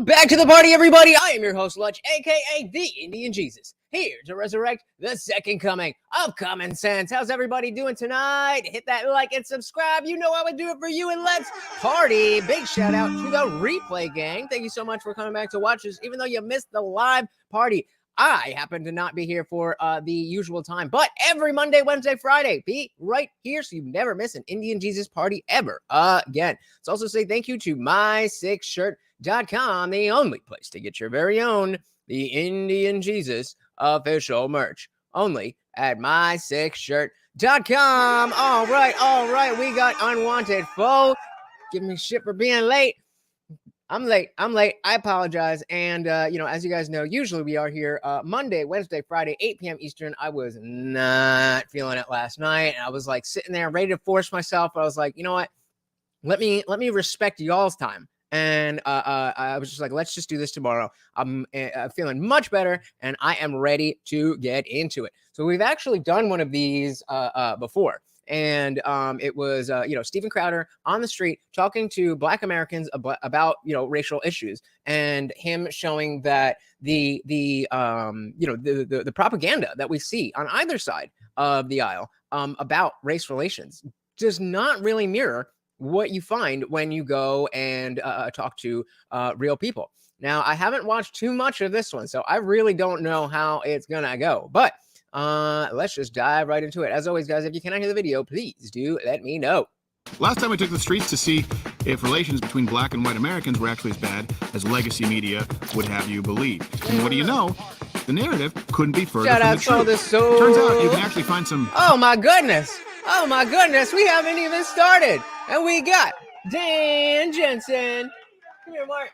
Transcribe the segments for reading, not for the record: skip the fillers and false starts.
Welcome back to the party, everybody. I am your host, Lunch, aka the Indian Jesus, here to resurrect the second coming of common sense. How's everybody doing tonight? Hit that like and subscribe. You know I would do it for you, and let's party. Big shout out to the replay gang. Thank you so much for coming back to watch us, even though you missed the live party. I happen to not be here for the usual time, but every Monday, Wednesday, Friday, be right here so you never miss an Indian Jesus party ever again. Let's also say thank you to my6shirt.com, the only place to get your very own the Indian Jesus official merch, only at my6shirt.com. All right, we got unwanted foe. Give me shit for being late. I'm late. I apologize. And, as you guys know, usually we are here Monday, Wednesday, Friday, 8 p.m. Eastern. I was not feeling it last night. And I was like sitting there ready to force myself. I was like, you know what? Let me respect y'all's time. And I was just like, let's just do this tomorrow. I'm feeling much better and I am ready to get into it. So we've actually done one of these before. And it was, Steven Crowder on the street talking to Black Americans about, racial issues, and him showing that the propaganda that we see on either side of the aisle about race relations does not really mirror what you find when you go and talk to real people. Now, I haven't watched too much of this one, so I really don't know how it's gonna go, but let's just dive right into it. As always, guys, if you cannot hear the video, please do let me know. Last time I took the streets to see if relations between Black and white Americans were actually as bad as legacy media would have you believe. And what do you know? The narrative couldn't be further from the truth. Turns out you can actually find some... Oh my goodness, we haven't even started. And we got Dan Jensen. Come here, Mark.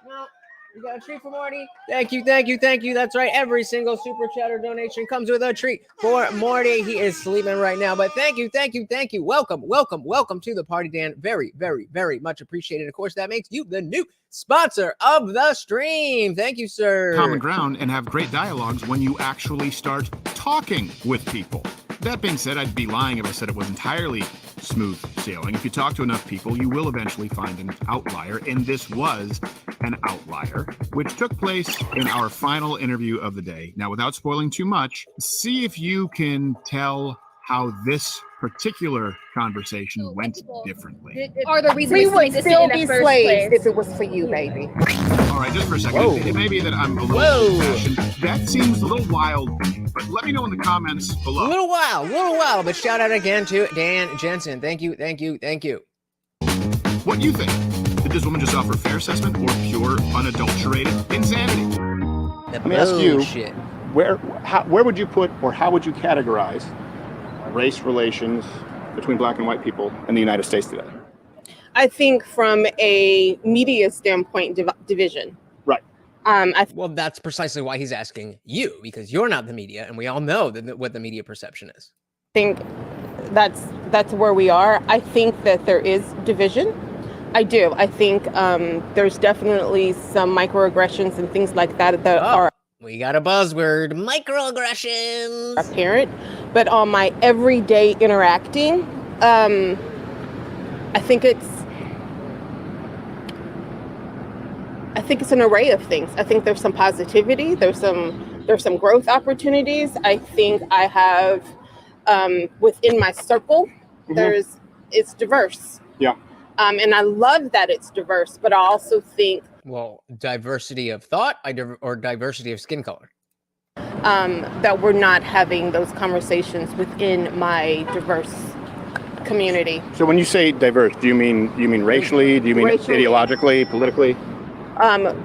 No. You got a treat for Morty? Thank you. That's right. Every single super chatter donation comes with a treat for Morty. He is sleeping right now, but thank you. Welcome to the party, Dan. Very, very, very much appreciated. Of course, that makes you the new sponsor of the stream. Thank you, sir. Common ground and have great dialogues when you actually start talking with people. That being said, I'd be lying if I said it was entirely smooth sailing. If you talk to enough people, you will eventually find an outlier, and this was an outlier, which took place in our final interview of the day. Now, without spoiling too much, see if you can tell how this particular conversation went differently. Are the reasons we would still in be the first slaves place? if it was for you, baby. All right, just for a second. It may be that I'm a little old-fashioned. That seems a little wild, but let me know in the comments below. A little while, but shout out again to Dan Jensen. Thank you. What do you think? Did this woman just offer fair assessment or pure, unadulterated insanity? Let me ask you, where would you put, or how would you categorize race relations between Black and white people in the United States today? I think from a media standpoint, division. Right. Well, that's precisely why he's asking you, because you're not the media, and we all know what the media perception is. I think that's where we are. I think that there is division. I do. I think there's definitely some microaggressions and things like that are. We got a buzzword, microaggressions. Apparent, but on my everyday interacting, I think it's an array of things. I think there's some positivity. There's some growth opportunities. I think I have within my circle. It's diverse. Yeah. And I love that it's diverse, but I also think diversity of thought or diversity of skin color. That we're not having those conversations within my diverse community. So when you say diverse, do you mean racially? Do you mean ideologically, politically?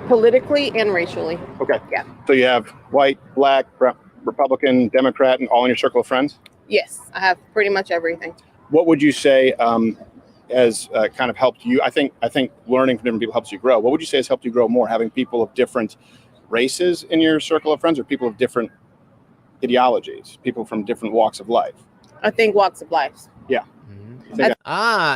Politically and racially. Okay. Yeah. So you have white, Black, Republican, Democrat, and all in your circle of friends? Yes, I have pretty much everything. What would you say has kind of helped you? I think learning from different people helps you grow. What would you say has helped you grow more? Having people of different races in your circle of friends, or people of different ideologies, people from different walks of life? I think walks of life. Yeah.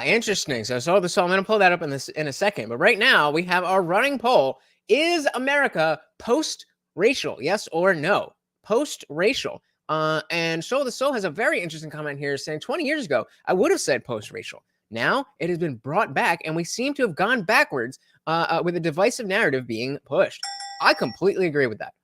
Interesting. So I'm going to pull that up in a second. But right now we have our running poll: is America post-racial? Yes or no? Post-racial. And So the Soul has a very interesting comment here saying 20 years ago, I would have said post-racial. Now it has been brought back, and we seem to have gone backwards with a divisive narrative being pushed. I completely agree with that.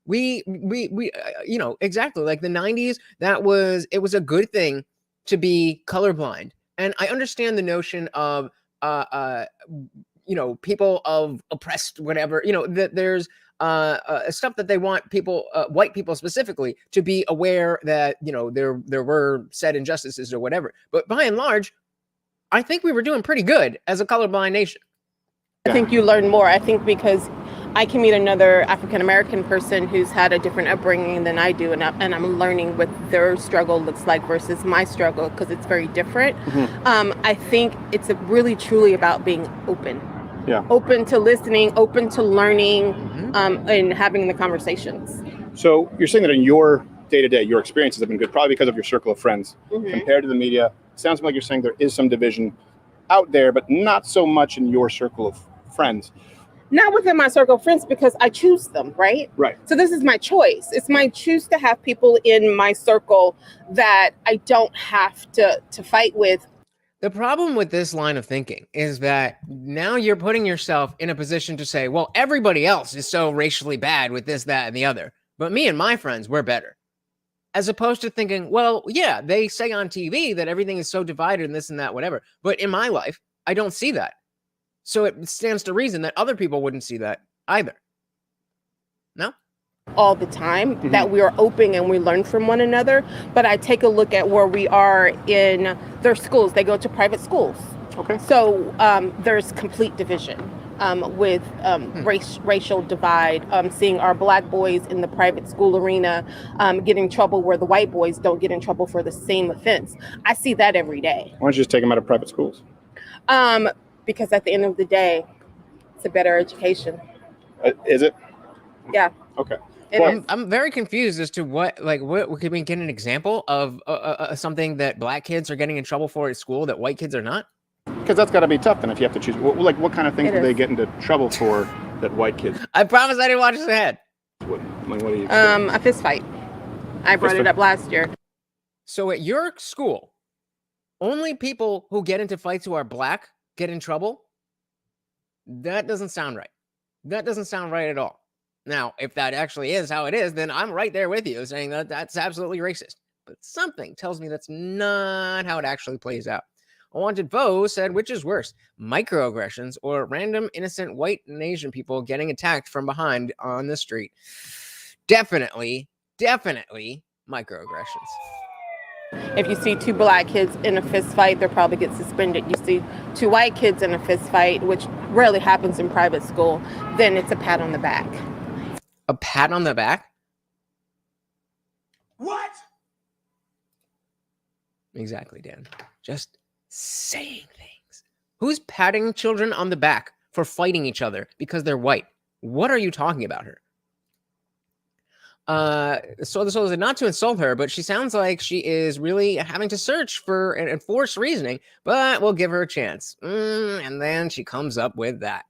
We you know, exactly like the 90s, it was a good thing to be colorblind. And I understand the notion of, you know, people of oppressed, whatever, you know, that there's stuff that they want people, white people specifically, to be aware that, you know, there were said injustices or whatever. But by and large, I think we were doing pretty good as a colorblind nation. I think you learn more. I think because I can meet another African-American person who's had a different upbringing than I do, and I'm learning what their struggle looks like versus my struggle, because it's very different. I think it's really truly about being open. Yeah. Open to listening, open to learning, and having the conversations. So you're saying that in your day-to-day, your experiences have been good, probably because of your circle of friends. Compared to the media, it sounds like you're saying there is some division out there, but not so much in your circle of friends. Not within my circle of friends, because I choose them, right? Right. So this is my choice. It's my choose to have people in my circle that I don't have to fight with. The problem with this line of thinking is that now you're putting yourself in a position to say, well, everybody else is so racially bad with this, that, and the other, but me and my friends, we're better. As opposed to thinking, well, yeah, they say on TV that everything is so divided and this and that, whatever. But in my life, I don't see that. So it stands to reason that other people wouldn't see that either. No? All the time, that we are open and we learn from one another. But I take a look at where we are in their schools. They go to private schools. Okay. So there's complete division with racial divide, seeing our Black boys in the private school arena get in trouble where the white boys don't get in trouble for the same offense. I see that every day. Why don't you just take them out of private schools? Because at the end of the day, it's a better education. Is it? Yeah. Okay. I'm very confused as to what can we get an example of something that Black kids are getting in trouble for at school that white kids are not? Because that's got to be tough then if you have to choose. What kind of things do they get into trouble for that white kids? I promise I didn't watch this ahead. What do you? A fist fight. I brought it up last year. So at your school, only people who get into fights who are Black get in trouble? That doesn't sound right. That doesn't sound right at all. Now, if that actually is how it is, then I'm right there with you saying that that's absolutely racist. But something tells me that's not how it actually plays out. Unwanted Foe said, which is worse, microaggressions or random innocent white and Asian people getting attacked from behind on the street? Definitely microaggressions. If you see two Black kids in a fist fight, they'll probably get suspended. You see two white kids in a fist fight, which rarely happens in private school, then it's a pat on the back. A pat on the back? What? Exactly, Dan. Just saying things. Who's patting children on the back for fighting each other because they're white? What are you talking about her? So this was not to insult her, but she sounds like she is really having to search for and enforce reasoning, but we'll give her a chance. And then she comes up with that.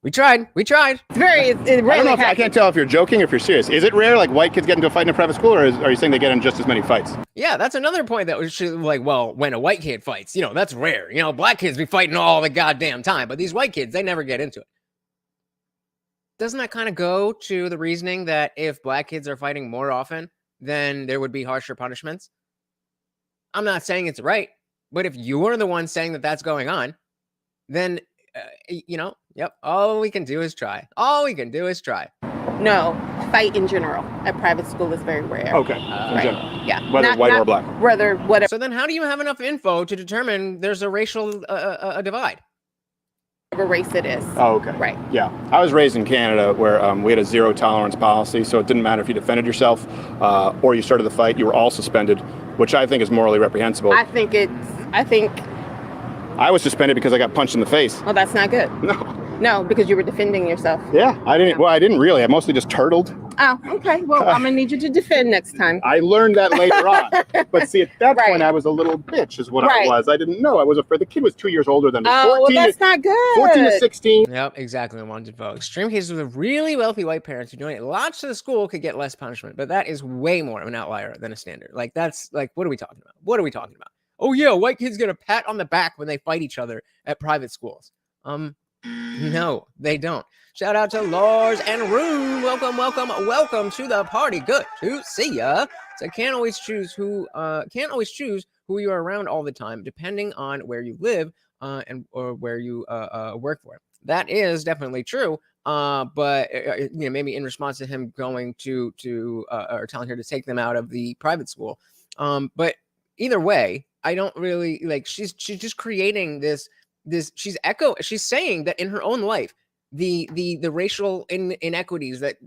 We tried. It's very, I can't tell if you're joking or if you're serious. Is it rare, like white kids get into a fight in a private school, or are you saying they get in just as many fights? Yeah, that's another point that was like, well, when a white kid fights, you know, that's rare. You know, Black kids be fighting all the goddamn time, but these white kids, they never get into it. Doesn't that kind of go to the reasoning that if Black kids are fighting more often, then there would be harsher punishments? I'm not saying it's right, but if you are the one saying that that's going on, then, you know, yep, all we can do is try. No, fight in general at private school is very rare. Okay, Right. general. Yeah. Whether white or Black. Whether whatever. So then how do you have enough info to determine there's a racial divide? Race it is. Oh, okay. Right. Yeah. I was raised in Canada where we had a zero tolerance policy, so it didn't matter if you defended yourself or you started the fight, you were all suspended, which I think is morally reprehensible. I think I was suspended because I got punched in the face. well, that's not good. No, because you were defending yourself. Yeah, I didn't really. I mostly just turtled. Oh, okay. Well, I'm gonna need you to defend next time. I learned that later on. But see, at that Right. point, I was a little bitch is what I Right. was. I didn't know. I was afraid. The kid was 2 years older than me. Oh, well, that's not good. 14 to 16. Yep, exactly. Unwanted Vote. Extreme cases with really wealthy white parents who donate lots to the school could get less punishment, but that is way more of an outlier than a standard. Like, that's like, what are we talking about? Oh yeah, white kids get a pat on the back when they fight each other at private schools. No, they don't. Shout out to Lars and Rune. Welcome to the party. Good to see ya. So can't always choose who you are around all the time, depending on where you live and or where you work for. That is definitely true. But maybe in response to him going to or telling her to take them out of the private school. But either way, I don't really like. She's just creating this. She's saying that in her own life, the racial inequities that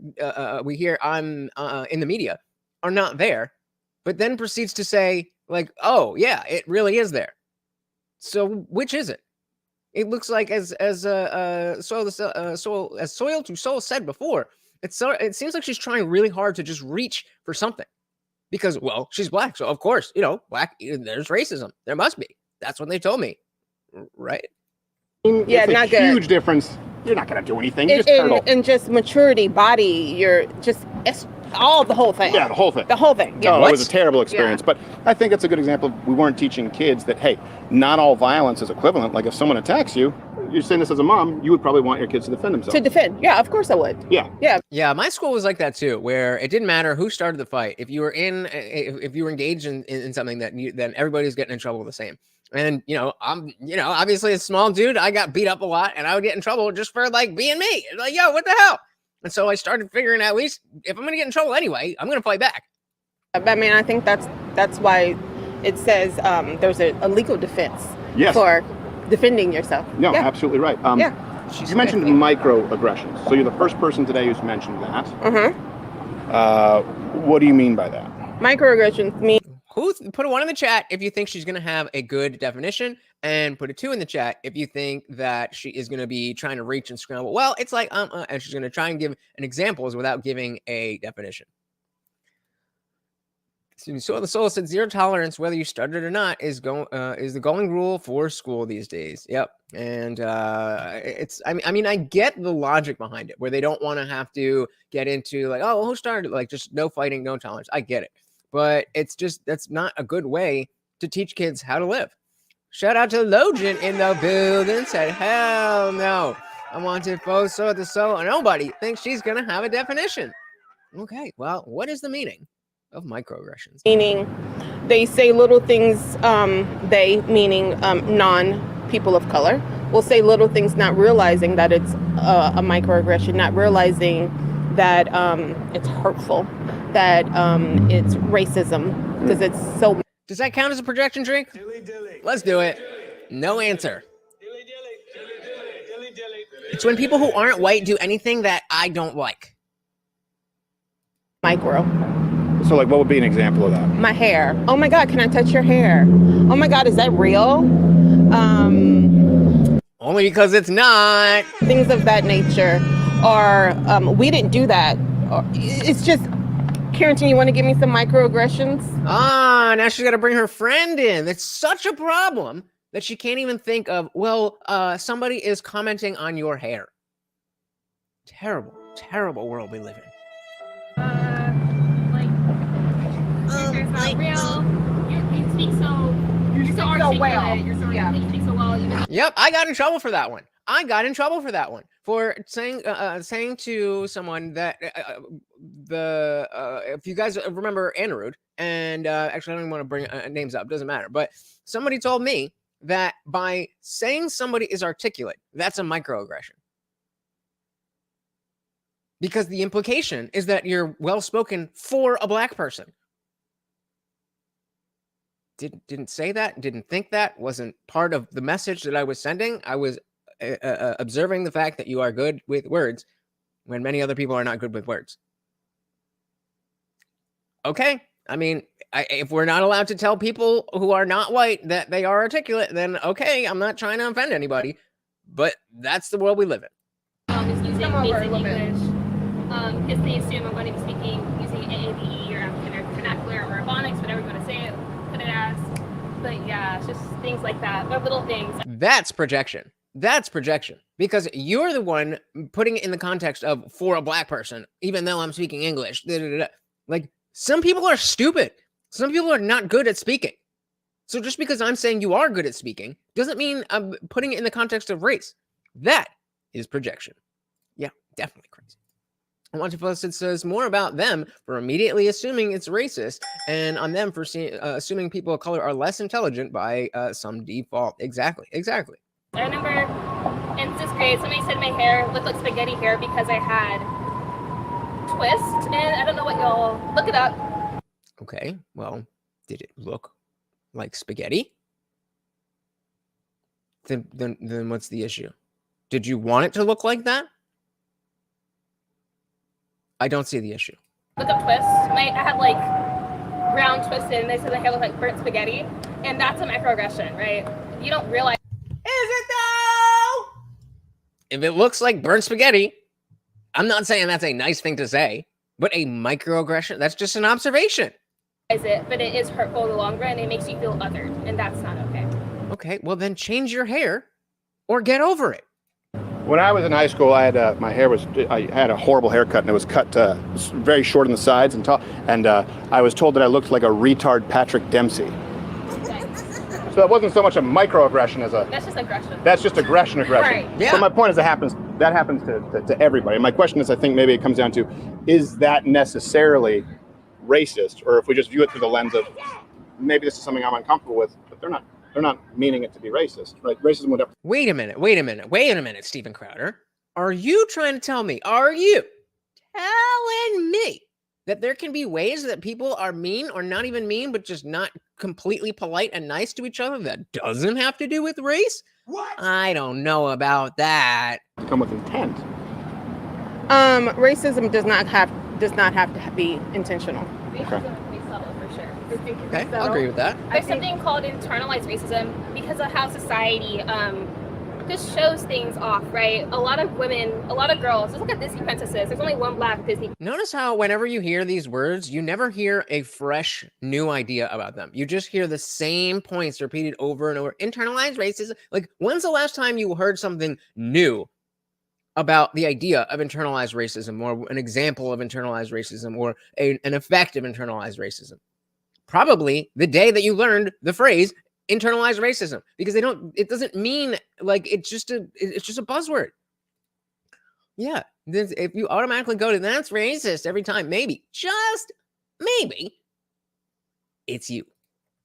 we hear on in the media are not there, but then proceeds to say like, oh yeah, it really is there. So which is it? It looks like as Soil to Soul said before, it seems like she's trying really hard to just reach for something because, well, she's black, so of course, black, there's racism. There must be. That's what they told me, right? Yeah, it's not a good. Huge difference. You're not going to do anything. You just turtle. And just maturity, body. It's the whole thing. Yeah, the whole thing. The whole thing. Yeah. Oh, it was a terrible experience. Yeah. But I think it's a good example of we weren't teaching kids that, hey, not all violence is equivalent. Like if someone attacks you, you're saying this as a mom, you would probably want your kids to defend themselves. To defend. Yeah, of course I would. Yeah. Yeah. Yeah, my school was like that too, where it didn't matter who started the fight. If you were engaged in something then everybody's getting in trouble the same. And I'm obviously a small dude. I got beat up a lot, and I would get in trouble just for like being me. Like, yo, what the hell? And so I started figuring out, at least if I'm gonna get in trouble anyway, I'm gonna fight back. I mean, I think that's why it says there's a legal defense for defending yourself. No, absolutely right. Yeah. You mentioned microaggressions. So you're the first person today who's mentioned that. What do you mean by that? Microaggressions mean. Put a 1 in the chat if you think she's going to have a good definition, and put a 2 in the chat if you think that she is going to be trying to reach and scramble. Well, it's like, and she's going to try and give an examples without giving a definition. So the Soul said 0 tolerance, whether you started or not, is the going rule for school these days. Yep. And I mean, I get the logic behind it, where they don't want to have to get into like, oh, well, who started? Like, just no fighting, no tolerance. I get it. But that's not a good way to teach kids how to live. Shout out to Logan in the building. Said, hell no. I wanted both so the soul. Nobody thinks she's going to have a definition. Okay, well, what is the meaning of microaggressions? Meaning they say little things, meaning non-people of color, will say little things not realizing that it's a microaggression, not realizing that it's hurtful, that it's racism, because it's so. Does that count as a projection drink? Let's do it. No answer. It's when people who aren't white do anything that I don't like. Micro. So like, what would be an example of that? My hair. Oh my God, can I touch your hair? Oh my God, is that real? Only because it's not. Things of that nature. Or we didn't do that. Or, it's just, Carrington, you want to give me some microaggressions? Now she's got to bring her friend in. That's such a problem that she can't even think of, well, somebody is commenting on your hair. Terrible, terrible world we live in. It's not real. You speak so well. You speak so well. Yep, I got in trouble for that one. For saying to someone that if you guys remember Anirudh, and actually I don't even want to bring names up, doesn't matter, but somebody told me that by saying somebody is articulate, that's a microaggression. Because the implication is that you're well-spoken for a black person. Didn't say that, didn't think that, wasn't part of the message that I was sending. I was observing the fact that you are good with words when many other people are not good with words. Okay. I mean, if we're not allowed to tell people who are not white that they are articulate, then okay, I'm not trying to offend anybody, but that's the world we live in. Is using basic English, because they assume I'm going to be speaking using AAVE or African vernacular or Ebonics, whatever you want to say it, put it as. But yeah, it's just things like that. They're little things. That's projection. That's projection, because you're the one putting it in the context of for a black person, even though I'm speaking English. Like, some people are stupid. Some people are not good at speaking. So just because I'm saying you are good at speaking doesn't mean I'm putting it in the context of race. That is projection. Yeah, definitely crazy. I want to post it says more about them for immediately assuming it's racist and on them for assuming people of color are less intelligent by some default. Exactly. I remember in 6th grade, somebody said my hair looked like spaghetti hair because I had twists, and I don't know what y'all look it up. Okay, well, did it look like spaghetti? Then what's the issue? Did you want it to look like that? I don't see the issue. Look up twists. I had like round twisted, and they said my hair looked like burnt spaghetti, and that's a microaggression, right? You don't realize. Is it though? If it looks like burnt spaghetti, I'm not saying that's a nice thing to say, but a microaggression, that's just an observation. It, but it is hurtful in the long run. It makes you feel othered, and that's not okay. Okay, well then change your hair or get over it. When I was in high school, I had I had a horrible haircut, and it was cut very short on the sides and tall. And I was told that I looked like a retard Patrick Dempsey. So that wasn't so much a microaggression as a. That's just aggression. That's just aggression. Right. Yeah. But my point is that happens to everybody. My question is, I think maybe it comes down to, is that necessarily racist, or if we just view it through the lens of maybe this is something I'm uncomfortable with, but they're not meaning it to be racist, right? Racism would have. Wait a minute, Stephen Crowder. Are you trying to tell me, telling me that there can be ways that people are mean or not even mean, but just not completely polite and nice to each other that doesn't have to do with race? What? I don't know about that. Come with intent. Racism does not have to be intentional. Racism is pretty subtle for sure. Okay, I'll agree with that. There's something called internalized racism because of how society just shows things off, right? A lot of women, a lot of girls, just look at Disney princesses. There's only one black Disney. Notice how whenever you hear these words, you never hear a fresh, new idea about them. You just hear the same points repeated over and over. Internalized racism. Like, when's the last time you heard something new about the idea of internalized racism, or an example of internalized racism, or an effect of internalized racism? Probably the day that you learned the phrase internalized racism, because it doesn't mean, like, it's just a buzzword. Yeah, if you automatically go to that's racist every time, maybe, just maybe, it's you.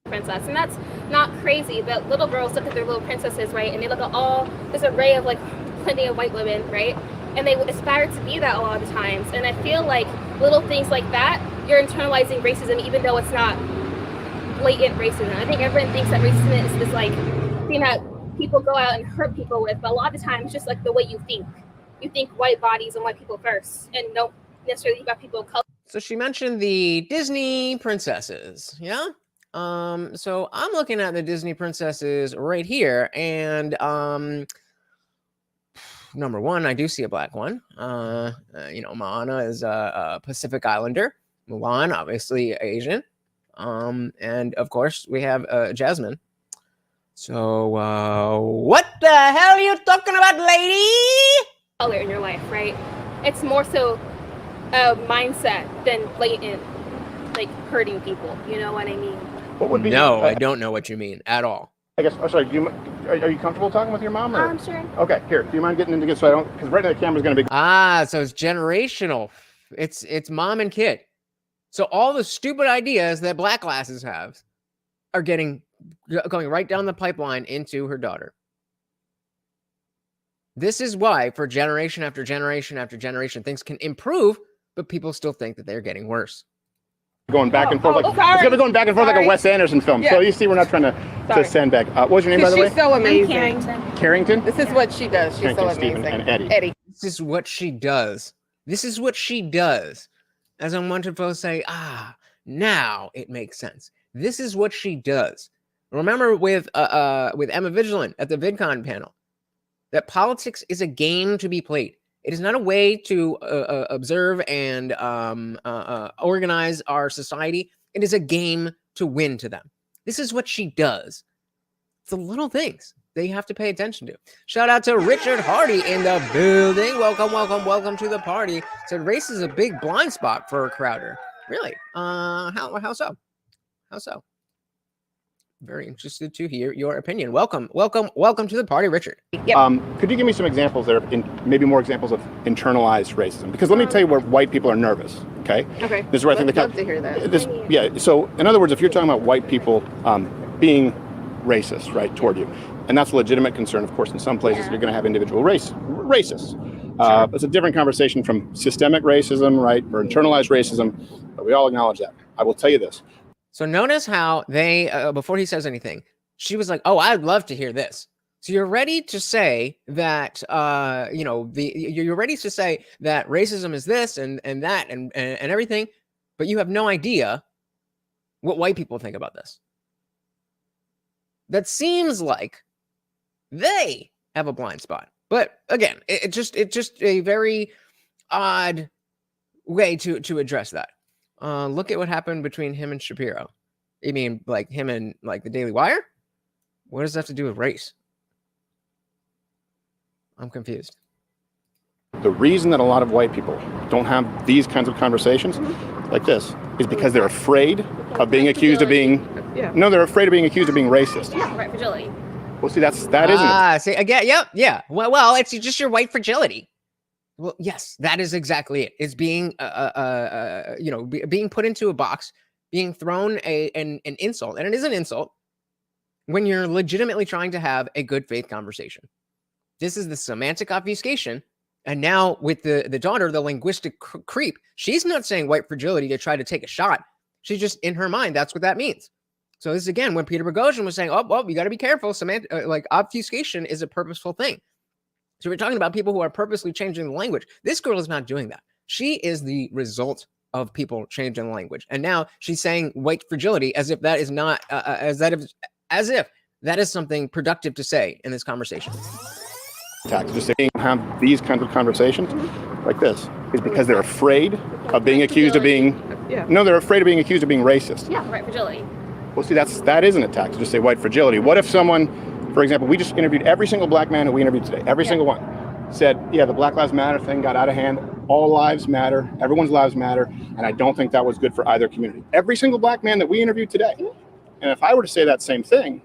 Princess, and that's not crazy, but little girls look at their little princesses, right? And they look at all this array of like plenty of white women, right? And they aspire to be that a lot of the times. And I feel like little things like that, you're internalizing racism, even though it's not blatant racism. I think everyone thinks that racism is this like thing that people go out and hurt people with, but a lot of the time it's just like the way you think. You think white bodies and white people first, and don't necessarily think about people of color. So she mentioned the Disney princesses, yeah? So I'm looking at the Disney princesses right here, and number one, I do see a black one. Moana is a Pacific Islander. Mulan, obviously Asian. And of course we have Jasmine. So what the hell are you talking about, lady? Color in your life, right? It's more so a mindset than blatant, like, hurting people. You know what I mean? What would be? No, I don't know what you mean at all. I guess. Oh, sorry. Are you comfortable talking with your mom? Or? Sure. Okay. Here. Do you mind getting into this so I don't? Because right now the camera's going to be. So it's generational. It's mom and kid. So all the stupid ideas that black glasses have are going right down the pipeline into her daughter. This is why, for generation after generation after generation, things can improve, but people still think that they're getting worse. Going back and forth it's going to be going back and forth like a Wes Anderson film. Yeah. So you see, we're not trying to sandbag. What was your name, by the way? She's so amazing. Carrington. This is what she does. She's Carrington, so Stephen, amazing. and Eddie. This is what she does. This is what she does. As Unwanted folks say, now it makes sense. This is what she does. Remember with Emma Vigilant at the VidCon panel, that politics is a game to be played. It is not a way to observe and organize our society. It is a game to win to them. This is what she does. It's the little things that you have to pay attention to. Shout out to Richard Hardy in the building. Welcome to the party. Said race is a big blind spot for Crowder. Really? How so? How so? very interested to hear your opinion. Welcome to the party, Richard. Yep. Could you give me some examples there, maybe more examples of internalized racism? Because let me tell you where white people are nervous. Okay. Okay. This is where I think love to hear that. Yeah. So in other words, if you're talking about white people being racist, right, toward you, and that's a legitimate concern, of course, in some places you're going to have individual racists. It's a different conversation from systemic racism, right, or internalized racism, but we all acknowledge that. I will tell you this. So notice how they, before he says anything, she was like, "Oh, I'd love to hear this." So you're ready to say that, you're ready to say that racism is this and that and everything, but you have no idea what white people think about this. That seems like they have a blind spot. But again, it's just a very odd way to address that. Look at what happened between him and Shapiro. You mean like him and like the Daily Wire? What does that have to do with race? I'm confused. The reason that a lot of white people don't have these kinds of conversations like this is because they're afraid of being accused of being. No, they're afraid of being accused of being racist. Yeah, right, fragility. Well, see, that isn't it. See again. Yep. Yeah. Well, it's just your white fragility. Well, yes, that is exactly it. It's being, being put into a box, being thrown an insult, and it is an insult when you're legitimately trying to have a good faith conversation. This is the semantic obfuscation, and now with the daughter, the linguistic creep, she's not saying white fragility to try to take a shot. She's just in her mind. That's what that means. So this is again when Peter Boghossian was saying, "Oh, well, you got to be careful. Obfuscation is a purposeful thing." So we're talking about people who are purposely changing the language. This girl is not doing that. She is the result of people changing the language. And now she's saying white fragility as if that is not, as if that is something productive to say in this conversation. Just saying have these kinds of conversations like this is because they're afraid of being accused of being. No, they're afraid of being accused of being racist. Yeah, right, fragility. Well, see, that isn't a tax to just say white fragility. What if someone, for example, we just interviewed every single black man who we interviewed today, every single one, said, yeah, the Black Lives Matter thing got out of hand. All lives matter. Everyone's lives matter. And I don't think that was good for either community. Every single black man that we interviewed today. And if I were to say that same thing,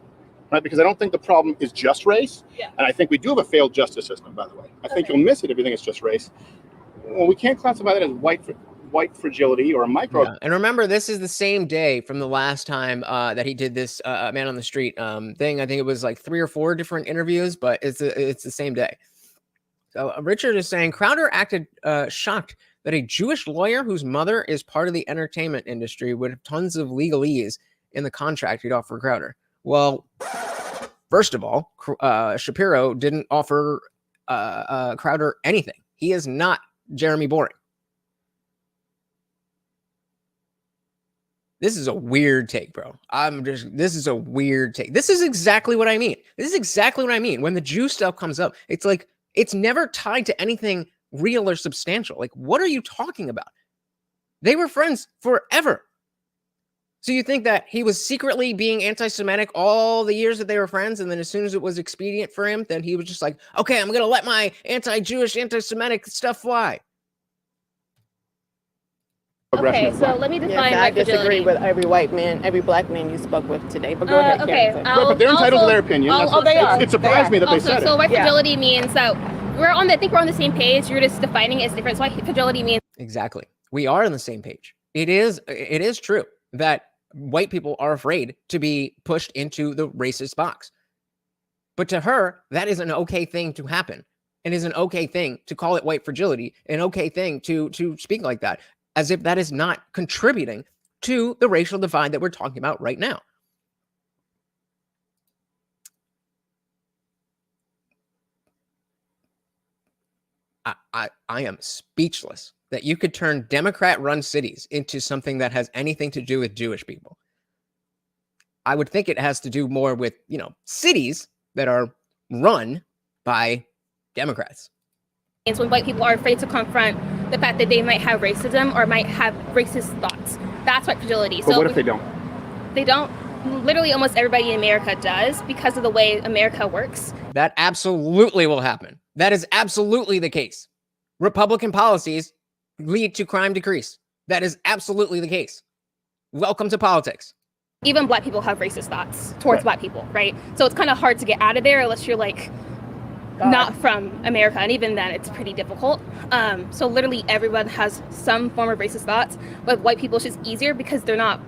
right, because I don't think the problem is just race. And I think we do have a failed justice system, by the way. I think you'll miss it if you think it's just race. Well, we can't classify that as white fragility or a micro. Yeah. And remember, this is the same day from the last time that he did this man on the street thing. I think it was like 3 or 4 different interviews, but it's the same day. So Richard is saying Crowder acted shocked that a Jewish lawyer whose mother is part of the entertainment industry with tons of legalese in the contract he'd offer Crowder. Well, first of all, Shapiro didn't offer Crowder anything. He is not Jeremy Boring. This is a weird take, bro. This is a weird take. This is exactly what I mean. This is exactly what I mean. When the Jew stuff comes up, it's like, it's never tied to anything real or substantial. Like, what are you talking about? They were friends forever. So you think that he was secretly being anti-Semitic all the years that they were friends, and then as soon as it was expedient for him, then he was just like, okay, I'm going to let my anti-Jewish, anti-Semitic stuff fly. Okay, so let me define I white disagree fragility. with every white man, every black man you spoke with today. But go ahead, Okay, Karen. But they're entitled to their opinion. they are. It surprised me that they said So it. white fragility means that I think we're on the same page. You're just defining it as different. So white fragility means Exactly. We are on the same page. It is true that white people are afraid to be pushed into the racist box. But to her, that is an okay thing to happen. And is an okay thing to call it white fragility, an okay thing to speak like that, as if that is not contributing to the racial divide that we're talking about right now. I am speechless that you could turn Democrat-run cities into something that has anything to do with Jewish people. I would think it has to do more with, cities that are run by Democrats. It's when white people are afraid to confront the fact that they might have racism or might have racist thoughts. That's white fragility. But what if they don't? They don't. Literally almost everybody in America does because of the way America works. That absolutely will happen. That is absolutely the case. Republican policies lead to crime decrease. That is absolutely the case. Welcome to politics. even Black people have racist thoughts towards Right. Black people, right? So it's kind of hard to get out of there unless you're like not from America, and even then it's pretty difficult. So literally everyone has some form of racist thoughts. With white people, it's just easier because they're not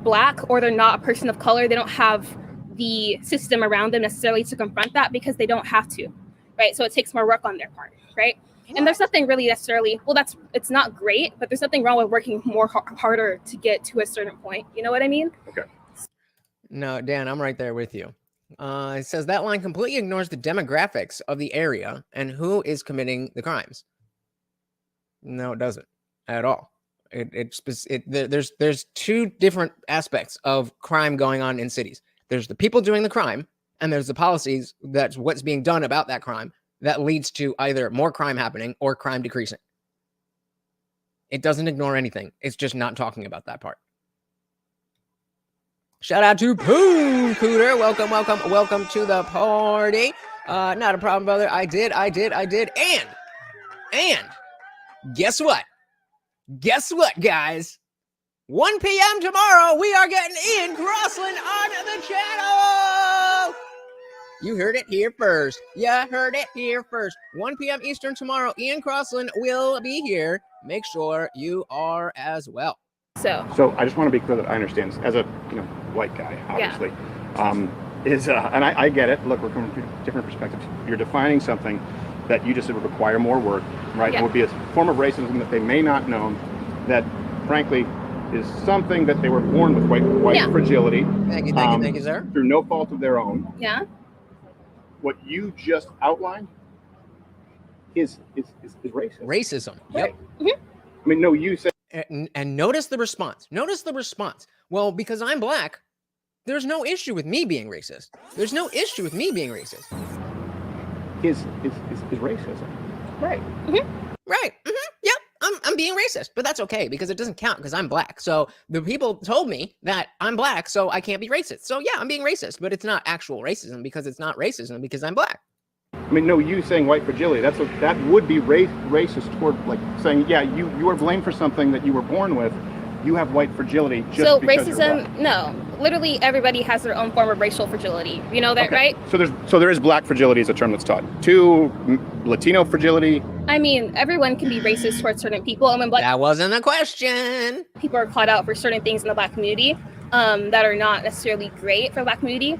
Black or they're not a person of color. They don't have the system around them necessarily to confront that because they don't have to, right? So it takes more work on their part, right? And there's nothing really necessarily, well, it's not great, but there's nothing wrong with working more harder to get to a certain point. You know what I mean? Okay. No, Dan, I'm right there with you. It says that line completely ignores the demographics of the area and who is committing the crimes. No, it doesn't at all. There's two different aspects of crime going on in cities. There's the people doing the crime, and there's the policies that's what's being done about that crime that leads to either more crime happening or crime decreasing. It doesn't ignore anything. It's just not talking about that part. Shout out to Poon Cooter. Welcome to the party. Not a problem, brother. I did. And guess what? Guys? 1 p.m. tomorrow, we are getting Ian Crossland on the channel. You heard it here first. 1 p.m. Eastern tomorrow, Ian Crossland will be here. Make sure you are as well. So I just want to be clear that I understand, as a white guy, obviously, and I get it. Look, we're coming from different perspectives. You're defining something that you just said would require more work, right? Yeah. It would be a form of racism that they may not know, that frankly is something that they were born with, white fragility. Thank you, sir. Through no fault of their own. Yeah. What you just outlined is racist. Racism. Right. Yep. I mean, no, you said. And notice the response. Well, because I'm Black, there's no issue with me being racist. Is racism. Right. Right. Yep. I'm being racist, but that's okay because it doesn't count because I'm Black. So the people told me that I'm Black, so I can't be racist. So yeah, I'm being racist, but it's not actual racism because it's not racism because I'm Black. I mean, no, you saying white fragility, that would be racist toward, like, saying, yeah, you are blamed for something that you were born with. You have white fragility just so because racism, you're Black. no. Literally everybody has their own form of racial fragility. You know that, Okay. right? So there is Black fragility as a term that's taught. Latino fragility. I mean, everyone can be racist towards certain people. And when Black That wasn't a question. people are called out for certain things in the Black community that are not necessarily great for the Black community,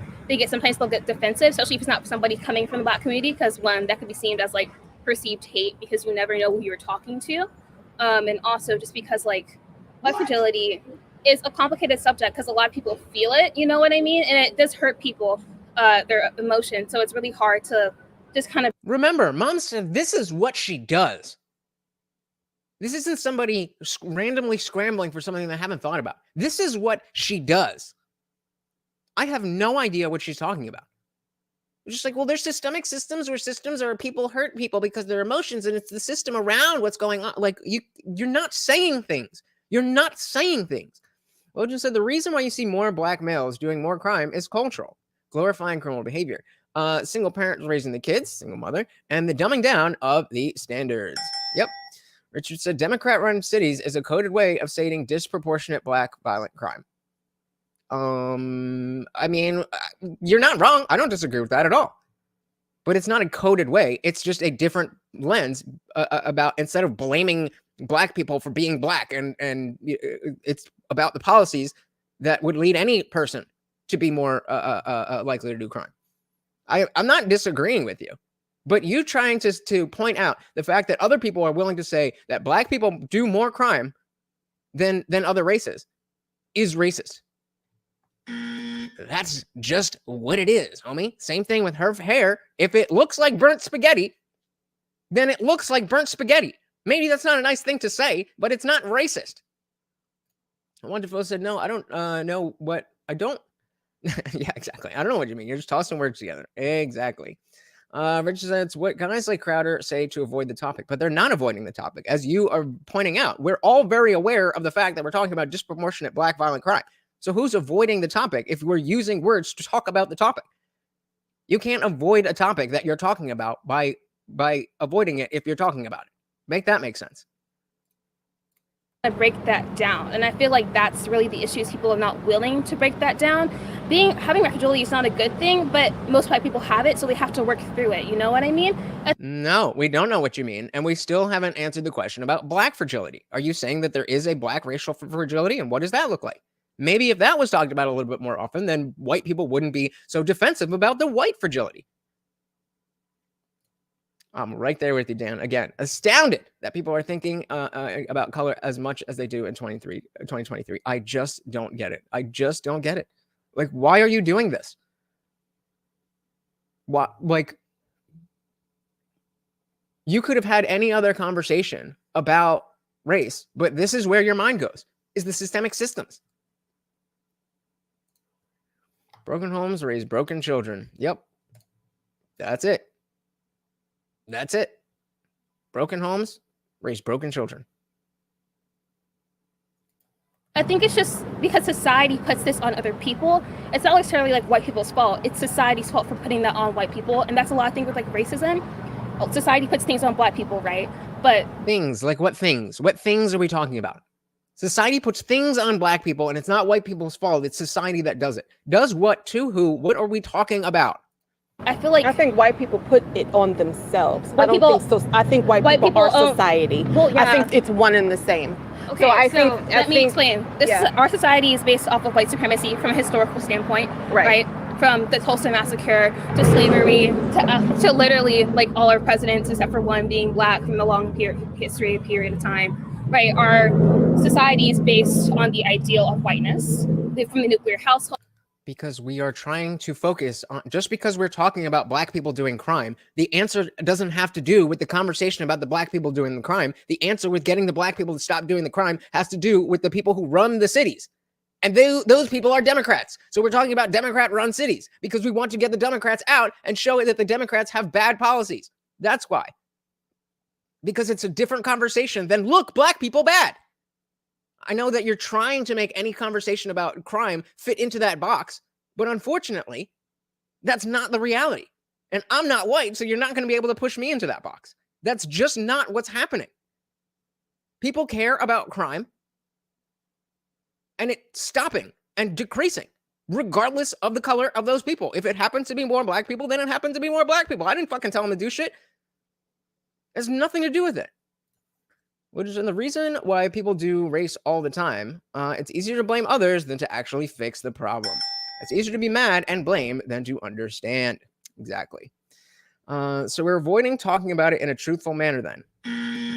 sometimes they'll get defensive, especially if it's not somebody coming from the Black community, because one, that could be seen as like perceived hate because you never know who you're talking to. And also just because like Black fragility is a complicated subject because a lot of people feel it, you know what I mean? And it does hurt people, their emotions. So it's really hard to just kind of. Remember, Mom said this is what she does. This isn't somebody randomly scrambling for something they haven't thought about. This is what she does. I have no idea what she's talking about. It's just like, well, there's systemic systems where systems are people hurt people because their emotions, and it's the system around what's going on. Like you're not saying things. Logan said the reason why you see more Black males doing more crime is cultural, glorifying criminal behavior. Single parents raising the kids, single mother, and the dumbing down of the standards. Yep. Richard said Democrat-run cities is a coded way of stating disproportionate Black violent crime. I mean, you're not wrong. I don't disagree with that at all. But it's not a coded way. It's just a different lens about, instead of blaming Black people for being Black, and it's about the policies that would lead any person to be more likely to do crime. I'm not disagreeing with you, but you trying to point out the fact that other people are willing to say that Black people do more crime than other races is racist. That's just what it is, homie. Same thing with her hair. If it looks like burnt spaghetti, then it looks like burnt spaghetti. Maybe that's not a nice thing to say, but it's not racist. Wonderful said, no, I don't know what I don't. Yeah, exactly. I don't know what you mean. You're just tossing words together. Exactly. Richard said, it's what guys like Crowder say to avoid the topic, but they're not avoiding the topic. As you are pointing out, we're all very aware of the fact that we're talking about disproportionate Black violent crime. So who's avoiding the topic if we're using words to talk about the topic? You can't avoid a topic that you're talking about by avoiding it if you're talking about it. Make that make sense. break that down, and I feel like that's really the issue, is people are not willing to break that down. Having white fragility is not a good thing, but most white people have it, so we have to work through it. You know what I mean? No, we don't know what you mean, and we still haven't answered the question about black fragility. Are you saying that there is a black racial fragility, and what does that look like? Maybe if that was talked about a little bit more often, then white people wouldn't be so defensive about the white fragility. I'm right there with you, Dan. Again, astounded that people are thinking about color as much as they do in 2023. I just don't get it. I just don't get it. Like, why are you doing this? What, like, you could have had any other conversation about race, but this is where your mind goes, is the systemic systems. Broken homes raise broken children. Yep. That's it. That's it. Broken homes raise broken children. I think it's just because society puts this on other people. It's not necessarily like white people's fault. It's society's fault for putting that on white people. And that's a lot of things with like racism. Society puts things on black people, right? But things, like what things? What things are we talking about? Society puts things on black people, and it's not white people's fault. It's society that does it. Does what to who? What are we talking about? I feel like I think white people put it on themselves. White I don't think so. I think white people are society. Well, yeah. I think it's one and the same. Okay, let me explain. Our society is based off of white supremacy from a historical standpoint, right? From the Tulsa massacre to slavery to literally like all our presidents except for one being black from the long period of time, right? Our society is based on the ideal of whiteness from the nuclear household. Because we are trying to focus on, just because we're talking about black people doing crime, the answer doesn't have to do with the conversation about the black people doing the crime. The answer with getting the black people to stop doing the crime has to do with the people who run the cities. And those people are Democrats. So we're talking about Democrat-run cities because we want to get the Democrats out and show it that the Democrats have bad policies. That's why. Because it's a different conversation than, look, black people bad. I know that you're trying to make any conversation about crime fit into that box, but unfortunately, that's not the reality. And I'm not white, so you're not going to be able to push me into that box. That's just not what's happening. People care about crime, and it's stopping and decreasing, regardless of the color of those people. If it happens to be more black people, then it happens to be more black people. I didn't fucking tell them to do shit. It has nothing to do with it. Which is the reason why people do race all the time. It's easier to blame others than to actually fix the problem. It's easier to be mad and blame than to understand. Exactly. So we're avoiding talking about it in a truthful manner then.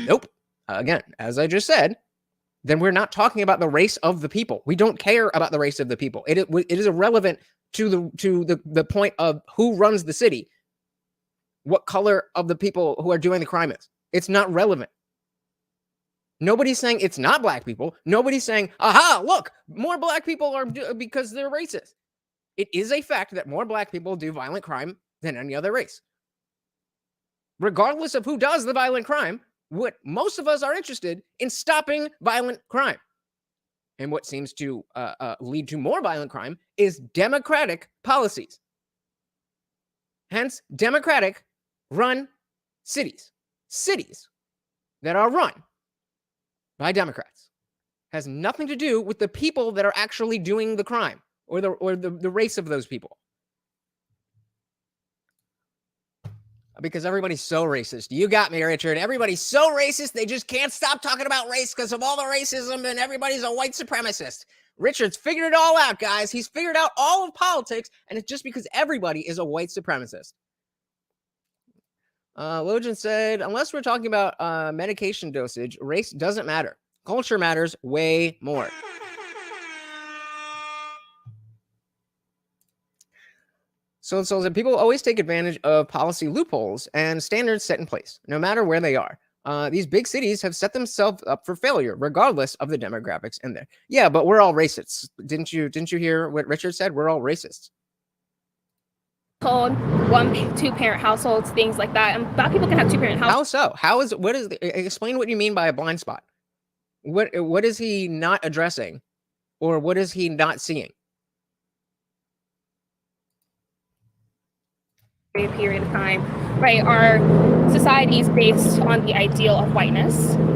Nope. Again, as I just said, then we're not talking about the race of the people. We don't care about the race of the people. It is irrelevant to the point of who runs the city, what color of the people who are doing the crime is. It's not relevant. Nobody's saying it's not black people. Nobody's saying, aha, look, more black people are because they're racist. It is a fact that more black people do violent crime than any other race. Regardless of who does the violent crime, what most of us are interested in stopping violent crime. And what seems to lead to more violent crime is democratic policies. Hence, democratic run cities. Cities that are run by Democrats has nothing to do with the people that are actually doing the crime or the race of those people. Because everybody's so racist. You got me, Richard. Everybody's so racist, they just can't stop talking about race because of all the racism, and everybody's a white supremacist. Richard's figured it all out, guys. He's figured out all of politics, and it's just because everybody is a white supremacist. Logan said, unless we're talking about medication dosage, race doesn't matter. Culture matters way more. So people always take advantage of policy loopholes and standards set in place, no matter where they are. These big cities have set themselves up for failure, regardless of the demographics in there. Yeah, but we're all racists. Didn't you hear what Richard said? We're all racists. Called 1-2 parent households, things like that. And black people can have 2-parent households. How so? Explain what you mean by a blind spot. What is he not addressing, or what is he not seeing? period of time, right? Our society is based on the ideal of whiteness.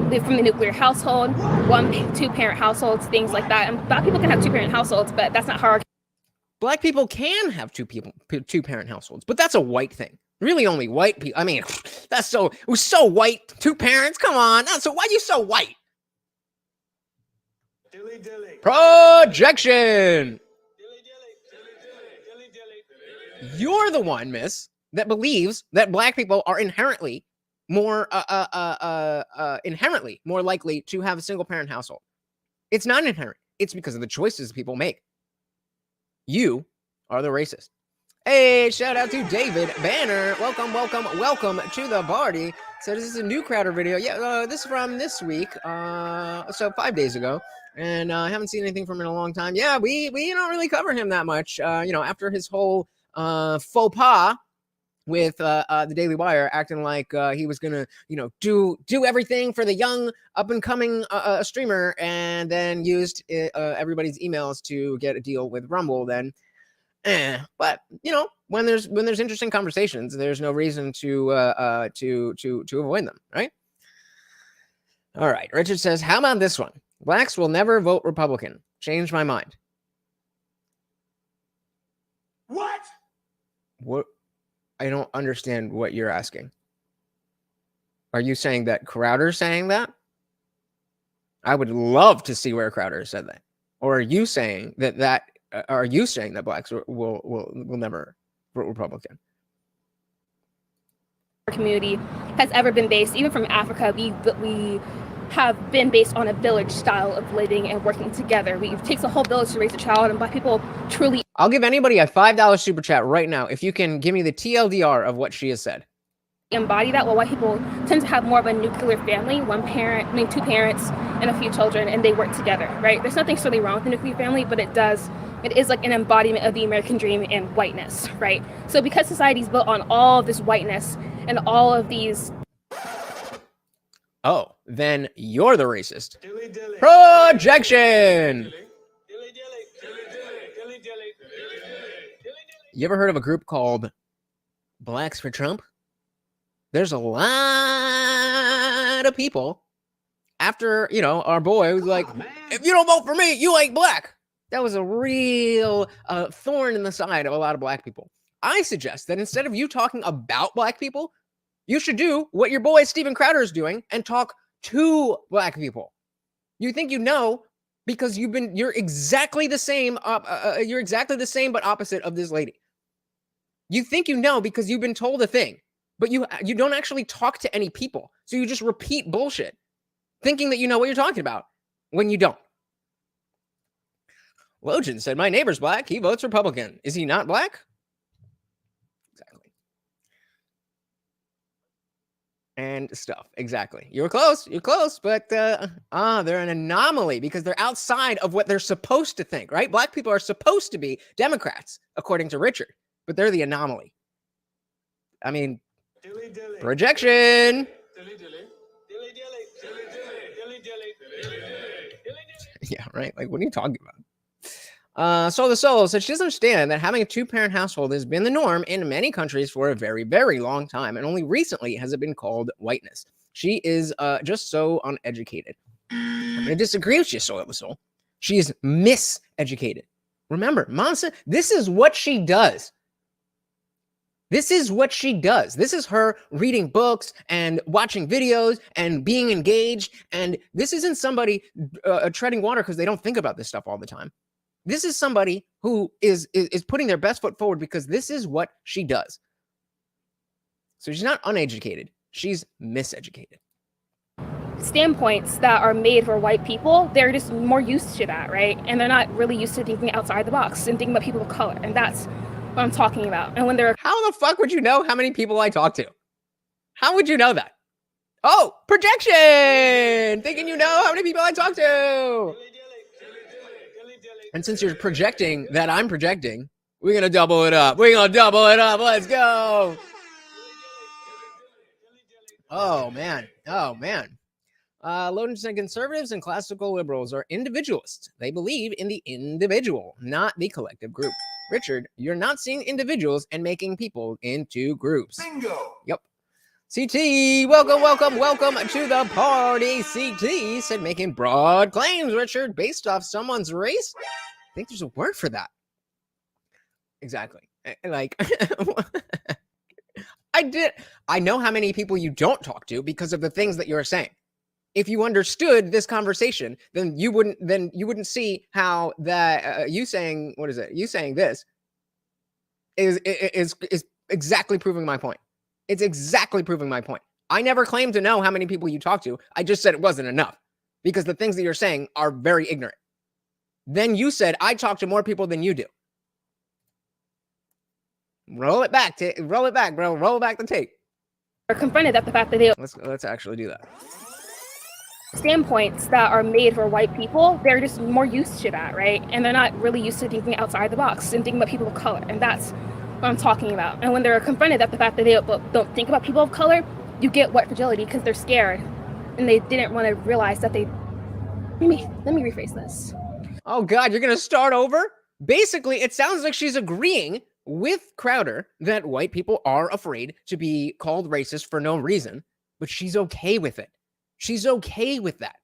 Live from the nuclear household, 1-2 parent households, things like that. And Black people can have 2-parent households, but that's not how our Black people can have 2-parent households, but that's a white thing. Really, only white people. I mean, it was so white. 2 parents. Come on. So why are you so white? Projection. You're the one, miss, that believes that Black people are inherently more likely to have a single parent household. It's not inherent. It's because of the choices people make. You are the racist. Hey, shout out to David Banner. Welcome to the party. So this is a new Crowder video. Yeah, this is from this week. So 5 days ago. And I haven't seen anything from him in a long time. Yeah, we don't really cover him that much. After his whole faux pas with the Daily Wire, acting like he was gonna, do everything for the young up and coming streamer, and then used everybody's emails to get a deal with Rumble. Then, but when there's interesting conversations, there's no reason to avoid them, right? All right, Richard says, how about this one? Blacks will never vote Republican. Change my mind. What? I don't understand what you're asking. Are you saying that Crowder's saying that? I would love to see where Crowder said that. Or are you saying that are you saying that blacks will never vote Republican? Our community has ever been based, even from Africa, we have been based on a village style of living and working together. It takes a whole village to raise a child, and Black people truly... I'll give anybody a $5 super chat right now if you can give me the TLDR of what she has said. Embody that. Well, white people tend to have more of a nuclear family, 2 parents and a few children, and they work together, right? There's nothing really wrong with the nuclear family, but it is like an embodiment of the American dream and whiteness, right? So because society is built on all of this whiteness and all of these... Oh, then you're the racist. Projection! You ever heard of a group called Blacks for Trump? There's a lot of people after, our boy was like, if you don't vote for me, you ain't black. That was a real thorn in the side of a lot of Black people. I suggest that instead of you talking about Black people, you should do what your boy Steven Crowder is doing and talk to Black people. You think because you're exactly the same. You're exactly the same but opposite of this lady. You think because you've been told a thing, but you don't actually talk to any people. So you just repeat bullshit, thinking that you know what you're talking about when you don't. Logan said, my neighbor's Black. He votes Republican. Is he not Black? Exactly. And stuff. Exactly. You're close, but they're an anomaly because they're outside of what they're supposed to think, right? Black people are supposed to be Democrats, according to Richard, but they're the anomaly. I mean, projection. Yeah, right. Like, what are you talking about? So the Solo said she doesn't understand that having a 2-parent household has been the norm in many countries for a very, very long time, and only recently has it been called whiteness. She is just so uneducated. I'm going to disagree with you, Soul. She is miseducated. Remember, Mom said this is what she does. This is what she does. This is her reading books and watching videos and being engaged. And this isn't somebody treading water because they don't think about this stuff all the time. This is somebody who is putting their best foot forward because this is what she does. So she's not uneducated. She's miseducated. Standpoints that are made for white people, they're just more used to that, right? And they're not really used to thinking outside the box and thinking about people of color. And that's what I'm talking about. And when they're... How the fuck would you know how many people I talk to? How would you know that? Oh, projection! Thinking you know how many people I talk to. And since you're projecting that I'm projecting, we're going to double it up. Let's go. Oh, man. Loden said conservatives and classical liberals are individualists. They believe in the individual, not the collective group. Richard, you're not seeing individuals and making people into groups. Bingo. Yep. CT, welcome to the party. CT said making broad claims, Richard, based off someone's race. I think there's a word for that. Exactly. Like, I know how many people you don't talk to because of the things that you're saying. If you understood this conversation, then you wouldn't see how that you saying this is exactly proving my point. It's exactly proving my point. I never claimed to know how many people you talk to. I just said it wasn't enough because the things that you're saying are very ignorant. Then you said I talk to more people than you do. Roll it back, bro. Roll back the tape. Are confronted at the fact that they Let's actually do that. standpoints that are made for white people, they're just more used to that, right? And they're not really used to thinking outside the box and thinking about people of color. And that's what I'm talking about. And when they're confronted at the fact that they don't think about people of color, you get white fragility because they're scared and they didn't want to realize that they. Let me rephrase this. Oh God, you're gonna start over? Basically, it sounds like she's agreeing with Crowder that white people are afraid to be called racist for no reason, but she's okay with it. She's okay with that.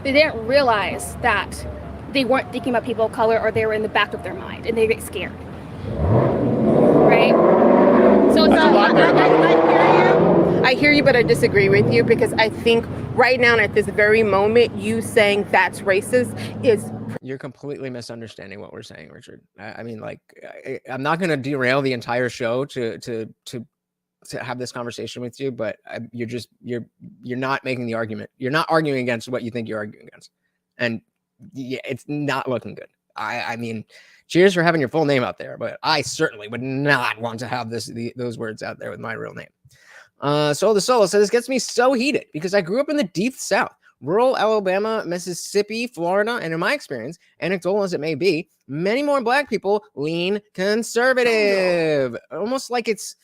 They didn't realize that they weren't thinking about people of color, or they were in the back of their mind and they get scared. Right? So it's not. I hear you, but I disagree with you because I think right now at this very moment, you saying that's racist is. You're completely misunderstanding what we're saying, Richard. I mean, like, I'm not going to derail the entire show to have this conversation with you, but you're not making the argument. You're not arguing against what you think you're arguing against, and yeah, it's not looking good. I mean, cheers for having your full name out there, but I certainly would not want to have those words out there with my real name. Soul to Solo says, this gets me so heated because I grew up in the deep South, rural Alabama, Mississippi, Florida, and in my experience, anecdotal as it may be, many more black people lean conservative, almost like it's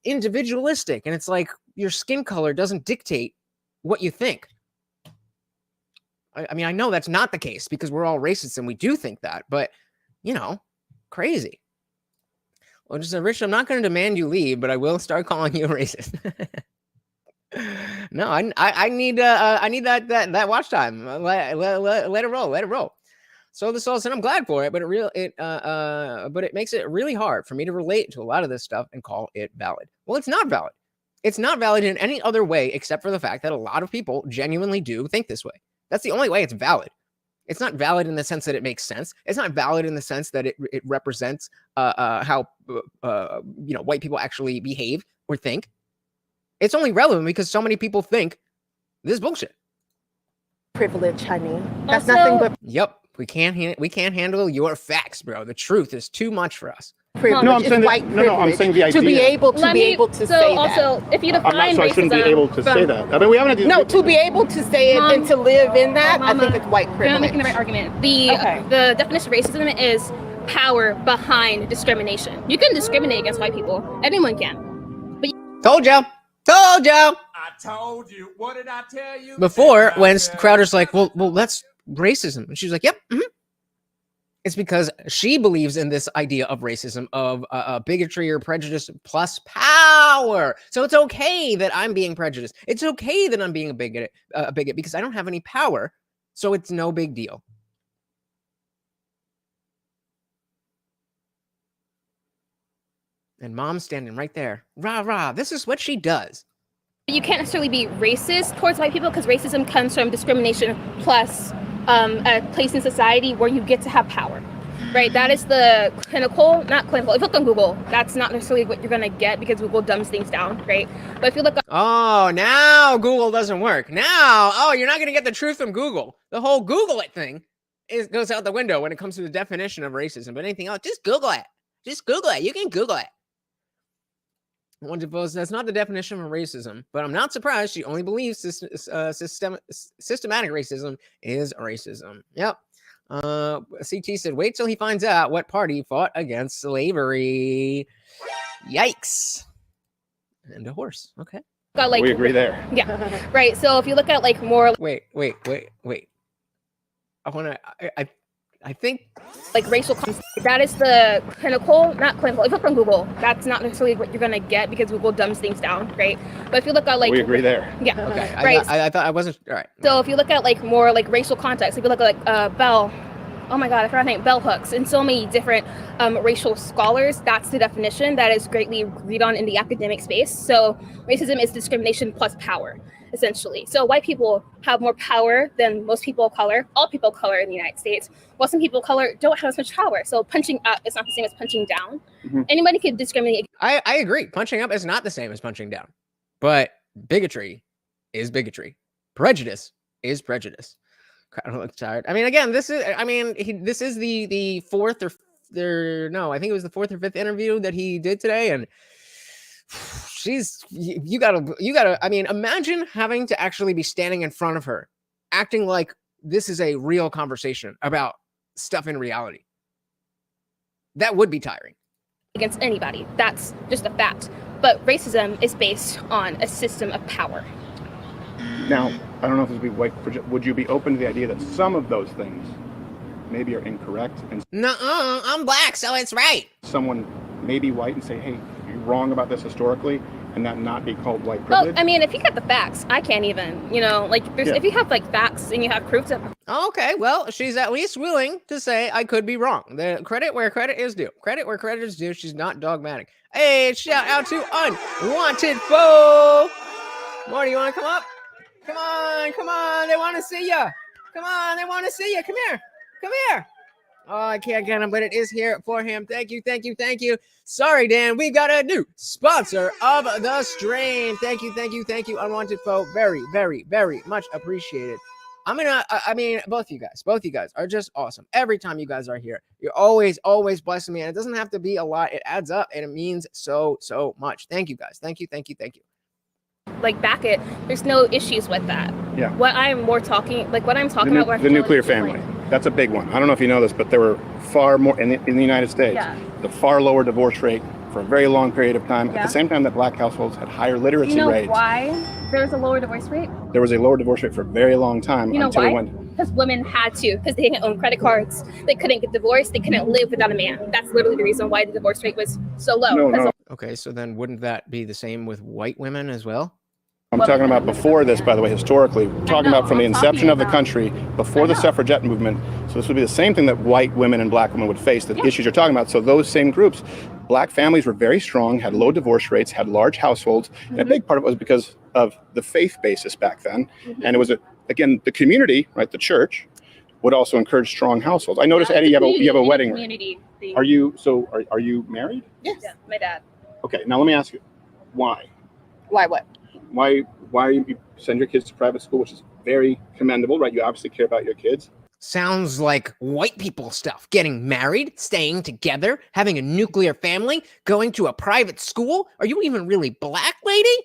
individualistic, and it's like your skin color doesn't dictate what you think. I mean, I know that's not the case because we're all racist and we do think that, but you know, crazy. Well, just Rich, I'm not going to demand you leave, but I will start calling you a racist. No, I need that watch time. Let it roll. So the soul said, I'm glad for it, but it makes it really hard for me to relate to a lot of this stuff and call it valid. Well, it's not valid. It's not valid in any other way except for the fact that a lot of people genuinely do think this way. That's the only way it's valid. It's not valid in the sense that it makes sense. It's not valid in the sense that it represents how white people actually behave or think. It's only relevant because so many people think this is bullshit. Privilege, honey. That's Also, nothing but Yep, we can't handle your facts, bro. The truth is too much for us. privilege. No, I'm It's saying white no, I'm privilege saying the idea. to be able to Let me- say so that. also, if you I'm define not, so I shouldn't be racism able to say from- that. I mean, we haven't had these. No, to be able to say it Mom, and to live in that, I Mama, think it's white You're not privilege. making the right argument. Okay. The definition of racism is power behind discrimination. You can discriminate against white people. Anyone can. Told you. I told you. What did I tell you? Before, when Crowder's like, well, that's racism. And she's like, yep. Mm-hmm. It's because she believes in this idea of racism, of bigotry or prejudice plus power. So it's okay that I'm being prejudiced. It's okay that I'm being a bigot because I don't have any power. So it's no big deal. And mom's standing right there. Rah, rah. This is what she does. You can't necessarily be racist towards white people because racism comes from discrimination plus a place in society where you get to have power, right? That is the not clinical. If you look on Google, that's not necessarily what you're going to get because Google dumbs things down, right? But if you look Oh, now Google doesn't work. Now, you're not going to get the truth from Google. The whole Google it thing goes out the window when it comes to the definition of racism. But anything else, just Google it. Just Google it. You can Google it. Wonderful. That's not the definition of racism, but I'm not surprised she only believes systematic racism is racism. Yep. CT said, wait till he finds out what party fought against slavery. Yikes. And a horse. Okay. at like we agree there. Yeah, right. So if you look at like more, Wait. I want to. I think like racial context. That is the clinical, not clinical. If you look on Google, that's not necessarily what you're gonna get because Google dumbs things down, right? But if you look at like, we agree there. yeah, okay. right. I thought I wasn't all right. So if you look at like more like racial context, if you look at like Bell, oh my God, I forgot her name, Bell Hooks, and so many different racial scholars, that's the definition that is greatly agreed on in the academic space. So racism is discrimination plus power, essentially. So white people have more power than most people of color, all people of color in the United States. While some people of color don't have as much power. So punching up is not the same as punching down. Anybody could discriminate. I agree. Punching up is not the same as punching down, but bigotry is bigotry. Prejudice is prejudice. I don't look tired. I mean, again, this is. I mean, this is the fourth or no, I think it was the fourth or fifth interview that he did today, and you gotta. I mean, imagine having to actually be standing in front of her, acting like this is a real conversation about stuff in reality. That would be tiring. Against anybody. That's just a fact. But racism is based on a system of power. Now, I don't know if this would be white. Would you be open to the idea that some of those things maybe are incorrect, and I'm black, so it's right. someone may be white and say, "Hey, you're wrong about this historically," and that not be called white privilege? Well, I mean, if you got the facts, I can't even, like, if you have like facts and you have proofs of. Okay, well, she's at least willing to say I could be wrong. The credit where credit is due. Credit where credit is due. She's not dogmatic. Hey, shout out to Unwanted Foe. Marty, you want to come up? Come on. They want to see ya. Come on, they want to see ya. Come here. Oh, I can't get him, but it is here for him. Thank you. Sorry, Dan. We got a new sponsor of the stream. Thank you. Unwanted Foe. Very, very, very much appreciated. I mean, both you guys are just awesome. Every time you guys are here, you're always blessing me. And it doesn't have to be a lot. It adds up and it means so much. Thank you guys. Thank you. Like back it, there's no issues with that. Yeah. What I'm talking about, the nuclear family. That's a big one. I don't know if you know this, but there were far more in the United States. Yeah. The far lower divorce rate for a very long period of time. Yeah. At the same time that black households had higher literacy you know rates. why there's a lower divorce rate? There was a lower divorce rate for a very long time. You know until why? it went. Because women had to, because they didn't own credit cards. They couldn't get divorced. They couldn't live without a man. That's literally the reason why the divorce rate was so low. No. Okay, so then wouldn't that be the same with white women as well? I'm talking about before this, by the way, historically. We're talking about from the inception of the country, before the suffragette movement. So this would be the same thing that white women and black women would face, the issues you're talking about. So those same groups, black families were very strong, had low divorce rates, had large households. And a big part of it was because of the faith basis back then. And it was, again, the community, right, the church, would also encourage strong households. I noticed, Eddie, you have a wedding ring. Community thing. Are you married? Yes. Yeah, my dad. Okay, now let me ask you, why? Why what? Why you send your kids to private school, which is very commendable, right? You obviously care about your kids. Sounds like white people stuff. Getting married, staying together, having a nuclear family, going to a private school. Are you even really black, lady?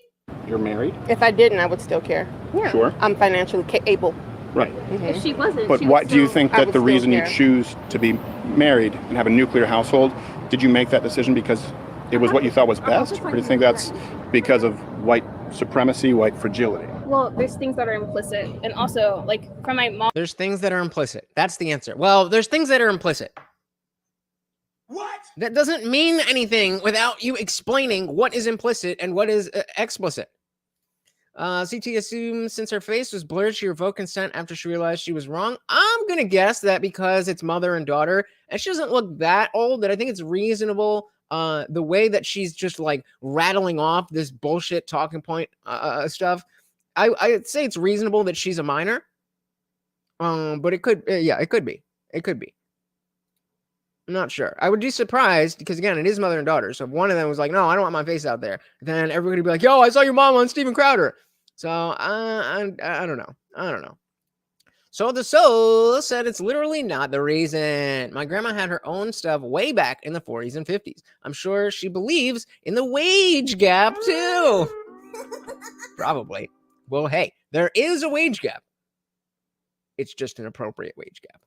You're married? If I didn't, I would still care. Yeah. Sure. I'm financially able. Right. If she wasn't, But she why would do you still- think I that would the still reason you care. choose to be married and have a nuclear household, did you make that decision because it was what you thought was best? Or do you think that's because of white supremacy, white fragility? Well, there's things that are implicit, and also like from my mom. There's things that are implicit. That's the answer. Well, there's things that are implicit. What? That doesn't mean anything without you explaining what is implicit and what is explicit. CT assumes since her face was blurred, she revoked consent after she realized she was wrong. I'm going to guess that because it's mother and daughter, and she doesn't look that old, that I think it's reasonable. The way that she's just like rattling off this bullshit talking point stuff, I'd say it's reasonable that she's a minor. But it could, it could be. I'm not sure. I would be surprised because again, it is mother and daughter. So if one of them was like, "No, I don't want my face out there," then everybody would be like, "Yo, I saw your mom on Steven Crowder." So I don't know. So the soul said it's literally not the reason. My grandma had her own stuff way back in the 40s and 50s. I'm sure she believes in the wage gap too. Probably. Well, hey, there is a wage gap. It's just an appropriate wage gap.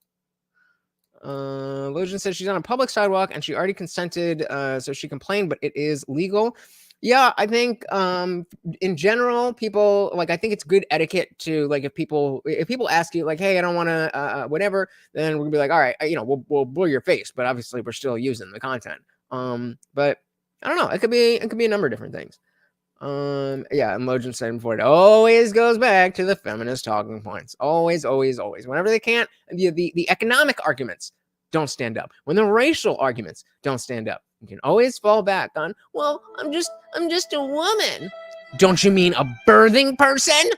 Logan says she's on a public sidewalk and she already consented, so she complained, but it is legal. Yeah, I think in general, people like I think it's good etiquette to like if people ask you like, hey, I don't want to whatever, then we're gonna be like, all right, you know, we'll blur your face, but obviously we're still using the content. But I don't know, it could be a number of different things. Yeah, Emojin said before, it always goes back to the feminist talking points. Always, always, always. Whenever they can't, the economic arguments don't stand up. When the racial arguments don't stand up, you can always fall back on, well, I'm just a woman. Don't you mean a birthing person?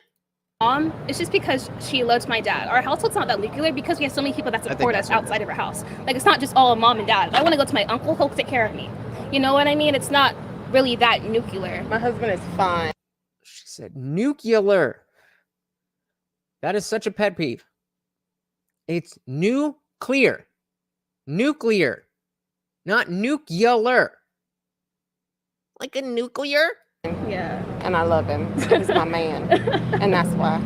It's just because she loves my dad. Our household's not that nuclear because we have so many people that support us outside of our house. Like, it's not just all mom and dad. If I want to go to my uncle, he'll take care of me. You know what I mean? It's not really that nuclear. My husband is fine. She said nuclear. That is such a pet peeve. It's nuclear. Nuclear. Not nuclear. Like a nuclear? Yeah. And I love him. He's my man. And that's why.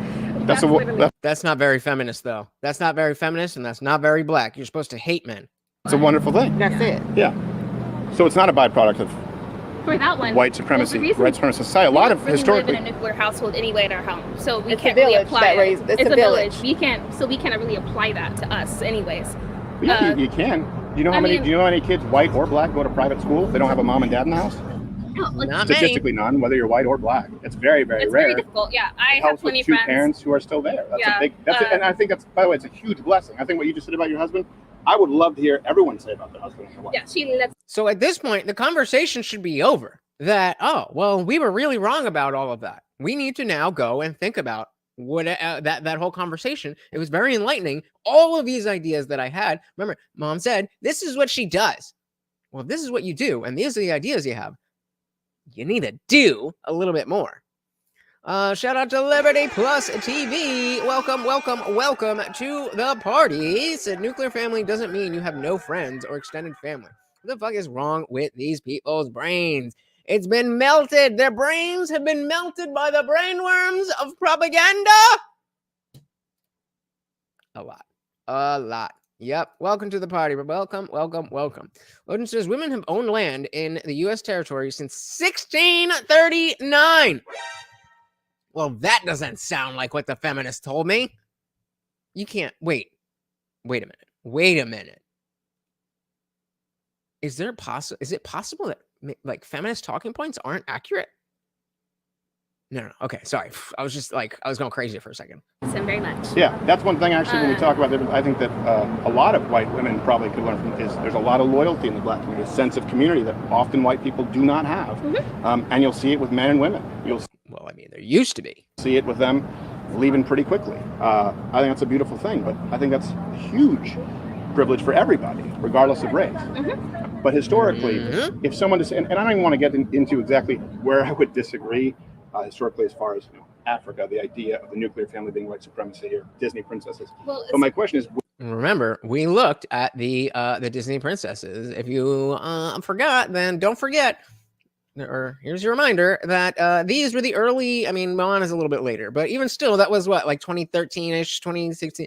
That's not very feminist, though. That's not very feminist, and that's not very black. You're supposed to hate men. It's a wonderful thing. That's it. Yeah. So it's not a byproduct of For that one, white supremacy, well, white supremacist society. A lot of really historically. live in a nuclear household anyway in our home, so we It's a can't really village apply that it. raised- it's It's a a village. village. We can't really apply that to us, anyways. Yeah, you can. Do you know how many? Do you know how many kids, white or black, go to private school? They don't have a mom and dad in the house. No, like, Not Statistically, none. Whether you're white or black, it's very, very it's rare. very difficult. Yeah, I It have helps plenty with of two friends. parents who are still there. That's Yeah, a big. And I think that's, by the way, it's a huge blessing. I think what you just said about your husband, I would love to hear everyone say about their husband and their wife. Yeah, she lives. So at this point, the conversation should be over. That, oh, well, we were really wrong about all of that. We need to now go and think about what that whole conversation. It was very enlightening. All of these ideas that I had. Remember, mom said, this is what she does. Well, if this is what you do, and these are the ideas you have, you need to do a little bit more. Shout out to Liberty Plus TV. Welcome, welcome, welcome to the party. Said nuclear family doesn't mean you have no friends or extended family. What the fuck is wrong with these people's brains? It's been melted. Their brains have been melted by the brainworms of propaganda. A lot. A lot. Yep. Welcome to the party. Welcome, welcome, welcome. Odin says women have owned land in the U.S. territory since 1639. Well, that doesn't sound like what the feminists told me. You can't. Wait a minute. Is it possible that like feminist talking points aren't accurate? No. Okay, sorry. I was just like, I was going crazy for a second. Him very much. Yeah, that's one thing actually when we talk about different, I think that a lot of white women probably could learn from is there's a lot of loyalty in the black community, a sense of community that often white people do not have. And you'll see it with men and women. Well, I mean, there used to be. See it with them leaving pretty quickly. I think that's a beautiful thing, but I think that's a huge privilege for everybody, regardless of race. But historically, if someone, and I don't even want to get into exactly where I would disagree historically as far as Africa, the idea of the nuclear family being white supremacy or Disney princesses. Well, but my question is, remember, we looked at the Disney princesses. If you forgot, then don't forget. Or here's your reminder that these were the early. I mean, Moana's a little bit later, but even still, that was what, like 2013-ish, 2016.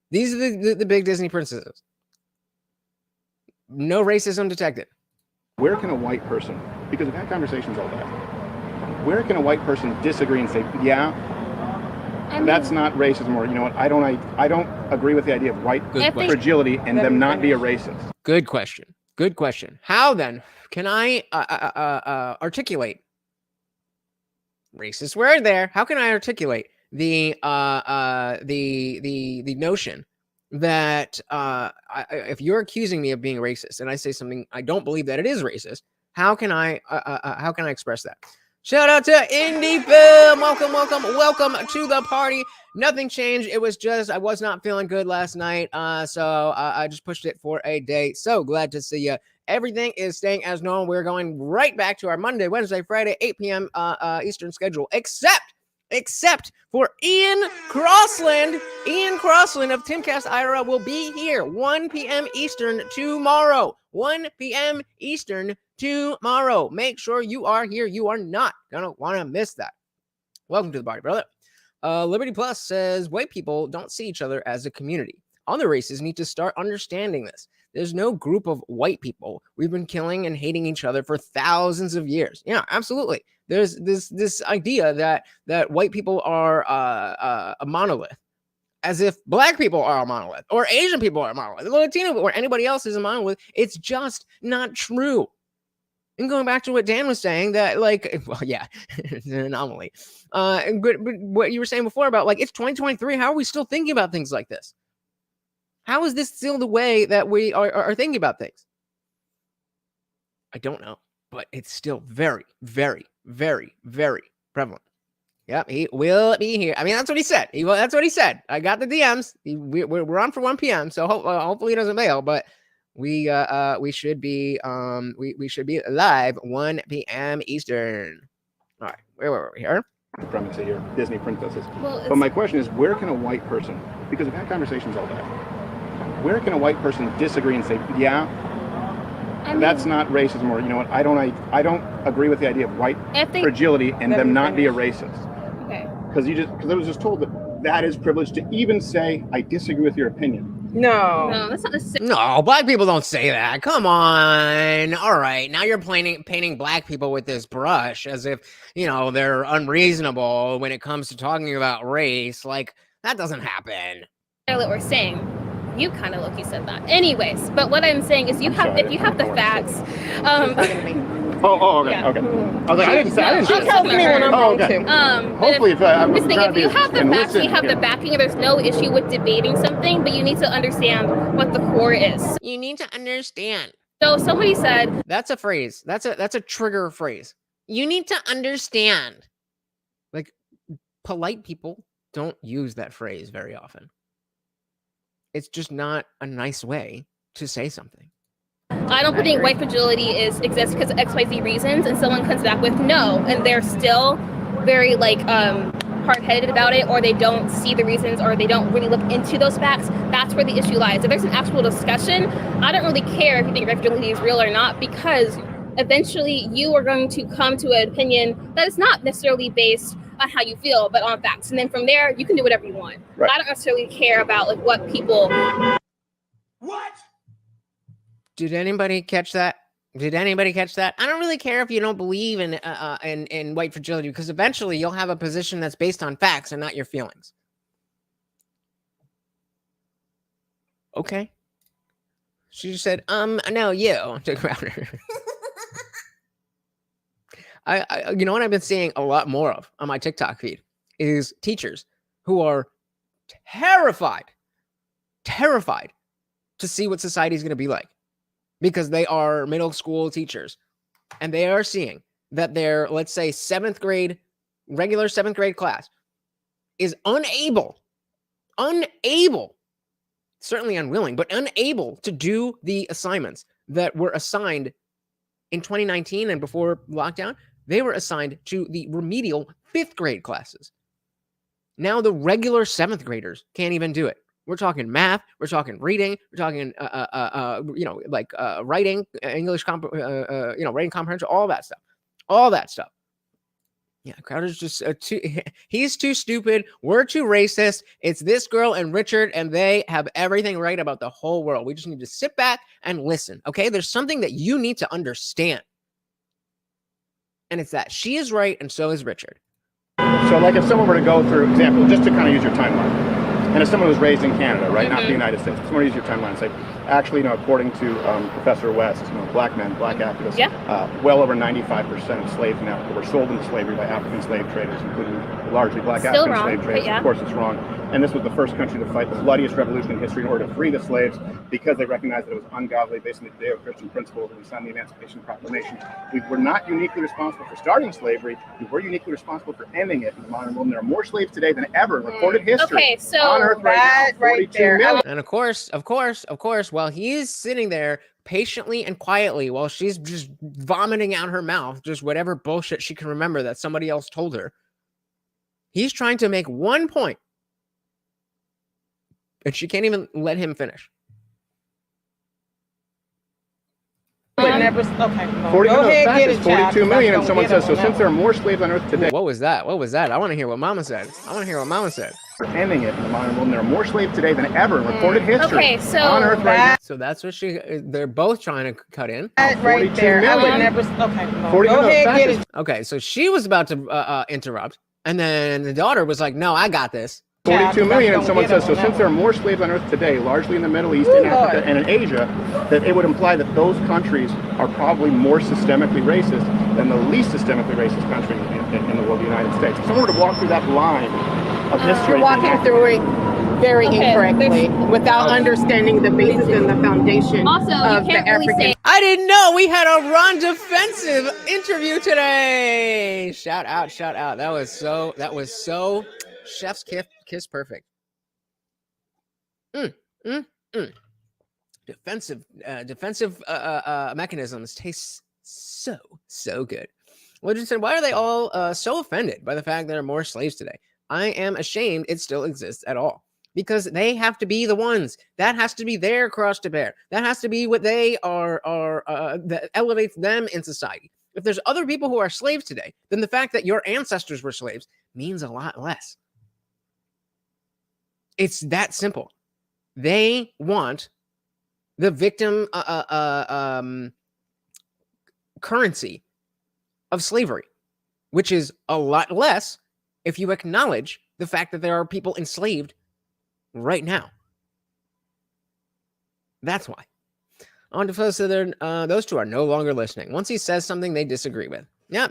These are the big Disney princesses. No racism detected. Where can a white person, because we've had conversations all day, where can a white person disagree and say, yeah, that's not racism, or you know what, I don't agree with the idea of white fragility and them not be a racist? Good question. How then can I articulate racist word there? How can I articulate the notion that if you're accusing me of being racist and I say something I don't believe that it is racist, how can I express that? Shout out to Indie Film. Welcome to the party. Nothing changed. It was just I was not feeling good last night, so I just pushed it for a day. So glad to see you. Everything is staying as normal. We're going right back to our Monday, Wednesday, Friday, 8 p.m. Eastern schedule, except for Ian Crossland. Ian Crossland of Timcast IRL will be here 1 p.m. Eastern tomorrow. 1 p.m. Eastern tomorrow. Make sure you are here. You are not gonna want to miss that. Welcome to the party, brother. Liberty Plus says white people don't see each other as a community. Other races need to start understanding this. There's no group of white people. We've been killing and hating each other for thousands of years. Yeah, absolutely. There's this idea that white people are a monolith, as if black people are a monolith, or Asian people are a monolith, or Latino or anybody else is a monolith. It's just not true. And going back to what Dan was saying, that like, well, yeah, it's an anomaly. But what you were saying before about like, it's 2023. How are we still thinking about things like this? How is this still the way that we are thinking about things? I don't know, but it's still very, very, very, very prevalent. Yep, he will be here. I mean, that's what he said. That's what he said. I got the DMs. We're on for 1 p.m. So hopefully he doesn't bail. But we should be we should be live 1 p.m. Eastern. All right, where were we here? Supremacy here, Disney princesses. Well, But my question is, where can a white person, because I've had conversations all day, where can a white person disagree and say, yeah, I mean, that's not racism, or you know what, I don't agree with the idea of white if they, fragility and them not be a racist? okay. Because I was just told that is privilege to even say I disagree with your opinion. No, that's not necessarily. No, black people don't say that. Come on. All right. Now you're painting black people with this brush as if, you know, they're unreasonable when it comes to talking about race. Like, that doesn't happen. What we're saying. You kind of look, you said that. Anyways, but what I'm saying is, if you have the facts, Okay. Yeah. Okay. I was like, I didn't say. She tells me when I'm wrong okay. too. Hopefully, if you have the facts, you have the backing. There's no issue with debating something, but you need to understand what the core is. You need to understand. So somebody said, That's a phrase. That's a trigger phrase. You need to understand. Like, polite people don't use that phrase very often. It's just not a nice way to say something. I don't think white fragility exists because of XYZ reasons, and someone comes back with no, and they're still very like hard-headed about it, or they don't see the reasons, or they don't really look into those facts. That's where the issue lies. If there's an actual discussion, I don't really care if you think white fragility is real or not, because eventually you are going to come to an opinion that is not necessarily based on how you feel, but on facts. And then from there, you can do whatever you want. Right. I don't necessarily care about like what people. What? Did anybody catch that? I don't really care if you don't believe in white fragility, because eventually you'll have a position that's based on facts and not your feelings. Okay. She just said, no, you. To Crowder. I you know what I've been seeing a lot more of on my TikTok feed is teachers who are terrified to see what society is going to be like, because they are middle school teachers and they are seeing that their, let's say, regular seventh grade class is unable, certainly unwilling, but unable to do the assignments that were assigned in 2019 and before lockdown. They were assigned to the remedial 5th grade classes. Now the regular 7th graders can't even do it. We're talking math, we're talking reading, we're talking, writing, English, writing comprehension, all that stuff. Yeah, Crowder's just he's too stupid. We're too racist. It's this girl and Richard, and they have everything right about the whole world. We just need to sit back and listen, okay? There's something that you need to understand. And it's that she is right, and so is Richard. So, like, if someone were to go through, example, just to kind of use your timeline, and if someone was raised in Canada, right, not the United States, someone use your timeline and say, actually, according to Professor West, black men, black activists, well over 95% of slaves in Africa were sold into slavery by African slave traders, including largely black African slave traders. Of course, it's wrong. And this was the first country to fight the bloodiest revolution in history in order to free the slaves, because they recognized that it was ungodly based on the Judeo-Christian principles, and we signed the Emancipation Proclamation. We were not uniquely responsible for starting slavery. We were uniquely responsible for ending it in the modern world. And there are more slaves today than ever in recorded history on Earth right now. 42 million. And of course, while he's sitting there patiently and quietly while she's just vomiting out her mouth, just whatever bullshit she can remember that somebody else told her, he's trying to make one point. And she can't even let him finish. Go ahead, get it, 42 million, and someone says, so since there are more slaves on Earth today. What was that? I want to hear what Mama said. ending it in the modern world. And there are more slaves today than ever in recorded history Okay, so on Earth right now. So that's what they're both trying to cut in. That right 42 there. I would million. never. Okay, no. 40 Go no, ahead, fact get is it. Okay, so she was about to interrupt, and then the daughter was like, "No, I got this." 42 million, and someone says, so since there are more slaves on Earth today, largely in the Middle East, in Africa, and in Asia, that it would imply that those countries are probably more systemically racist than the least systemically racist country in the world, the United States. If someone were to walk through that line of history, You're walking through it very incorrectly without understanding the basis and the foundation Also, you of the can't really African. say I didn't know we had a Ron Defensive interview today. Shout out, shout out. That was so chef's kiss perfect. Defensive mechanisms taste so good. Well, just said, why are they all so offended by the fact there are more slaves today? I am ashamed it still exists at all. Because they have to be the ones. That has to be their cross to bear. That has to be what they are that elevates them in society. If there's other people who are slaves today, then the fact that your ancestors were slaves means a lot less. It's that simple. They want the victim currency of slavery, which is a lot less if you acknowledge the fact that there are people enslaved right now. That's why. On to those two are no longer listening. Once he says something they disagree with. Yeah,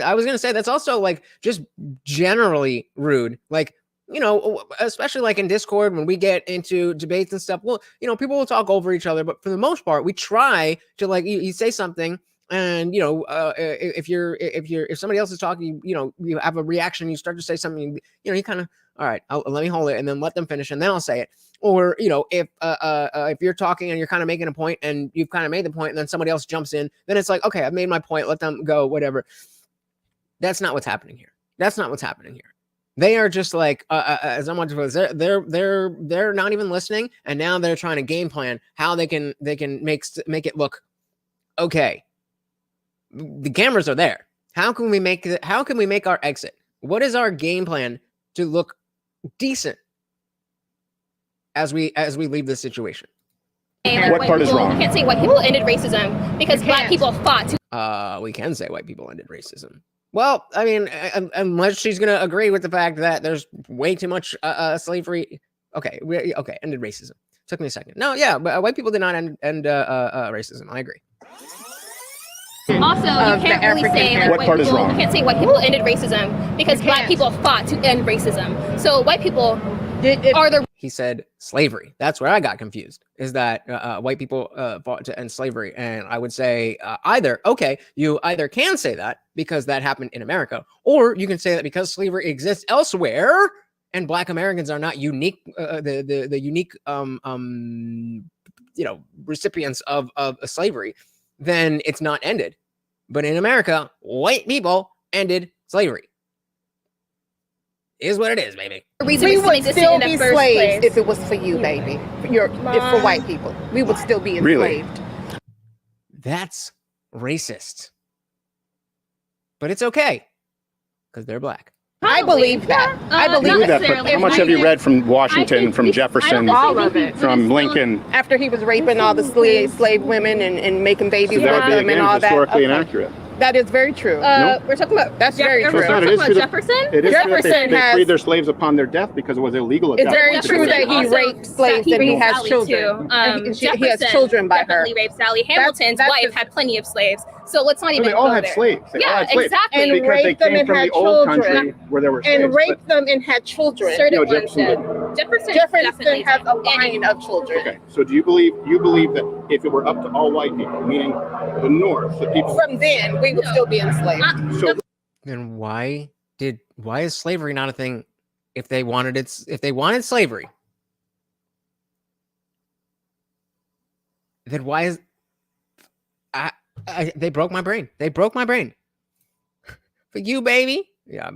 I was going to say that's also like just generally rude. Like, you know, especially like in Discord when we get into debates and stuff. Well, you know, people will talk over each other, but for the most part, we try to like you say something. And, you know, if somebody else is talking, you know, you have a reaction, you start to say something, you know, you kind of, all right, let me hold it and then let them finish and then I'll say it. Or, you know, if you're talking and you're kind of making a point and you've kind of made the point and then somebody else jumps in, then it's like, okay, I've made my point, let them go, whatever. That's not what's happening here. That's not what's happening here. They are just like, as I'm watching, they're not even listening, and now they're trying to game plan how they can make it look okay. The cameras are there. How can we make our exit? What is our game plan to look decent as we leave this situation? like, What part is wrong? You can't say white people ended racism because black people fought to. We can say white people ended racism. Well, I mean, unless she's going to agree with the fact that there's way too much slavery. Okay, ended racism. Took me a second. No, yeah, but white people did not end racism. I agree. Also, you can't really say like, what part is wrong? You can't say white people ended racism because black people fought to end racism. So white people are the. He said slavery. That's where I got confused. Is that white people fought to end slavery? And I would say you either can say that because that happened in America, or you can say that because slavery exists elsewhere and Black Americans are not unique, the unique recipients of slavery, then it's not ended. But in America, white people ended slavery. Is what it is, baby. We would still be slaves if it was for you, baby. If for white people, we would still be enslaved. Really? That's racist. But it's okay because they're black. I believe that. I believe that. But how much have you read from Washington, from Jefferson, all of it, from Lincoln? After he was raping all the slave women and making babies with that would be, them again, and all that. historically inaccurate. That is very true. We're talking about very true. We're talking about Jefferson. It is true that Jefferson they freed their slaves upon their death because it was illegal at It's that very point. true that he raped slaves and he has children. He has children by her. Definitely raped Sally Hamilton's wife. Had plenty of slaves. So let's not So even. they all go had there. slaves. They all had slaves. Exactly. And because they raped them came and from had the old children. country where there were slaves. And raped them and had children. Certain No, ones Jefferson did. did. Jefferson has a line of children. Okay, so do you believe that if it were up to all white people, meaning the North, the people From then, we would still be enslaved. so Then why is slavery not a thing if they wanted slavery? Then why is they broke my brain. They broke my brain. For you, baby. Yeah.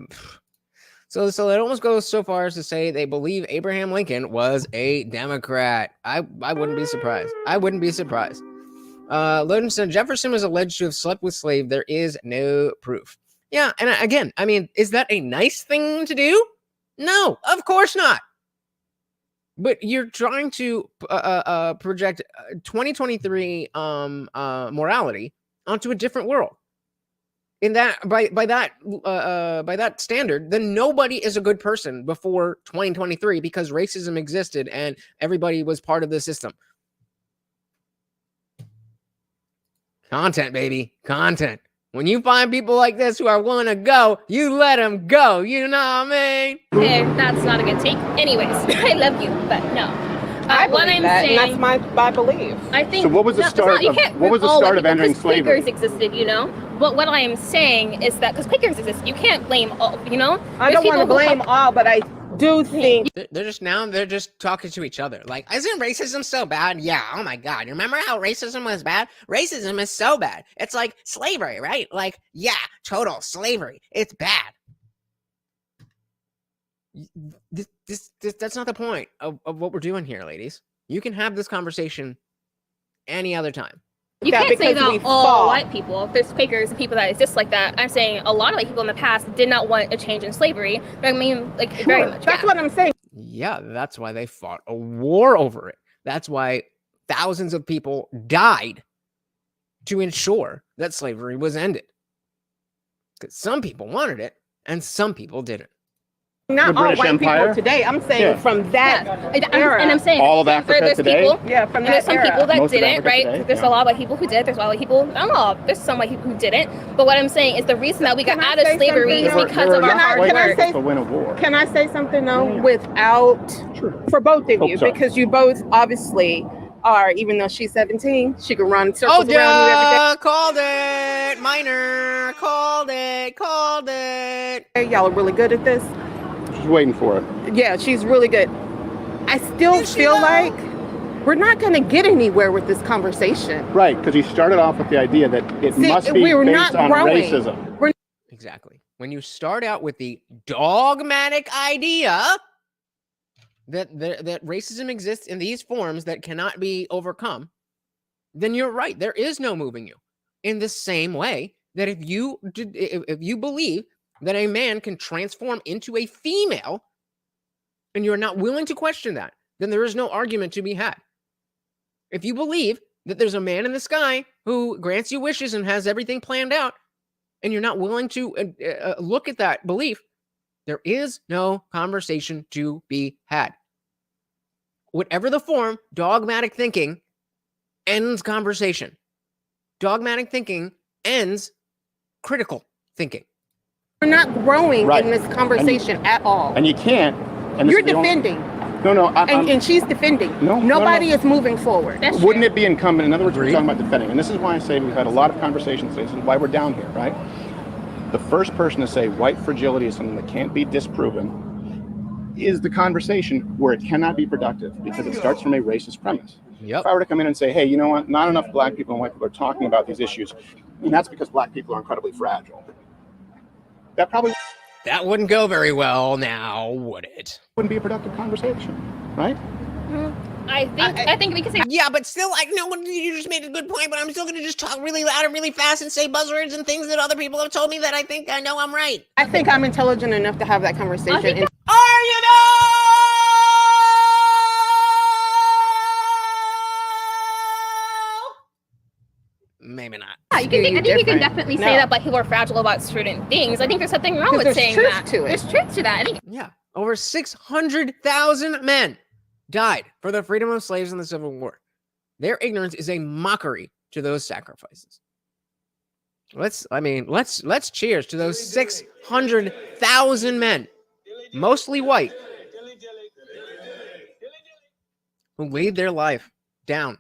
So it almost goes so far as to say they believe Abraham Lincoln was a Democrat. I wouldn't be surprised. I wouldn't be surprised. Loden said Jefferson was alleged to have slept with slaves. There is no proof. Yeah, and again, I mean, is that a nice thing to do? No, of course not. But you're trying to project 2023 morality onto a different world. In that by that standard, then nobody is a good person before 2023 because racism existed and everybody was part of the system. Content, baby, content. When you find people like this who are willing to go, you let them go. You know what I mean? Okay, that's not a good take. Anyways, I love you, but no. What I'm that, saying, and that's my belief. I think. So what was the no, start you of- can't what was the group all start white of people, entering 'cause slavery? Quakers existed, you know. But what I'm saying is that because Quakers exist, you can't blame all. You know, I There's don't want to people who blame all, but I do think They're just talking to each other. Like, isn't racism so bad? Yeah. Oh my God. Remember how racism was bad? Racism is so bad. It's like slavery, right? Like, yeah, total slavery. It's bad. That's not the point of what we're doing here, ladies. You can have this conversation any other time. You that can't say because we that all fought. white people. There's Quakers and people that exist like that. I'm saying a lot of white people in the past did not want a change in slavery. I mean, like very much. That's yeah. what I'm saying. Yeah, that's why they fought a war over it. That's why thousands of people died to ensure that slavery was ended. Because some people wanted it and some people didn't. Not The all British white Empire? people today. I'm saying Yeah. from that era. And I'm saying All of Africa there's today? people, Yeah, from and there's that some era. people that Most of didn't, Africa right? today, There's yeah. a lot of white people who did. There's a lot of white people. I don't know. There's some white people who didn't. But what I'm saying is the reason that we got Can I out of say slavery is something? because of our hard Can I work. say- to win a war. Can I say something though, Yeah. without Sure. for both of Oh, you, sorry. because you both obviously are. Even though she's 17, she can run circles Oh, around you every duh, called it. Minor, called it. day. Y'all are really good at this. Just waiting for it. Yeah, she's really good. I still Is she feel though? like we're not going to get anywhere with this conversation. Right, because he started off with the idea that it See, must be we're based not on growing. racism. Exactly. When you start out with the dogmatic idea that racism exists in these forms that cannot be overcome, then you're right. There is no moving you. In the same way that if you believe that a man can transform into a female and you're not willing to question that, then there is no argument to be had. If you believe that there's a man in the sky who grants you wishes and has everything planned out, and you're not willing to look at that belief, there is no conversation to be had. Whatever the form, dogmatic thinking ends conversation. Dogmatic thinking ends critical thinking. We're not growing Right. in this conversation at all. And you can't. And this You're is the only- defending, No, no. and she's defending. No, Nobody no. is moving forward. That's Wouldn't true. it be incumbent? In other words, we're Agreed. talking about defending, and this is why I say we've had a lot of conversations. This is why we're down here, right? The first person to say white fragility is something that can't be disproven is the conversation where it cannot be productive because it starts from a racist premise. Yep. If I were to come in and say, hey, you know what? Not enough black people and white people are talking about these issues, and that's because black people are incredibly fragile. That probably That wouldn't go very well now, would it? wouldn't be a productive conversation, right? I think we can say Yeah, but still, you just made a good point, but I'm still going to just talk really loud and really fast and say buzzwords and things that other people have told me that I think I know I'm right. I think I'm intelligent enough to have that conversation. think And Are you no? Maybe not. I think you can different. definitely No. say that black people are fragile about certain things. I think there's something wrong 'Cause with there's saying truth that. to it. There's truth to that. I think Yeah. Over 600,000 men died for the freedom of slaves in the Civil War. Their ignorance is a mockery to those sacrifices. Let's cheers to those 600,000 men, mostly white, who laid their life down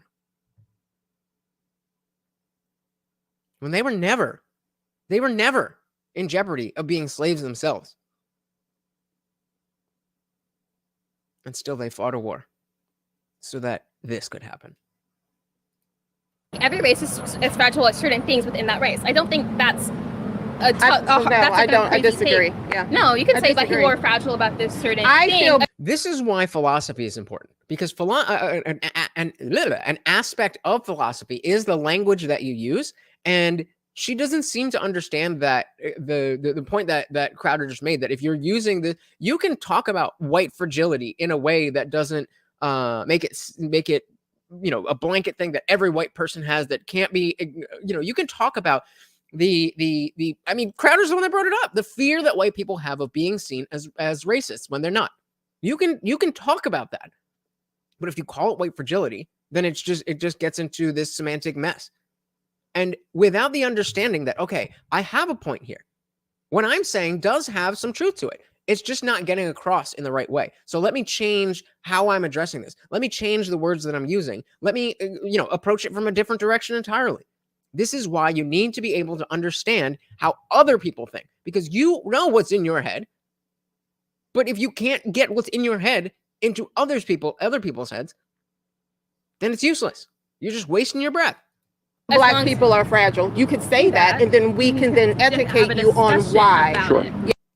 when they were never in jeopardy of being slaves themselves. And still they fought a war so that this could happen. every race is fragile at certain things within that race. I don't think that's a I disagree. Take. Yeah. No, you can I say black people disagree. are fragile about this certain I thing. feel This is why philosophy is important, because an aspect of philosophy is the language that you use, and she doesn't seem to understand that the point that Crowder just made, that if you're using you can talk about white fragility in a way that doesn't make it a blanket thing that every white person has that can't be, you can talk about I mean, Crowder's the one that brought it up, the fear that white people have of being seen as racists when they're not. You can talk about that, but if you call it white fragility, then it just gets into this semantic mess. And without the understanding that, okay, I have a point here. What I'm saying does have some truth to it. It's just not getting across in the right way. So let me change how I'm addressing this. Let me change the words that I'm using. Let me, approach it from a different direction entirely. This is why you need to be able to understand how other people think, because you know what's in your head. But if you can't get what's in your head into other people's heads, then it's useless. You're just wasting your breath. Black people are fragile. You could say that, and then we can then educate you on why. Sure.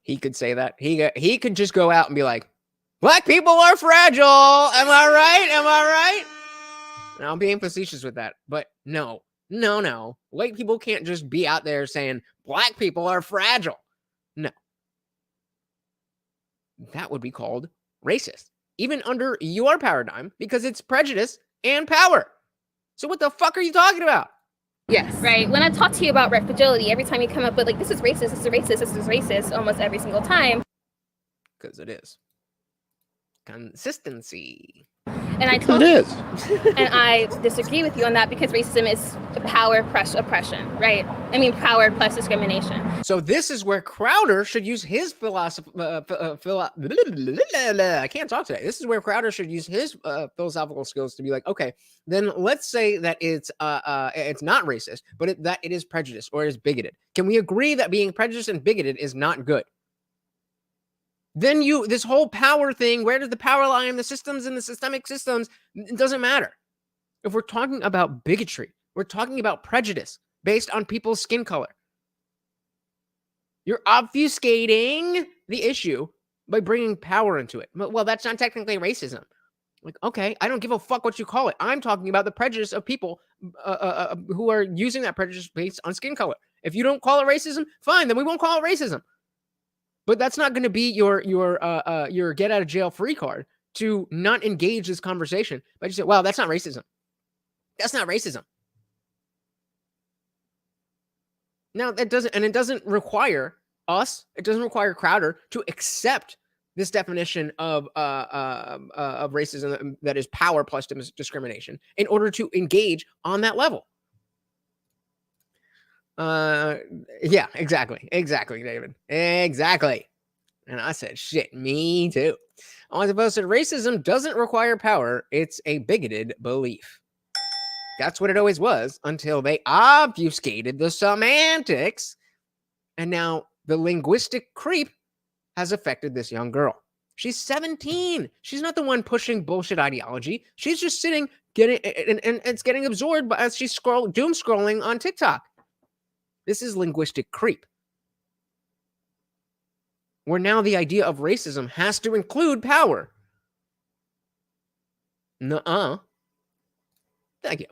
He could say that. He could just go out and be like, black people are fragile. Am I right? Am I right? And I'm being facetious with that. But no. White people can't just be out there saying black people are fragile. No. That would be called racist, even under your paradigm, because it's prejudice and power. So what the fuck are you talking about? Yes. Right. When I talk to you about fragility, every time you come up with this is racist, this is racist, this is racist, almost every single time. Because it is. Consistency. And I told you, and I disagree with you on that, because racism is power plus oppression, right? I mean, power plus discrimination. So this is where Crowder should use his philosophy. I can't talk today. This is where Crowder should use his philosophical skills to be like, okay, then let's say that it's not racist, but that it is prejudiced or is bigoted. Can we agree that being prejudiced and bigoted is not good? Then this whole power thing, where does the power lie in the systems and the systemic systems? It doesn't matter. If we're talking about bigotry, we're talking about prejudice based on people's skin color. You're obfuscating the issue by bringing power into it. Well, that's not technically racism. Like, okay, I don't give a fuck what you call it. I'm talking about the prejudice of people who are using that prejudice based on skin color. If you don't call it racism, fine, then we won't call it racism. But that's not going to be your get out of jail free card to not engage this conversation. But you say, well, that's not racism. That's not racism. Now it doesn't require us. It doesn't require Crowder to accept this definition of racism that is power plus discrimination in order to engage on that level. Yeah, exactly, David, exactly. And I said, shit, me too. On the post, racism doesn't require power; it's a bigoted belief. That's what it always was until they obfuscated the semantics, and now the linguistic creep has affected this young girl. She's 17. She's not the one pushing bullshit ideology. She's just sitting, and it's getting absorbed as she's doom scrolling on TikTok. This is linguistic creep. Where now the idea of racism has to include power. Nuh-uh. Thank you.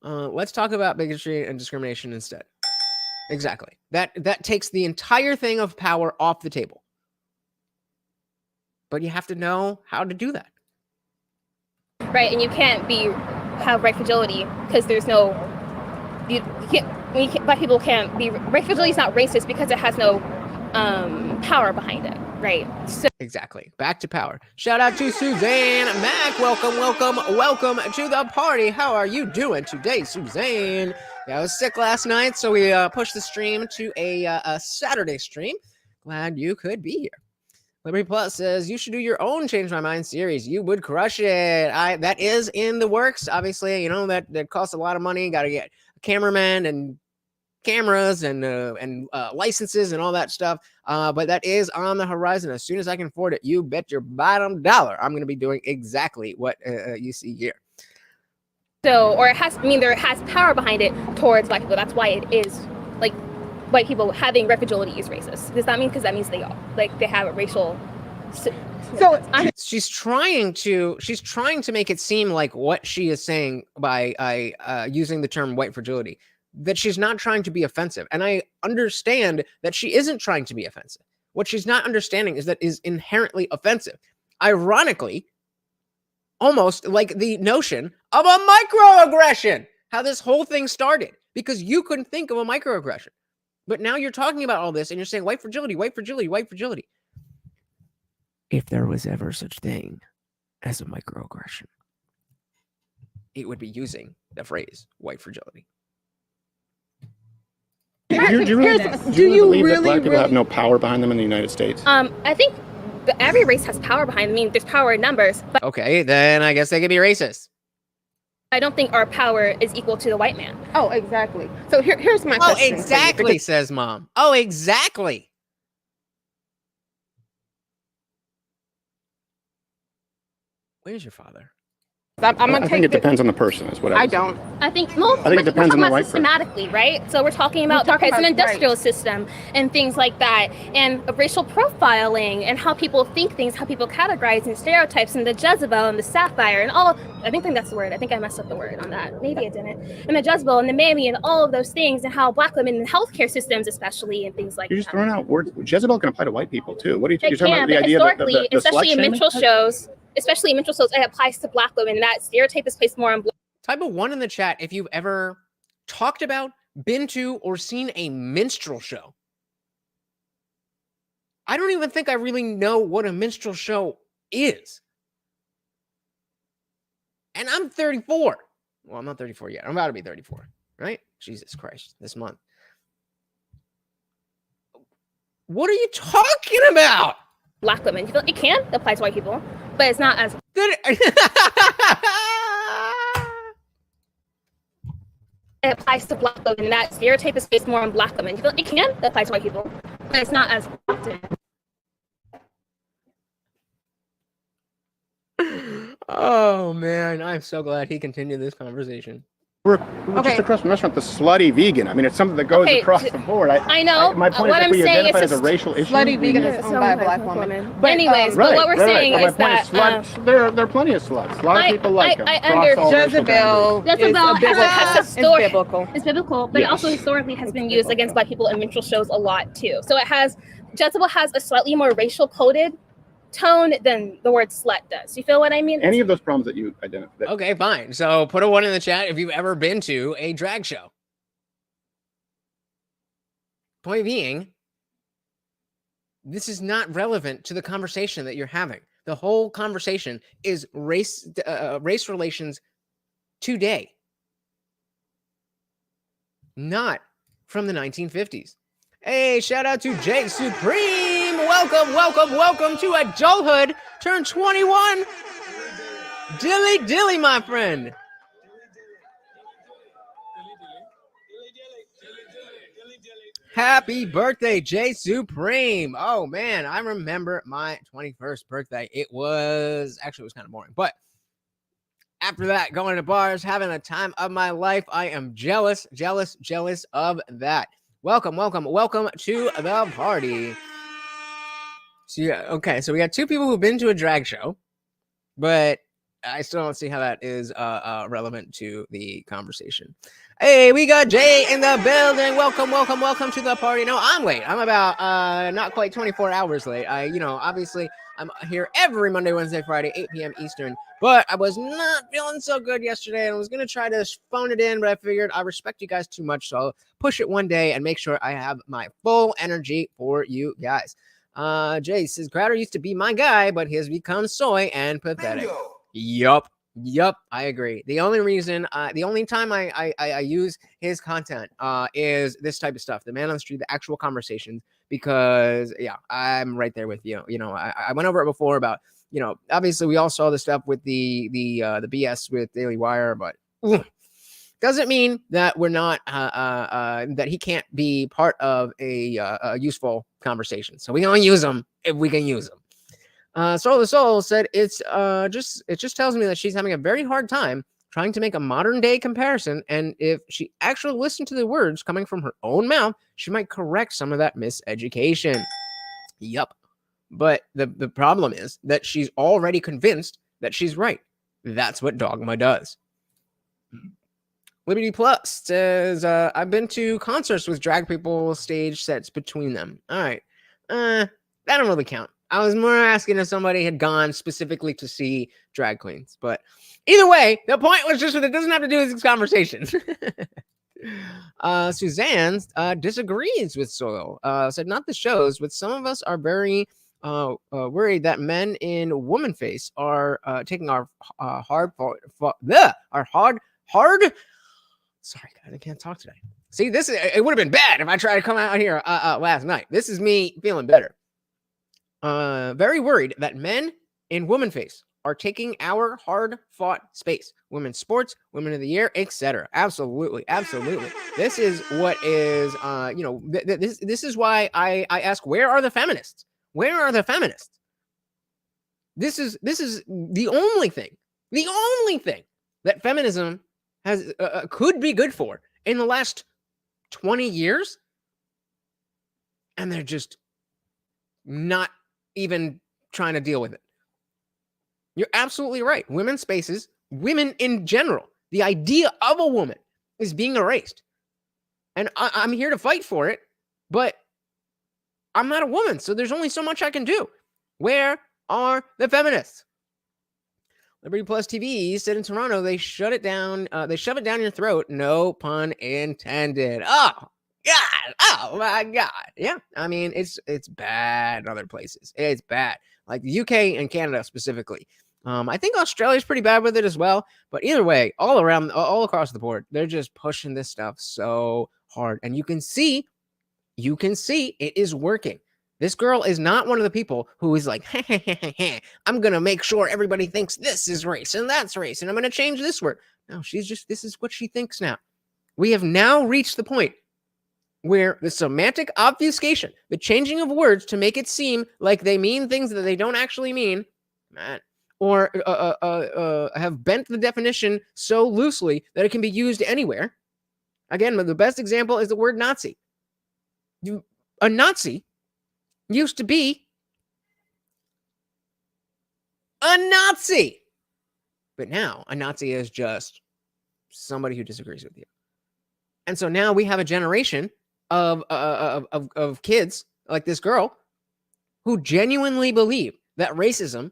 Let's talk about bigotry and discrimination instead. Exactly. That takes the entire thing of power off the table. But you have to know how to do that. Right, and you can't have right fragility because there's no. Black people can't be. Right fragility is not racist because it has no power behind it. Right. So exactly. Back to power. Shout out to Suzanne Mack. Welcome to the party. How are you doing today, Suzanne? Yeah, I was sick last night, so we pushed the stream to a Saturday stream. Glad you could be here. Liberty Plus says you should do your own Change My Mind series. You would crush it. That is in the works. Obviously, you know that costs a lot of money. Got to get a cameraman and cameras and licenses and all that stuff. But that is on the horizon. As soon as I can afford it, you bet your bottom dollar I'm going to be doing exactly what you see here. So, or it has. I mean, there has power behind it towards Black people. That's why it is like. White people having right fragility is racist. Does that mean? Because that means they have a racial. So she's trying to make it seem like what she is saying by using the term white fragility. that she's not trying to be offensive. And I understand that she isn't trying to be offensive. What she's not understanding is that is inherently offensive. Ironically, almost like the notion of a microaggression, how this whole thing started, because you couldn't think of a microaggression. But now you're talking about all this and you're saying white fragility, white fragility, white fragility. If there was ever such thing as a microaggression, it would be using the phrase white fragility. Do you believe that black people have no power behind them in the United States? I think every race has power behind them. I mean, there's power in numbers, but Okay, then I guess they could be racist. I don't think our power is equal to the white man. Oh, exactly. So here's my Oh, question. for you, exactly, because- says mom. Oh, exactly. Where's your father? I'm gonna I take think it the- depends on the person. Is what I would say. don't. I think most. I think it depends on the we're talking about white person. systematically, right? So we're talking about the talking present about- industrial system and things like that, and racial profiling and how people think things, how people categorize and stereotypes, and the Jezebel and the Sapphire and all. I think that's the word. I think I messed up the word on that. Maybe I didn't. And the Jezebel and the Mammy and all of those things, and how black women in healthcare systems, especially, and things like You're that. just throwing out words. Jezebel can apply to white people too. What do you think? It You're talking can, about the but idea that historically, the especially in slut-shaming? minstrel shows, it applies to black women. That stereotype is placed more on black. Type a 1 in the chat if you've ever talked about, been to, or seen a minstrel show. I don't even think I really know what a minstrel show is. And I'm 34. Well, I'm not 34 yet. I'm about to be 34, right? Jesus Christ, this month. What are you talking about? Black women. It can apply to white people, but it's not as it applies to black women. That stereotype is based more on black women. It can apply to white people, but it's not as often. Oh man, I'm so glad he continued this conversation. We're just across from the restaurant, the slutty vegan. I mean, it's something that goes Okay, across the board. I know. My point What is, if I'm we saying identify is as a just racial issue, Slutty vegan we- is owned by a black woman. But, Anyways, but what we're saying right. is My point that is there are plenty of sluts. A lot of people like them. I across all racial boundaries. Jezebel has is biblical. It's biblical, but it also Yes. historically has been used against black people in minstrel shows a lot too. So Jezebel has a slightly more racial coded tone than the word slut does. You feel what I mean? Any of those problems that you identify. Okay, fine. So put a 1 in the chat if you've ever been to a drag show. Point being, this is not relevant to the conversation that you're having. The whole conversation is race relations today, not from the 1950s. Hey, shout out to Jake Supreme. Welcome to adulthood. Turn 21. Dilly, my friend. Happy birthday, Jay Supreme. Oh, man, I remember my 21st birthday. It was kind of boring. But after that, going to bars, having a time of my life. I am jealous of that. Welcome to the party. So, okay, so we got 2 people who've been to a drag show, but I still don't see how that is relevant to the conversation. Hey, we got Jay in the building. Welcome to the party. No, I'm late. I'm about not quite 24 hours late. Obviously I'm here every Monday, Wednesday, Friday, 8 p.m. Eastern, but I was not feeling so good yesterday and I was going to try to phone it in, but I figured I respect you guys too much, so I'll push it one day and make sure I have my full energy for you guys. Jay says Crowder used to be my guy, but he has become soy and pathetic. Yup, I agree. The only time I use his content is this type of stuff, the man on the street, the actual conversations, because I'm right there with you. I went over it before about, obviously we all saw the stuff with the BS with Daily Wire, but doesn't mean that we're not that he can't be part of a useful conversation. So we gonna use him if we can use him. Soul of the Soul said it just tells me that she's having a very hard time trying to make a modern day comparison, and if she actually listened to the words coming from her own mouth, she might correct some of that miseducation. Yup. But the problem is that she's already convinced that she's right. That's what dogma does. Liberty Plus says, I've been to concerts with drag people, stage sets between them. All right. That don't really count. I was more asking if somebody had gone specifically to see drag queens. But either way, the point was just that it doesn't have to do with this conversation. Suzanne disagrees with Soil. Said, not the shows, but some of us are very worried that men in woman face are taking our hard. Sorry, guys, I can't talk today. See, it would have been bad if I tried to come out here last night. This is me feeling better. Very worried that men in woman face are taking our hard-fought space. Women's sports, women of the year, etc. Absolutely, absolutely. This is what is, this is why I ask, where are the feminists? Where are the feminists? This is the only thing that feminism has could be good for in the last 20 years, and they're just not even trying to deal with it. You're absolutely right. Women's spaces, women in general, the idea of a woman is being erased. And I'm here to fight for it, but I'm not a woman, so there's only so much I can do. Where are the feminists? Liberty Plus TV said in Toronto, they shut it down. They shove it down your throat. No pun intended. Oh, God. Oh, my God. Yeah. I mean, it's bad in other places. It's bad. Like the UK and Canada specifically. I think Australia's pretty bad with it as well. But either way, all across the board, they're just pushing this stuff so hard. And you can see it is working. This girl is not one of the people who is like, I'm going to make sure everybody thinks this is race and that's race, and I'm going to change this word. No, this is what she thinks now. We have now reached the point where the semantic obfuscation, the changing of words to make it seem like they mean things that they don't actually mean, or have bent the definition so loosely that it can be used anywhere. Again, the best example is the word Nazi. A Nazi used to be a Nazi. But now a Nazi is just somebody who disagrees with you. And so now we have a generation of kids like this girl who genuinely believe that racism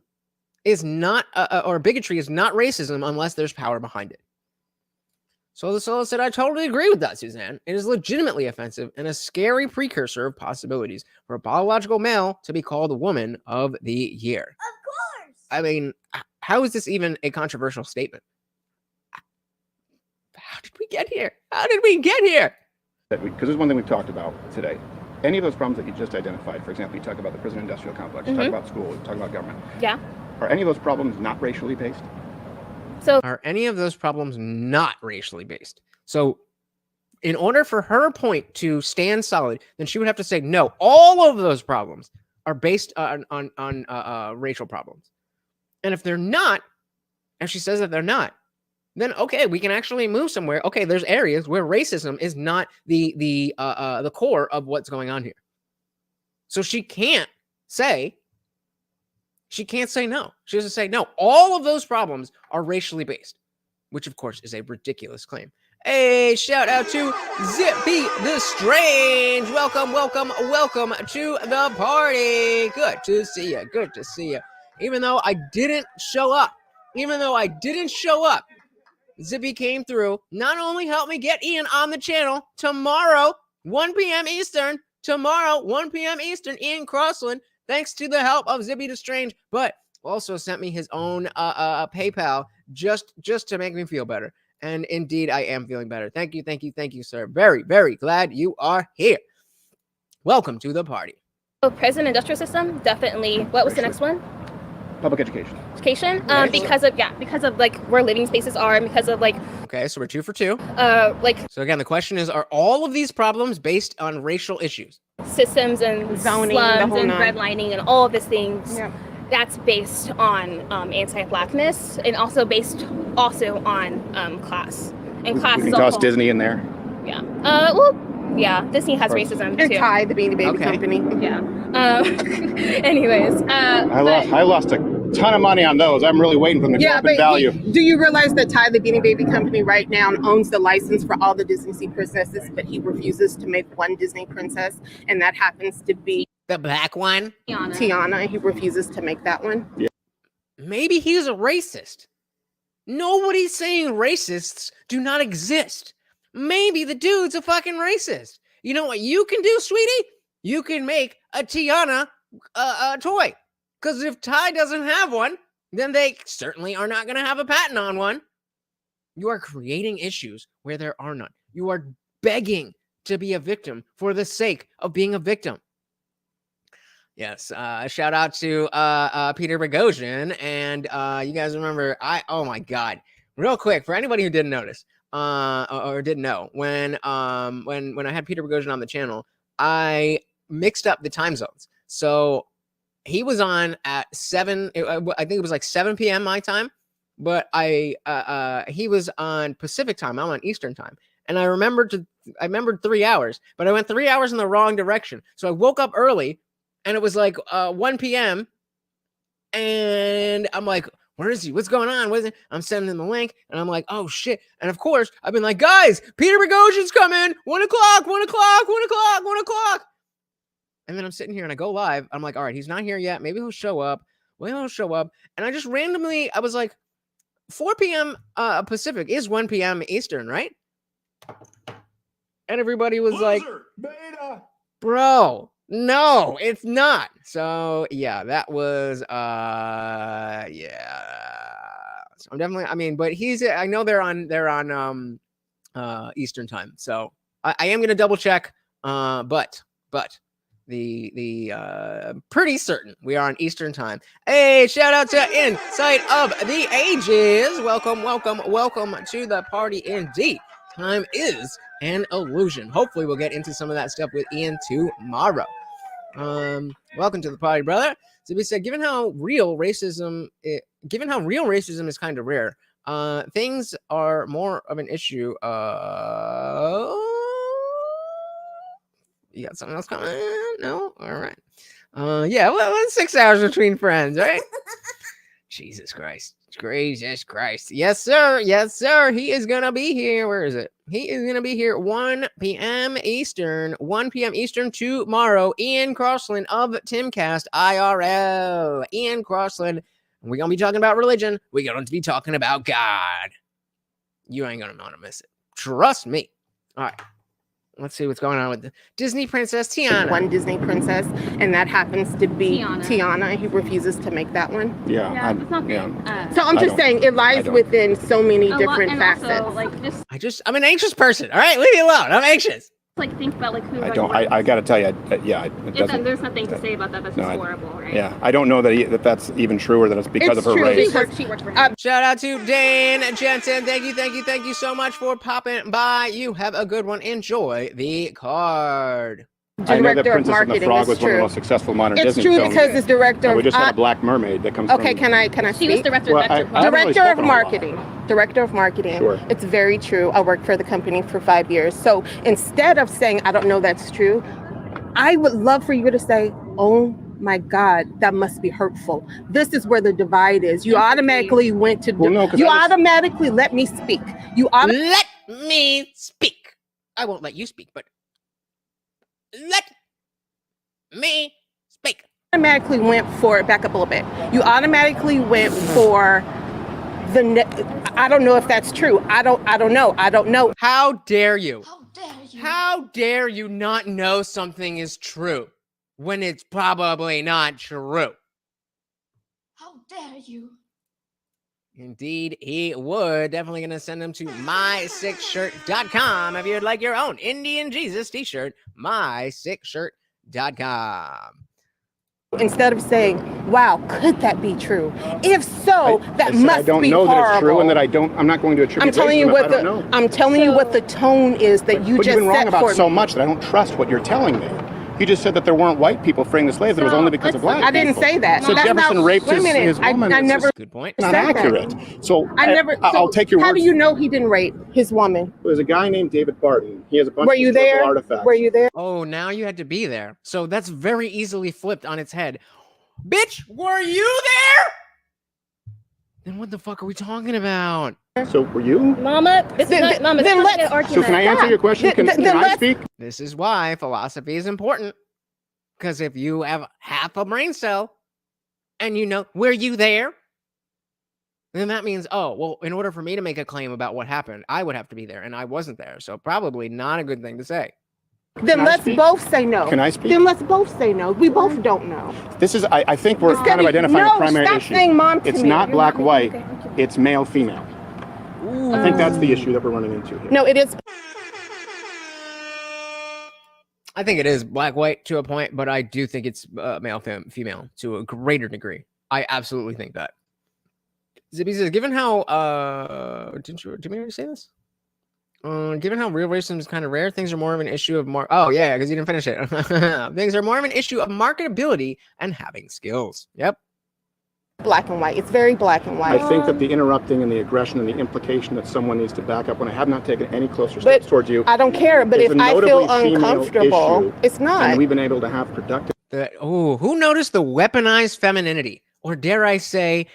is not, or bigotry is not racism unless there's power behind it. So the Solo said, I totally agree with that, Suzanne. It is legitimately offensive and a scary precursor of possibilities for a biological male to be called a woman of the year. Of course. I mean, how is this even a controversial statement? How did we get here? Because there's one thing we've talked about today. Any of those problems that you just identified, for example, you talk about the prison industrial complex, you talk about school, you talk about government. Yeah. Are any of those problems not racially based? So Are any of those problems not racially based? So in order for her point to stand solid, then she would have to say, no, all of those problems are based on racial problems. And if they're not, and she says that they're not, then okay, we can actually move somewhere. Okay, there's areas where racism is not the core of what's going on here. So she can't say no. She has to say, no, all of those problems are racially based, which of course is a ridiculous claim. Hey, shout out to Zippy the Strange. Welcome to the party. Good to see you. Even though I didn't show up, Zippy came through, not only helped me get Ian on the channel tomorrow, 1 p.m. Eastern, Ian Crossland, thanks to the help of Zippy the Strange, but also sent me his own PayPal just to make me feel better. And indeed, I am feeling better. Thank you, sir. Very, very glad you are here. Welcome to the party. So prison industrial system, definitely. What was the next one? Public education. Education. Because of like where living spaces are, and because of like. Okay, so we're 2 for 2. So again, the question is, are all of these problems based on racial issues? Systems and Zoning, slums and nine. redlining and all of these things. Yeah. That's based on anti-blackness and also based on class. And class We is can a toss whole. Disney in there. Yeah. Yeah. Disney has racism They're too. tied, the Beanie Baby Okay. Company. Yeah. Anyways. I lost a ton of money on those. I'm really waiting for them to go up in value. Do you realize that Ty, the Beanie Baby company right now, owns the license for all the Disney princesses, but he refuses to make one Disney princess, and that happens to be The black one? Tiana. He refuses to make that one. Yeah. Maybe he's a racist. Nobody's saying racists do not exist. Maybe the dude's a fucking racist. You know what you can do, sweetie? You can make a Tiana toy. Because if Ty doesn't have one, then they certainly are not going to have a patent on one. You are creating issues where there are none. You are begging to be a victim for the sake of being a victim. Yes, shout out to Peter Boghossian, and you guys remember, oh my God, real quick, for anybody who didn't notice, or didn't know, when I had Peter Boghossian on the channel, I mixed up the time zones. So he was on at 7, I think it was like 7 p.m. my time, but he was on Pacific time, I'm on Eastern time. And I remembered 3 hours, but I went 3 hours in the wrong direction. So I woke up early, and it was like 1 p.m. And I'm like, where is he? What's going on? What is it? I'm sending him the link, and I'm like, oh shit. And of course, I've been like, guys, Peter Boghossian's coming. 1 o'clock, 1 o'clock, 1 o'clock, 1 o'clock. And then I'm sitting here and I go live. I'm like, all right, he's not here yet. Maybe he'll show up. Well, he'll show up. And I just randomly, I was like, 4 p.m. Pacific is 1 p.m. Eastern, right? And everybody was like, beta. bro, no, it's not. So yeah, that was yeah. So I'm definitely, I mean, but I know they're on Eastern time. So I am gonna double check. But the pretty certain we are on Eastern time. Hey, shout out to Insight of the Ages. Welcome to the party indeed. Time is an illusion. Hopefully we'll get into some of that stuff with Ian tomorrow. Welcome to the party, brother. So we said, given how real racism is kind of rare, things are more of an issue. You got something else coming? No? All right. Yeah, well, it's 6 hours between friends, right? Jesus Christ. Jesus Christ. Yes, sir. Yes, sir. He is going to be here. Where is it? He is going to be here 1 p.m. Eastern. 1 p.m. Eastern tomorrow. Ian Crossland of Timcast IRL. Ian Crossland. We're going to be talking about religion. We're going to be talking about God. You ain't going to want to miss it. Trust me. All right. Let's see what's going on with the Disney princess Tiana. One Disney princess, and that happens to be Tiana. He refuses to make that one. Yeah, it's not good. So I'm just saying, it lies within so many different facets. Also, like, I'm an anxious person. All right, leave me alone. I'm anxious. Like, think about like who. I got to tell you, There's nothing to say about that. That's just horrible, right? Yeah, I don't know that that's even true or that it's because of her race. She works for him. Shout out to Dane Jensen. Thank you so much for popping by. You have a good one. Enjoy the card. I know that Director of Princess and the marketing. Frog It's was one of the true. most successful modern It's Disney true films. because it's director. And we just had a Black Mermaid that comes from. Okay, can I She was speak? director Well, of I Vector. haven't really Director of spoken a lot. marketing. Director of marketing. Sure. It's very true. I worked for the company for 5 years. So instead of saying, I don't know that's true, I would love for you to say, oh my God, that must be hurtful. This is where the divide is. You automatically went to, automatically let me speak. Let me speak. I won't let you speak, but let me speak. Automatically went for, back up a little bit. You automatically went for I don't know if that's true. I don't know. How dare you? How dare you? How dare you not know something is true when it's probably not true? How dare you? Indeed, he would. Definitely going to send them to mysickshirt.com if you'd like your own Indian Jesus t-shirt. mysickshirt.com. Instead of saying, wow, could that be true? If so, that must be horrible. I don't know that it's true, and that I'm not going to attribute. I'm telling you what the tone is that you but just you've been wrong set about for so me. much that I don't trust what you're telling me. You just said that there weren't white people freeing the slaves. It was only because of black I didn't people. say that. So That's Jefferson not, raped wait a minute. his woman. I never Good point. It's not said that. accurate. So I'll take your How words. do you know he didn't rape his woman? There's a guy named David Barton. He has a bunch Were of you historical there? artifacts. Were you there? Oh, now you had to be there. So that's very easily flipped on its head. Bitch, were you there? Then what the fuck are we talking about? So were you? Mama, this is not, Mama, this is not an argument. So can I answer your question? Can I speak? This is why philosophy is important. Because if you have half a brain cell and you know, were you there? Then that means, oh, well, in order for me to make a claim about what happened, I would have to be there, and I wasn't there. So probably not a good thing to say. Then let's both say no. Can I speak? Then let's both say no. We both don't know. This is, I think we're kind of identifying a primary stop issue. saying mom to It's me. not black, white. It's male, female. Ooh. I think that's the issue that we're running into here. No, it is. I think it is black, white to a point, but I do think it's male, female to a greater degree. I absolutely think that. Zippy says, given how, did we already say this? Given how real racism is kind of rare, things are more of an issue of oh yeah, because you didn't finish it. Things are more of an issue of marketability and having skills. Yep. Black and white. It's very black and white. I think that the interrupting and the aggression and the implication that someone needs to back up when I have not taken any closer steps towards you. I don't care, but is if a I feel notably female uncomfortable, issue, it's not. And we've been able to have productive. Who noticed the weaponized femininity, or dare I say,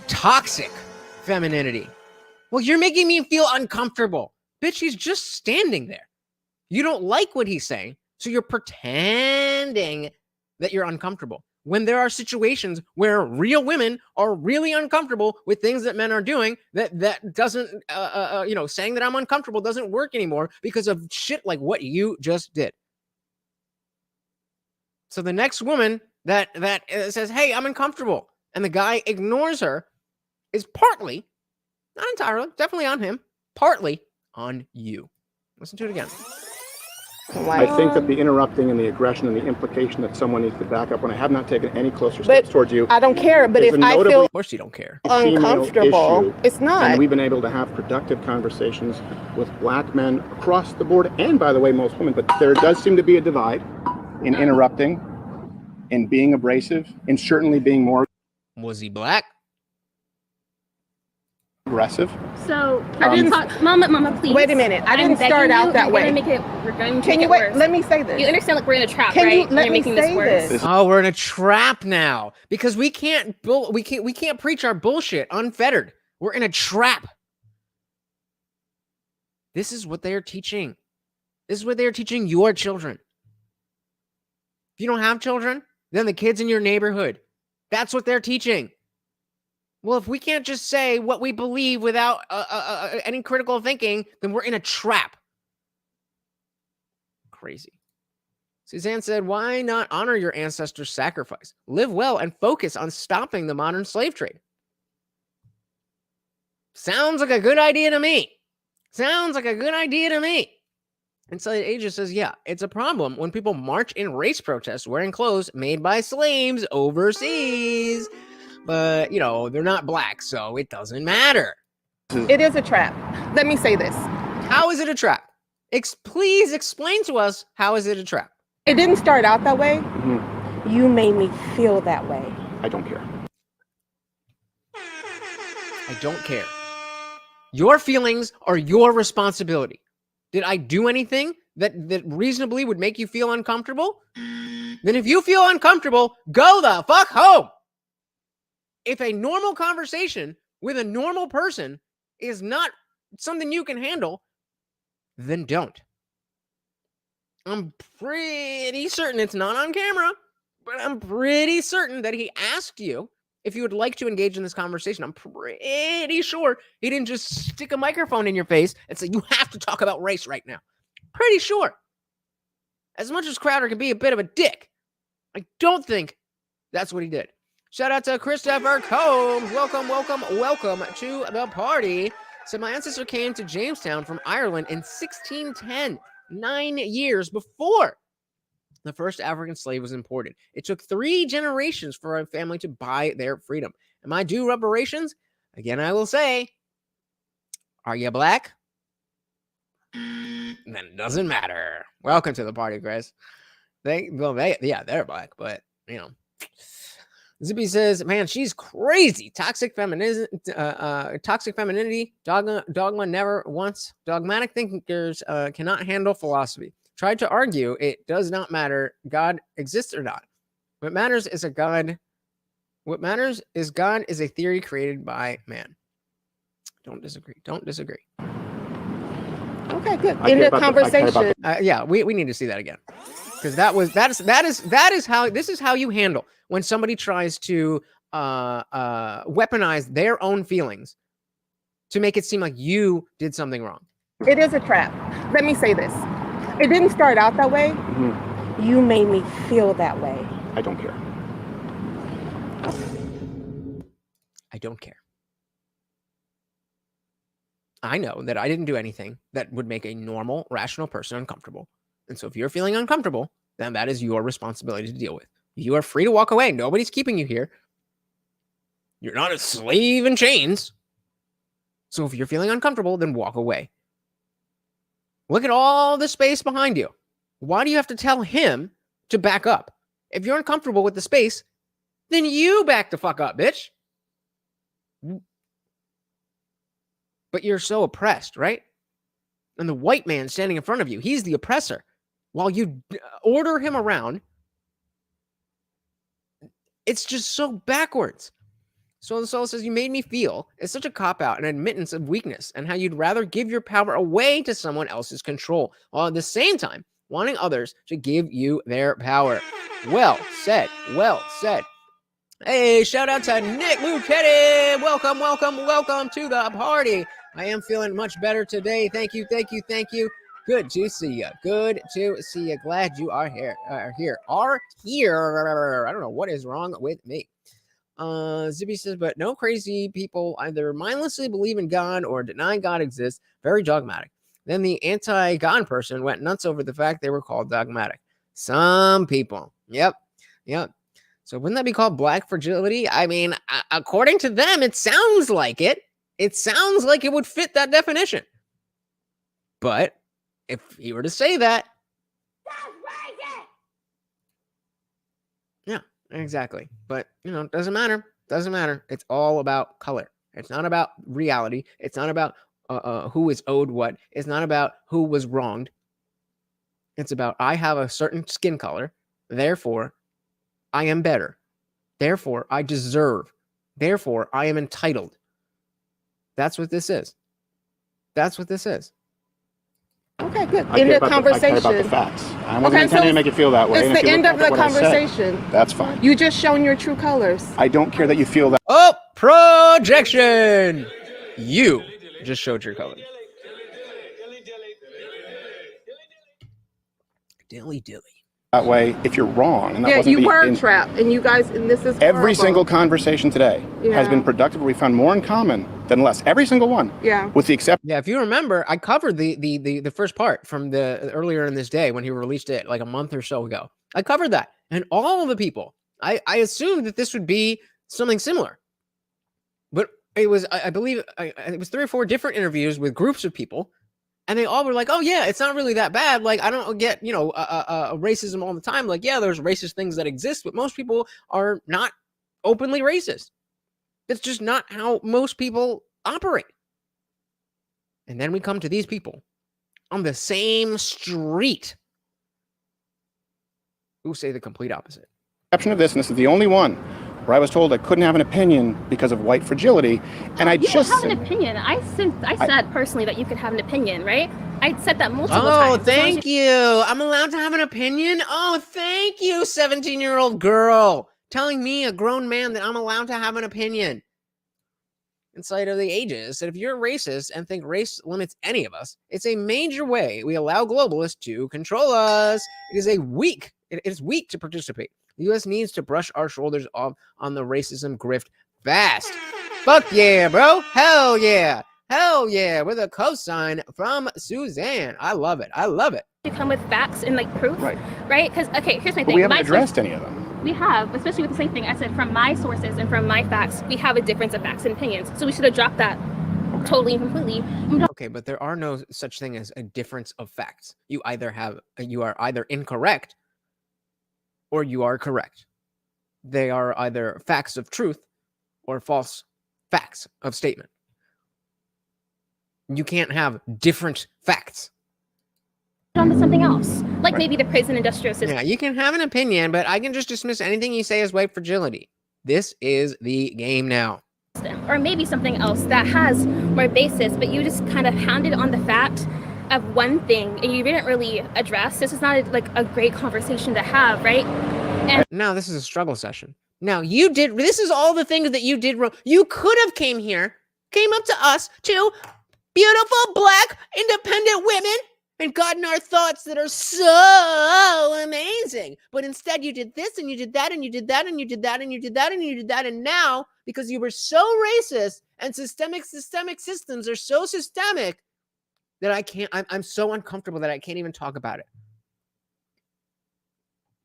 toxic femininity? Well, you're making me feel uncomfortable. Bitch, he's just standing there. You don't like what he's saying, so you're pretending that you're uncomfortable. When there are situations where real women are really uncomfortable with things that men are doing, that doesn't, saying that I'm uncomfortable doesn't work anymore because of shit like what you just did. So the next woman that says, hey, I'm uncomfortable, and the guy ignores her is partly, not entirely, definitely on him, partly on you. Listen to it again. I think that the interrupting and the aggression and the implication that someone needs to back up when I have not taken any closer steps towards you. I don't care, but if I feel of course you don't care. uncomfortable, it's not. And we've been able to have productive conversations with black men across the board, and by the way, most women, but there does seem to be a divide in interrupting, in being abrasive, in certainly being more Was he black? aggressive. So I didn't talk, Mama, please. Wait a minute. I didn't start out that way. We're going to Can make you it wait? worse. Let me say this. You understand, like, we're in a trap, Can right? you let You're me making say this worse. this? Oh, we're in a trap now because we can't preach our bullshit unfettered. We're in a trap. This is what they are teaching. This is what they are teaching your children. If you don't have children, then the kids in your neighborhood. That's what they're teaching. Well, if we can't just say what we believe without any critical thinking, then we're in a trap. Crazy. Suzanne said, why not honor your ancestors' sacrifice? Live well and focus on stopping the modern slave trade. Sounds like a good idea to me. Sounds like a good idea to me. Inside Asia says, yeah, it's a problem when people march in race protests wearing clothes made by slaves overseas. But, they're not black, so it doesn't matter. It is a trap. Let me say this. How is it a trap? Please explain to us, how is it a trap? It didn't start out that way. Mm-hmm. You made me feel that way. I don't care. I don't care. Your feelings are your responsibility. Did I do anything that reasonably would make you feel uncomfortable? Then if you feel uncomfortable, go the fuck home. If a normal conversation with a normal person is not something you can handle, then don't. I'm pretty certain it's not on camera, but I'm pretty certain that he asked you if you would like to engage in this conversation. I'm pretty sure he didn't just stick a microphone in your face and say, you have to talk about race right now. Pretty sure. As much as Crowder can be a bit of a dick, I don't think that's what he did. Shout out to Christopher Combs. Welcome to the party. So my ancestor came to Jamestown from Ireland in 1610, 9 years before the first African slave was imported. It took 3 generations for a family to buy their freedom. Am I due reparations? Again, I will say, are you black? Then it doesn't matter. Welcome to the party, Chris. They're black, but Zippy says, man, she's crazy. Toxic femininity, dogma never once. Dogmatic thinkers cannot handle philosophy. Tried to argue it does not matter God exists or not. What matters is a God What matters is God is a theory created by man. Don't disagree. Don't disagree. Okay, good. I In care the about the- I care about conversation. Yeah, we need to see that again, because that is how this is how you handle when somebody tries to weaponize their own feelings to make it seem like you did something wrong. It is a trap. Let me say this. It didn't start out that way. Mhm. You made me feel that way. I don't care. I don't care. I know that I didn't do anything that would make a normal, rational person uncomfortable. And so if you're feeling uncomfortable, then that is your responsibility to deal with. You are free to walk away. Nobody's keeping you here. You're not a slave in chains. So if you're feeling uncomfortable, then walk away. Look at all the space behind you. Why do you have to tell him to back up? If you're uncomfortable with the space, then you back the fuck up, bitch. But you're so oppressed, right? And the white man standing in front of you, he's the oppressor. While you order him around, it's just so backwards. So the soul says, you made me feel. It's such a cop-out, an admittance of weakness, and how you'd rather give your power away to someone else's control, while at the same time wanting others to give you their power. Well said. Well said. Hey, shout out to Nick Luchetti. Welcome, welcome, welcome to the party. I am feeling much better today. Thank you, thank you, thank you. Good to see you. Good to see you. Glad you are here. Are here. I don't know what is wrong with me. Zippy says, but no crazy people either mindlessly believe in God or deny God exists. Very dogmatic. Then the anti-God person went nuts over the fact they were called dogmatic. Some people. Yep. So wouldn't that be called black fragility? I mean, according to them, it sounds like it. It sounds like it would fit that definition. But if he were to say that, yeah, exactly. But, it doesn't matter. Doesn't matter. It's all about color. It's not about reality. It's not about who is owed what. It's not about who was wronged. It's about I have a certain skin color. Therefore, I am better. Therefore, I deserve. Therefore, I am entitled. That's what this is. That's what this is. Okay, good. I In care the about I care about the conversation. facts. I wasn't Okay, intending so to make you feel that way. and It's if the you end look of back the at what I said, conversation. that's fine. You just shown your true colors. I don't care that you feel that Oh, projection. You just showed your color. Dilly dilly. way if you're wrong. And that Yeah, wasn't you the were in- trapped, and you guys, and this is Every horrible. single conversation today has been Yeah. productive. We found more in common than less. Every single one. Yeah. With the exception. Yeah, if you remember, I covered the first part from the earlier in this day when he released it like a month or so ago. I covered that, and all of the people, I assumed that this would be something similar, but it was I believe it was 3 or 4 different interviews with groups of people, and they all were like, "Oh yeah, it's not really that bad. Like I don't get racism all the time. Like yeah, there's racist things that exist, but most people are not openly racist. That's just not how most people operate." And then we come to these people on the same street who say the complete opposite. Exception of this, and this is the only one where I was told I couldn't have an opinion because of white fragility, and I You just don't have an opinion. I said personally that you could have an opinion, right? I said that multiple times. Oh, thank you. I'm allowed to have an opinion? Oh, thank you, 17-year-old girl. Telling me, a grown man, that I'm allowed to have an opinion. In sight of the ages, that if you're racist and think race limits any of us, it's a major way we allow globalists to control us. It is weak to participate. The U.S. needs to brush our shoulders off on the racism grift fast. Fuck yeah, bro. Hell yeah. Hell yeah. With a cosign from Suzanne. I love it. I love it. You come with facts and like proof, Right. Right? Because okay, here's my But thing. we haven't My addressed any of them. We have, especially with the same thing. I said from my sources and from my facts, we have a difference of facts and opinions. So we should have dropped that totally and completely. Okay, but there are no such thing as a difference of facts. You are either incorrect or you are correct. They are either facts of truth or false facts of statement. You can't have different facts. On to something else, like maybe the prison industrial system. Yeah, you can have an opinion, but I can just dismiss anything you say as white fragility. This is the game now. Or maybe something else that has more basis, but you just kind of hounded on the fact of one thing and you didn't really address. This is not like a great conversation to have, right? And now this is a struggle session. Now this is all the things that you did wrong. You could have came up to us, two beautiful black independent women, and gotten our thoughts that are so amazing. But instead you did this and you did that and you did that and you did that and you did that and you did that. And now, because you were so racist and systemic systems are so systemic that I'm so uncomfortable that I can't even talk about it.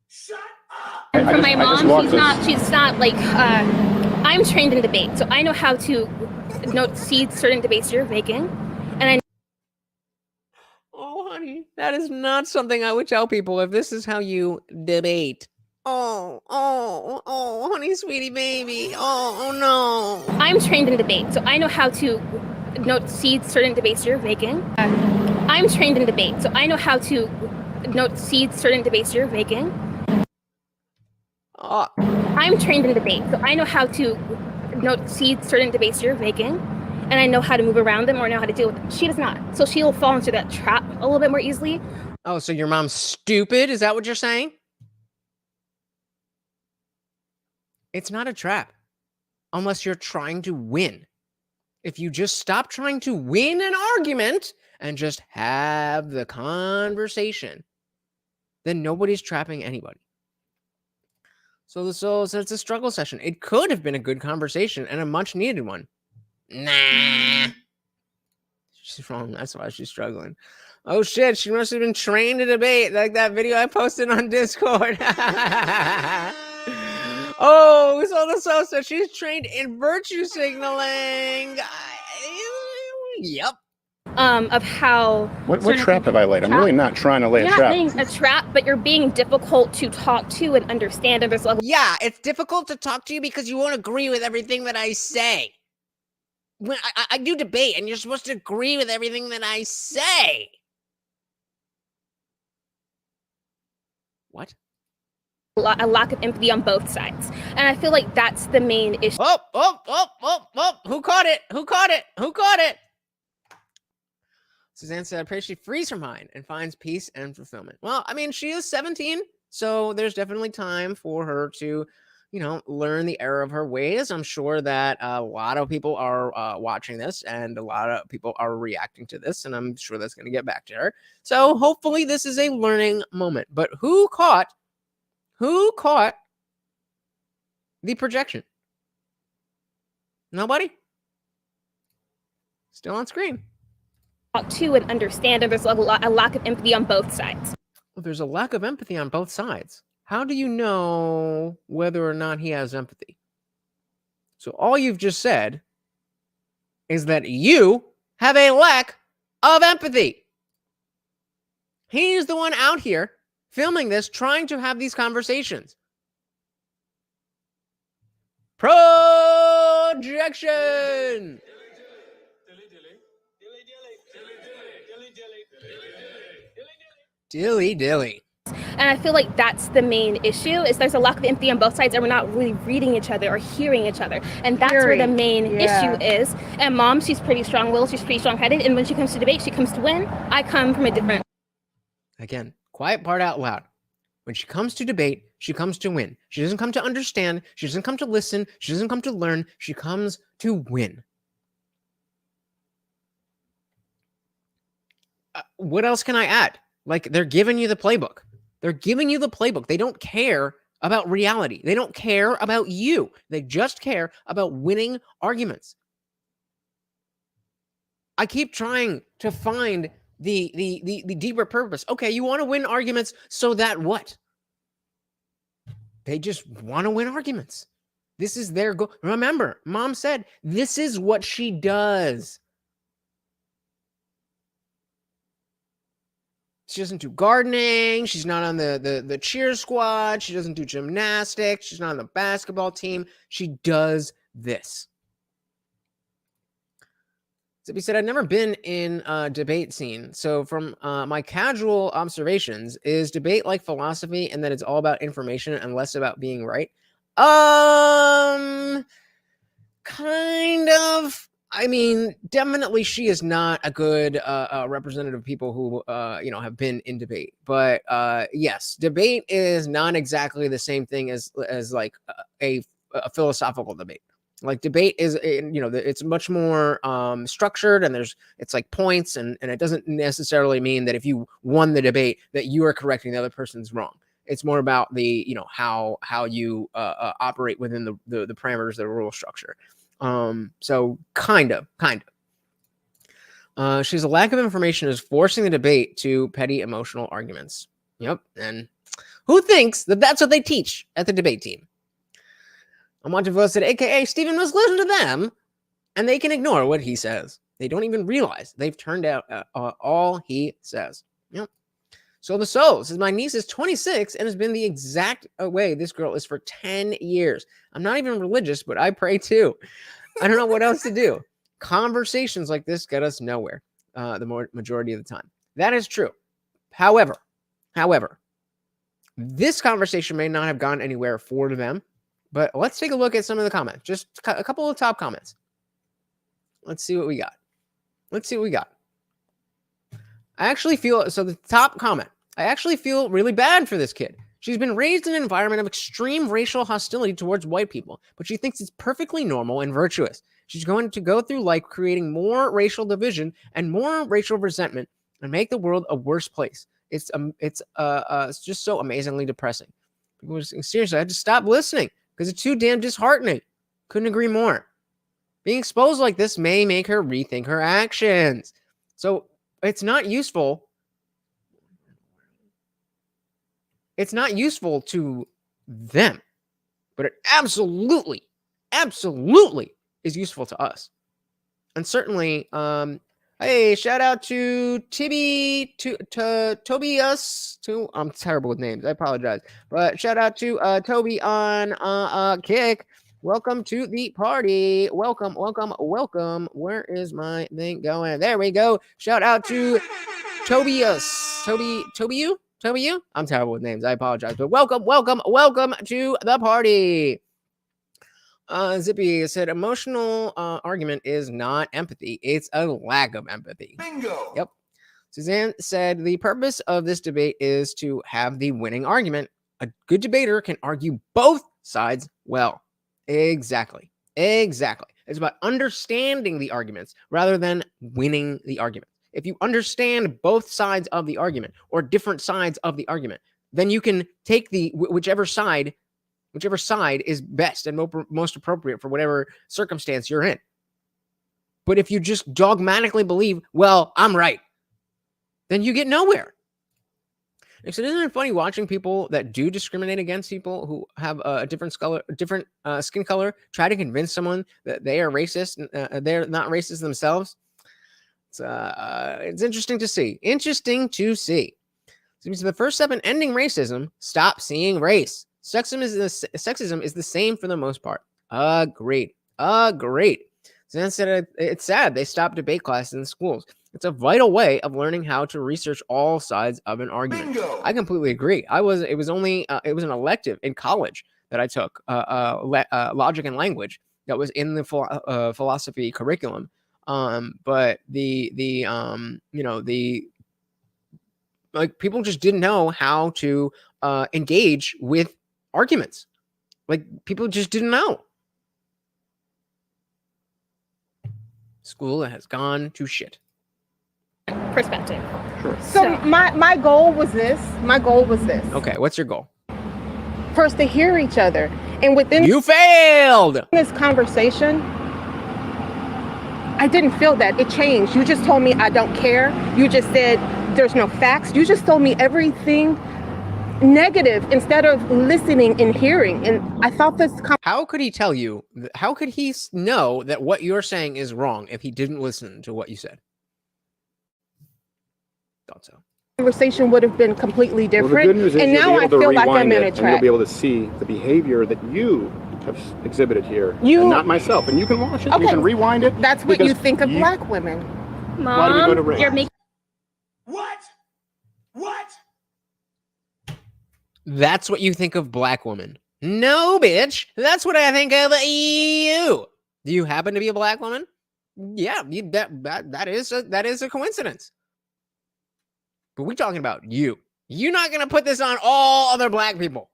Shut up! And for my mom, she's not like, I'm trained in debate, so I know how to see certain debates you're making. And oh, honey, that is not something I would tell people if this is how you debate. Oh, honey, sweetie baby. Oh, no. I'm trained in debate, so I know how to see certain debates you're making. I'm trained in debate, so I know how to see certain debates you're making. I'm trained in debate, so I know how to see certain debates you're making, and I know how to move around them or know how to deal with them. She does not, so she'll fall into that trap a little bit more easily. Oh, so your mom's stupid? Is that what you're saying? It's not a trap, unless you're trying to win. If you just stop trying to win an argument and just have the conversation, then nobody's trapping anybody. So it's a struggle session. It could have been a good conversation and a much needed one. Nah. She's wrong. That's why she's struggling. Oh shit, she must have been trained to debate, like that video I posted on Discord. Oh, so she's trained in virtue signaling. Yep. Of how what trap have I laid? I'm really not trying to lay a trap. You're not laying a trap, but you're being difficult to talk to and understand. And there's yeah, it's difficult to talk to you because you won't agree with everything that I say. When I do debate, and you're supposed to agree with everything that I say. What? A lack of empathy on both sides, and I feel like that's the main issue. Oh! Who caught it? Suzanne said, I pray she frees her mind and finds peace and fulfillment. Well, I mean, she is 17, so there's definitely time for her to, learn the error of her ways. I'm sure that a lot of people are watching this and a lot of people are reacting to this, and I'm sure that's going to get back to her. So hopefully this is a learning moment. But who caught the projection? Nobody? Still on screen. Talk to and understand, and there's a lack of empathy on both sides. Well, there's a lack of empathy on both sides. How do you know whether or not he has empathy? So all you've just said is that you have a lack of empathy. He's the one out here filming this, trying to have these conversations. Projection! Dilly. And I feel like that's the main issue, is there's a lack of empathy on both sides, and we're not really reading each other or hearing each other. And that's where the main issue is. And mom, she's pretty strong-willed, she's pretty strong-headed, and when she comes to debate, she comes to win. I come from a different... Again, quiet part out loud. When she comes to debate, she comes to win. She doesn't come to understand. She doesn't come to listen. She doesn't come to learn. She comes to win. What else can I add? Like, they're giving you the playbook. They don't care about reality. They don't care about you. They just care about winning arguments. I keep trying to find the deeper purpose. Okay, you want to win arguments, so that what? They just want to win arguments. This is their goal. Remember, mom said this is what she does. She doesn't do gardening. She's not on the cheer squad. She doesn't do gymnastics. She's not on the basketball team. She does this. Zippy said, I've never been in a debate scene. So from my casual observations, is debate like philosophy and that it's all about information and less about being right? Kind of. I mean, definitely she is not a good representative of people who, have been in debate. But yes, debate is not exactly the same thing as like a philosophical debate. Like debate is, it's much more structured, and it's like points, and it doesn't necessarily mean that if you won the debate that you are correcting the other person's wrong. It's more about the, how you operate within the parameters of the rule structure. So kind of. She's a lack of information is forcing the debate to petty emotional arguments. Yep. And who thinks that that's what they teach at the debate team? Unwanted Vote said, AKA Stephen must listen to them, and they can ignore what he says. They don't even realize they've turned out all he says. Yep. So the soul says, my niece is 26 and has been the exact way this girl is for 10 years. I'm not even religious, but I pray too. I don't know what else to do. Conversations like this get us nowhere the majority of the time. That is true. However, this conversation may not have gone anywhere for them, but let's take a look at some of the comments. Just a couple of top comments. Let's see what we got. I actually feel, so the top comment, I actually feel really bad for this kid. She's been raised in an environment of extreme racial hostility towards white people, but she thinks it's perfectly normal and virtuous. She's going to go through life creating more racial division and more racial resentment and make the world a worse place. It's just so amazingly depressing. People were saying, seriously, I had to stop listening because it's too damn disheartening. Couldn't agree more. Being exposed like this may make her rethink her actions. So it's not useful. It's not useful to them, but it absolutely is useful to us. And certainly, hey, shout out to Tobias. I'm terrible with names. I apologize. But shout out to Toby on Kick. Welcome to the party. Welcome. Where is my thing going? There we go. Shout out to Tobias. Toby you? I'm terrible with names. I apologize. But welcome to the party. Zippy said, emotional argument is not empathy. It's a lack of empathy. Bingo. Yep. Suzanne said, the purpose of this debate is to have the winning argument. A good debater can argue both sides well. Exactly. It's about understanding the arguments rather than winning the argument. If you understand both sides of the argument or different sides of the argument, then you can take the whichever side is best and most appropriate for whatever circumstance you're in. But if you just dogmatically believe, well, I'm right, then you get nowhere. So isn't it funny watching people that do discriminate against people who have a different skin color try to convince someone that they are racist and they're not racist themselves? It's interesting to see. So the first step in ending racism: stop seeing race. Sexism is the same for the most part. Agreed. Zan said it's sad they stopped debate classes in schools. It's a vital way of learning how to research all sides of an argument. Bingo. I completely agree. It was an elective in college that I took, logic and language, that was in the philosophy curriculum. But people just didn't know how to engage with arguments. Like, people just didn't know. School has gone to shit. Perspective. Sure. So my goal was this. Okay, what's your goal? First, to hear each other. And within You failed! this conversation, I didn't feel that. It changed. You just told me I don't care. You just said there's no facts. You just told me everything negative instead of listening and hearing. And I thought this How could he tell you? How could he know that what you're saying is wrong if he didn't listen to what you said? Thought so. conversation would have been completely different. Well, the good news is and you'll now be I able to feel like I'm rewind in it, a and you'll trap. be able to see the behavior that you have exhibited here, You- and not myself. And you can watch it. Okay. You can rewind it. That's what you because think of black women. Why do we go to Mom, race? you're making What? That's what you think of black women. No, bitch. That's what I think of you. Do you happen to be a black woman? Yeah, that is a coincidence. But we're talking about you. You're not gonna put this on all other black people.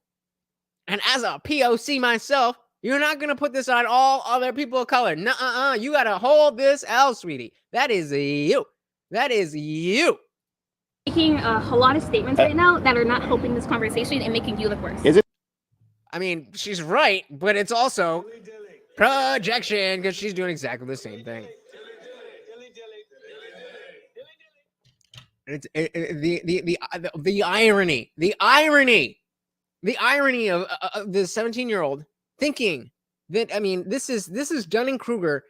And as a POC myself, you're not gonna put this on all other people of color. Nuh-uh. You gotta hold this L, sweetie. That is you. That is you. Making a lot of statements right now that are not helping this conversation and making you look worse. Is it? I mean, she's right, but it's also projection because she's doing exactly the same thing. It's the irony of the 17-year-old thinking that, I mean, this is Dunning-Kruger.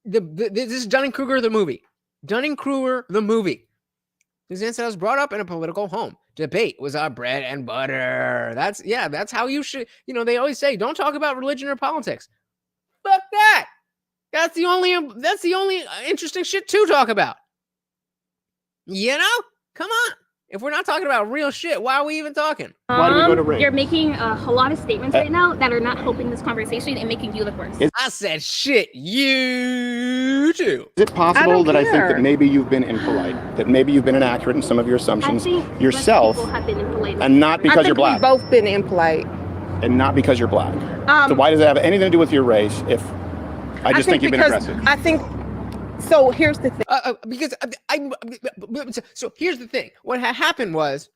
This is Dunning-Kruger the movie. Dunning-Kruger the movie. Suzanne was brought up in a political home. Debate was our bread and butter. That's how you should. You know, they always say, don't talk about religion or politics. Fuck that. That's the only interesting shit to talk about. You know? Come on. If we're not talking about real shit, why are we even talking? Why do we go to race? You're making a lot of statements right now that are not helping this conversation and making you look worse. I said shit, you too. Is it possible that I think that maybe you've been impolite, that maybe you've been inaccurate in some of your assumptions yourself, People have been impolite. and not because you're black, We've both been impolite. and not because you're black? So why does it have anything to do with your race if I just think you've been aggressive? I think. So here's the thing. Because so here's the thing. What happened was.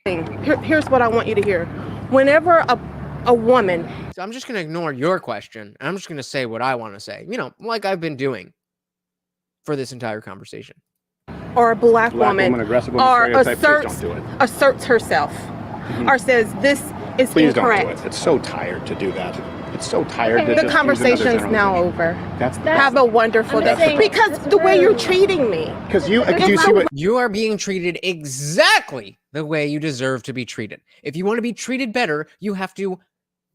Here's what I want you to hear. Whenever a woman. So I'm just going to ignore your question. I'm just going to say what I want to say. You know, like I've been doing for this entire conversation. Or a black woman, aggressive woman, or stereotype, please don't do it. asserts herself, or says this is Please incorrect. don't do it. It's so tired to do that. It's so tired to The just conversation's use another now generalization. over. That's Have a wonderful day. saying, Because the way you're treating me. because you see what You are being treated exactly the way you deserve to be treated. If you want to be treated better, you have to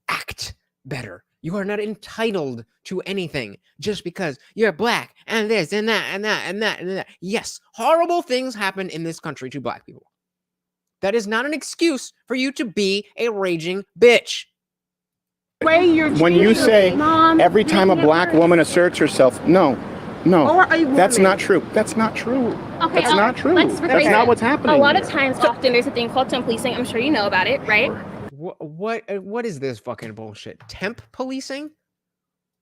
act better. You are not entitled to anything just because you're black and this and that and that and that and that. Yes, horrible things happen in this country to black people. That is not an excuse for you to be a raging bitch. Way you're when you treating say me. Mom, every time a making it black worse. woman asserts herself, no, Or a that's woman. not true. That's not true. Okay, That's not true. let's That's rephrase not it. what's happening. A lot of here. times, often there's a thing called temp policing. I'm sure you know about it, right? What is this fucking bullshit? Temp policing?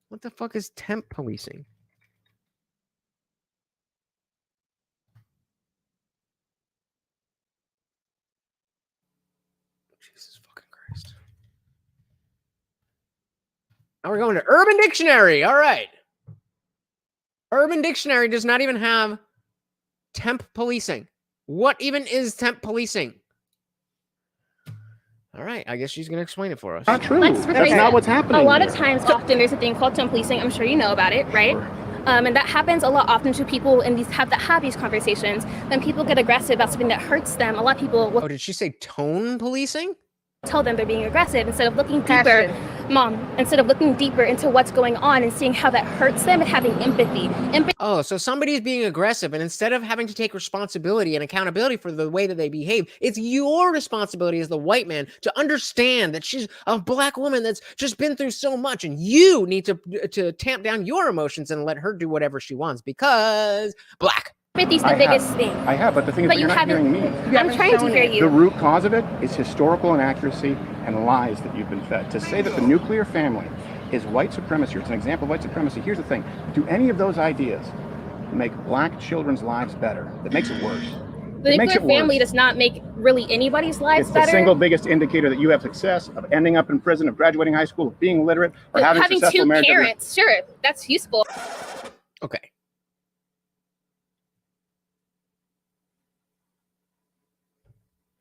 What the fuck is temp policing? Jesus fucking Christ. Now we're going to Urban Dictionary. All right. Urban Dictionary does not even have temp policing. What even is temp policing? All right, I guess she's going to explain it for us. Not true. Let's That's rephrase not it. what's happening. A lot here. of times, often there's a thing called temp policing. I'm sure you know about it, right? And that happens a lot often to people in these have these conversations. When people get aggressive about something that hurts them, a lot of people will Oh, did she say tone policing? tell them they're being aggressive instead of looking deeper. Mom, instead of looking deeper into what's going on and seeing how that hurts them and having empathy. Oh, so somebody's being aggressive, and instead of having to take responsibility and accountability for the way that they behave, it's your responsibility as the white man to understand that she's a black woman that's just been through so much, and you need to tamp down your emotions and let her do whatever she wants because black. Empathy's the biggest thing. I have, but the thing is, But you're you not hearing haven't. me. I'm trying to hear The you. root cause of it is historical inaccuracy and lies that you've been fed. To say that the nuclear family is white supremacy, or it's an example of white supremacy, here's the thing. Do any of those ideas make black children's lives better? It makes it worse. The It makes nuclear it family worse. does not make really anybody's lives It's the better. single biggest indicator that you have success, of ending up in prison, of graduating high school, of being literate, or But having successful two marriage. parents, sure, that's useful. Okay.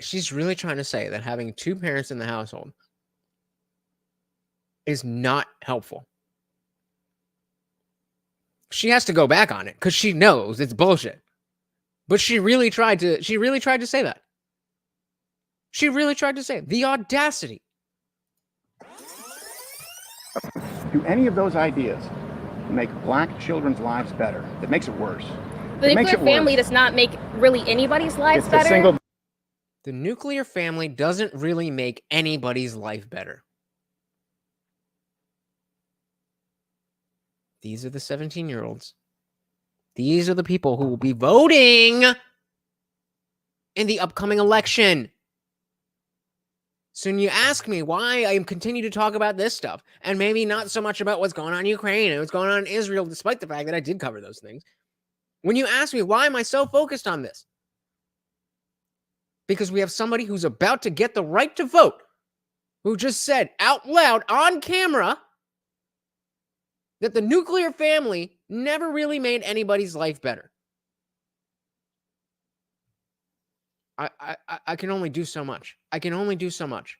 She's really trying to say that having two parents in the household is not helpful. She has to go back on it because she knows it's bullshit. But she really tried to say that. She really tried to say it. The audacity. Do any of those ideas make black children's lives better? It makes it worse. The makes nuclear it family worse. does not make really anybody's lives It's the better. single The nuclear family doesn't really make anybody's life better. These are the 17-year-olds. These are the people who will be voting in the upcoming election. So when you ask me why I continue to talk about this stuff, and maybe not so much about what's going on in Ukraine and what's going on in Israel, despite the fact that I did cover those things, when you ask me why am I so focused on this? Because we have somebody who's about to get the right to vote, who just said out loud on camera that the nuclear family never really made anybody's life better. I can only do so much. I can only do so much.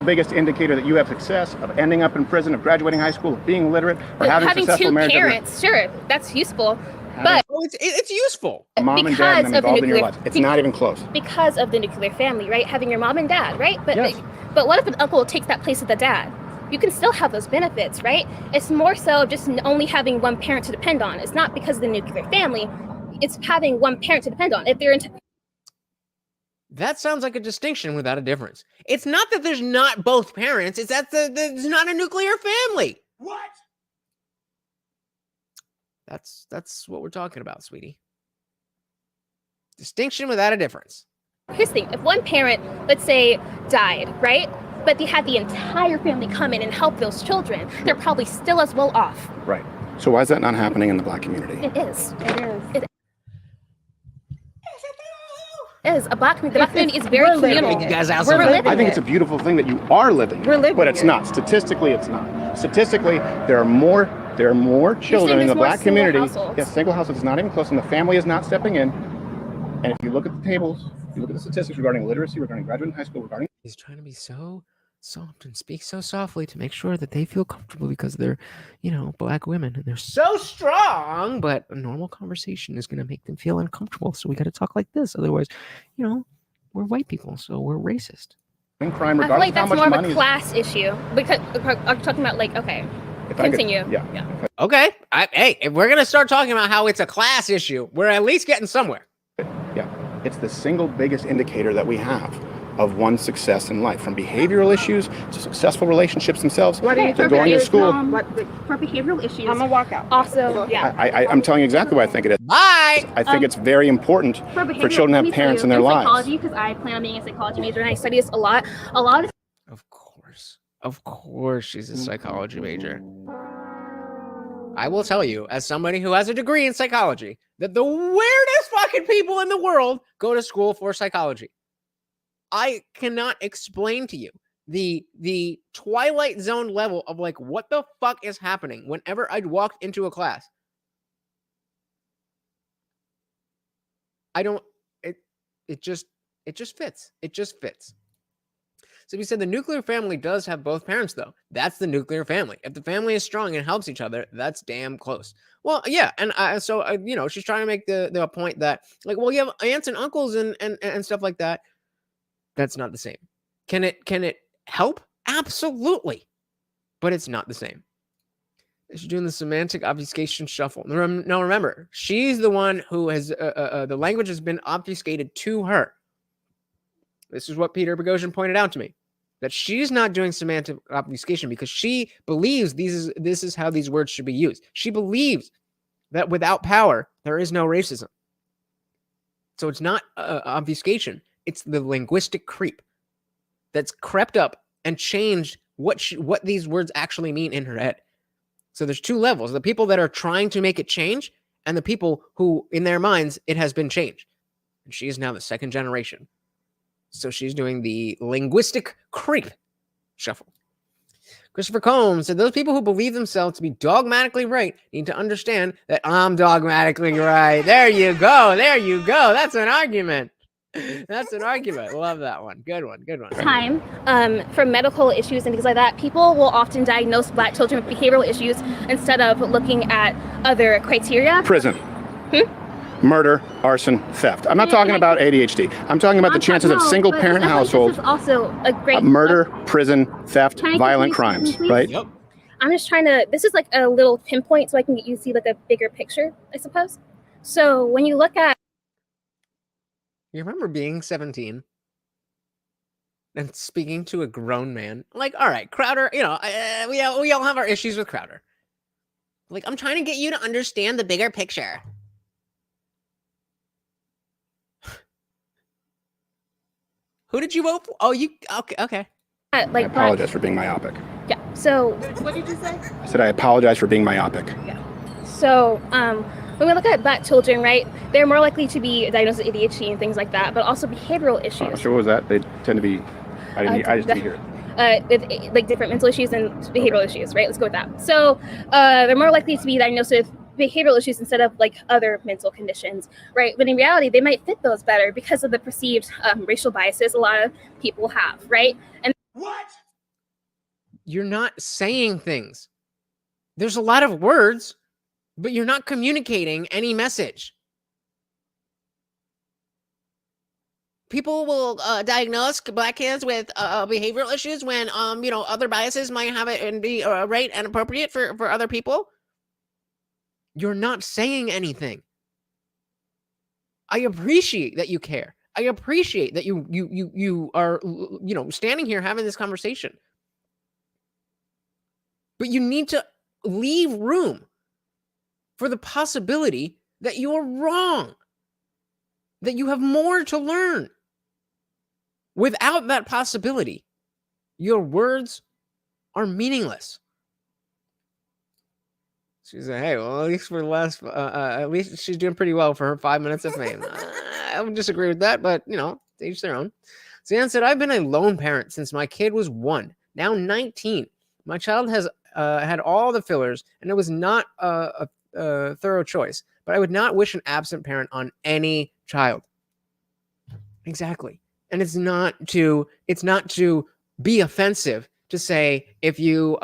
biggest indicator that you have success of ending up in prison, of graduating high school, of being literate, or having successful two marriage. parents, sure, that's useful. But Oh, it's useful. Mom and dad and them involved in your life. It's not even close. Because of the nuclear family, right? Having your mom and dad, right? But Yes. but what if an uncle takes that place of the dad? You can still have those benefits, right? It's more so just only having one parent to depend on. It's not because of the nuclear family. It's having one parent to depend on. If they're That sounds like a distinction without a difference. It's not that there's not both parents. It's that there's not a nuclear family. What? That's what we're talking about, sweetie. Distinction without a difference. Here's the thing, if one parent, let's say, died, right? But they had the entire family come in and help those children, they're probably still as well off. Right. So why is that not happening in the Black community? It is. It is. It is. The Black community is very we're living communal. You guys out We're somewhere. living I think it. it's a beautiful thing that you are living. We're living But it's it. not. Statistically, it's not. Statistically, there are more children in there's the more Black single community. households? Yes, single households is not even close, and the family is not stepping in. And if you look at the tables, you look at the statistics regarding literacy, regarding graduating high school, regarding He's trying to be so soft and speak so softly to make sure that they feel comfortable because they're, Black women and they're so strong. But a normal conversation is going to make them feel uncomfortable. So we got to talk like this. Otherwise, we're white people, so we're racist. crime, I feel regardless like of how that's much more of money a is. class issue. Because I'm talking about okay. If I could- Continue. Yeah. Okay. Hey, if we're going to start talking about how it's a class issue, we're at least getting somewhere. Yeah. It's the single biggest indicator that we have of one's success in life, from behavioral issues to successful relationships themselves, What do you to think going it to is, school. For behavioral issues. I'm gonna walk out. Also, yeah. I'm telling you exactly what I think it is. Bye. I think it's very important for children to have parents in their lives. Psychology, because I plan on being a psychology major and I study this a lot. A lot of Of course, she's a psychology major. I will tell you, as somebody who has a degree in psychology, that the weirdest fucking people in the world go to school for psychology. I cannot explain to you the Twilight Zone level of what the fuck is happening whenever I'd walked into a class. It just fits. It just fits. So we said the nuclear family does have both parents, though. That's the nuclear family. If the family is strong and helps each other, that's damn close. Well, yeah, and she's trying to make the point that you have aunts and uncles and stuff like that. That's not the same. Can it help? Absolutely, but it's not the same. She's doing the semantic obfuscation shuffle. Now remember, she's the one who has the language has been obfuscated to her. This is what Peter Boghossian pointed out to me, that she's not doing semantic obfuscation because she believes this is how these words should be used. She believes that without power, there is no racism. So it's not obfuscation. It's the linguistic creep that's crept up and changed what these words actually mean in her head. So there's two levels: the people that are trying to make it change and the people who, in their minds, it has been changed. And she is now the second generation. So she's doing the linguistic creep shuffle. Christopher Combs said, those people who believe themselves to be dogmatically right need to understand that I'm dogmatically right. There you go. There you go. That's an argument. That's an argument. Love that one. Good one. Good one. time for medical issues and things like that, people will often diagnose Black children with behavioral issues instead of looking at other criteria. Prison. Murder, arson, theft. I'm not talking about ADHD. I'm talking about the chances of single-parent households. This is also a great Murder, prison, theft, Can I violent continue, crimes, please? right? Yep. I'm just trying to, this is like a little pinpoint so I can get you to see like a bigger picture, I suppose. So when you look at, You remember being 17 and speaking to a grown man? Like, all right, Crowder, you know, we all have our issues with Crowder. Like, I'm trying to get you to understand the bigger picture. Who did you vote for? Oh, you, okay. like, I apologize for being myopic. Yeah. So What did you say? I said I apologize for being myopic. So, when we look at Black children, right, they're more likely to be diagnosed with ADHD and things like that, but also behavioral issues. So what was that? They tend to be. I just didn't hear it. With like different mental issues and behavioral issues, right? Let's go with that. So, they're more likely to be diagnosed with behavioral issues instead of like other mental conditions, right? But in reality, they might fit those better because of the perceived racial biases a lot of people have, right? And What? You're not saying things. There's a lot of words, but you're not communicating any message. People will diagnose Black kids with behavioral issues when you know, other biases might have it and be right and appropriate for other people. You're not saying anything. I appreciate that you care. I appreciate that you are, you know, standing here having this conversation. But you need to leave room for the possibility that you are wrong, that you have more to learn. Without that possibility, your words are meaningless. She said, "Hey, well, at least for the last, at least she's doing pretty well for her 5 minutes of fame." I would disagree with that, but you know, each their own. Zan said, "I've been a lone parent since my kid was 1, now 19. My child has had all the fillers, and it was not a thorough choice. But I would not wish an absent parent on any child." Exactly, and it's not to be offensive to say if you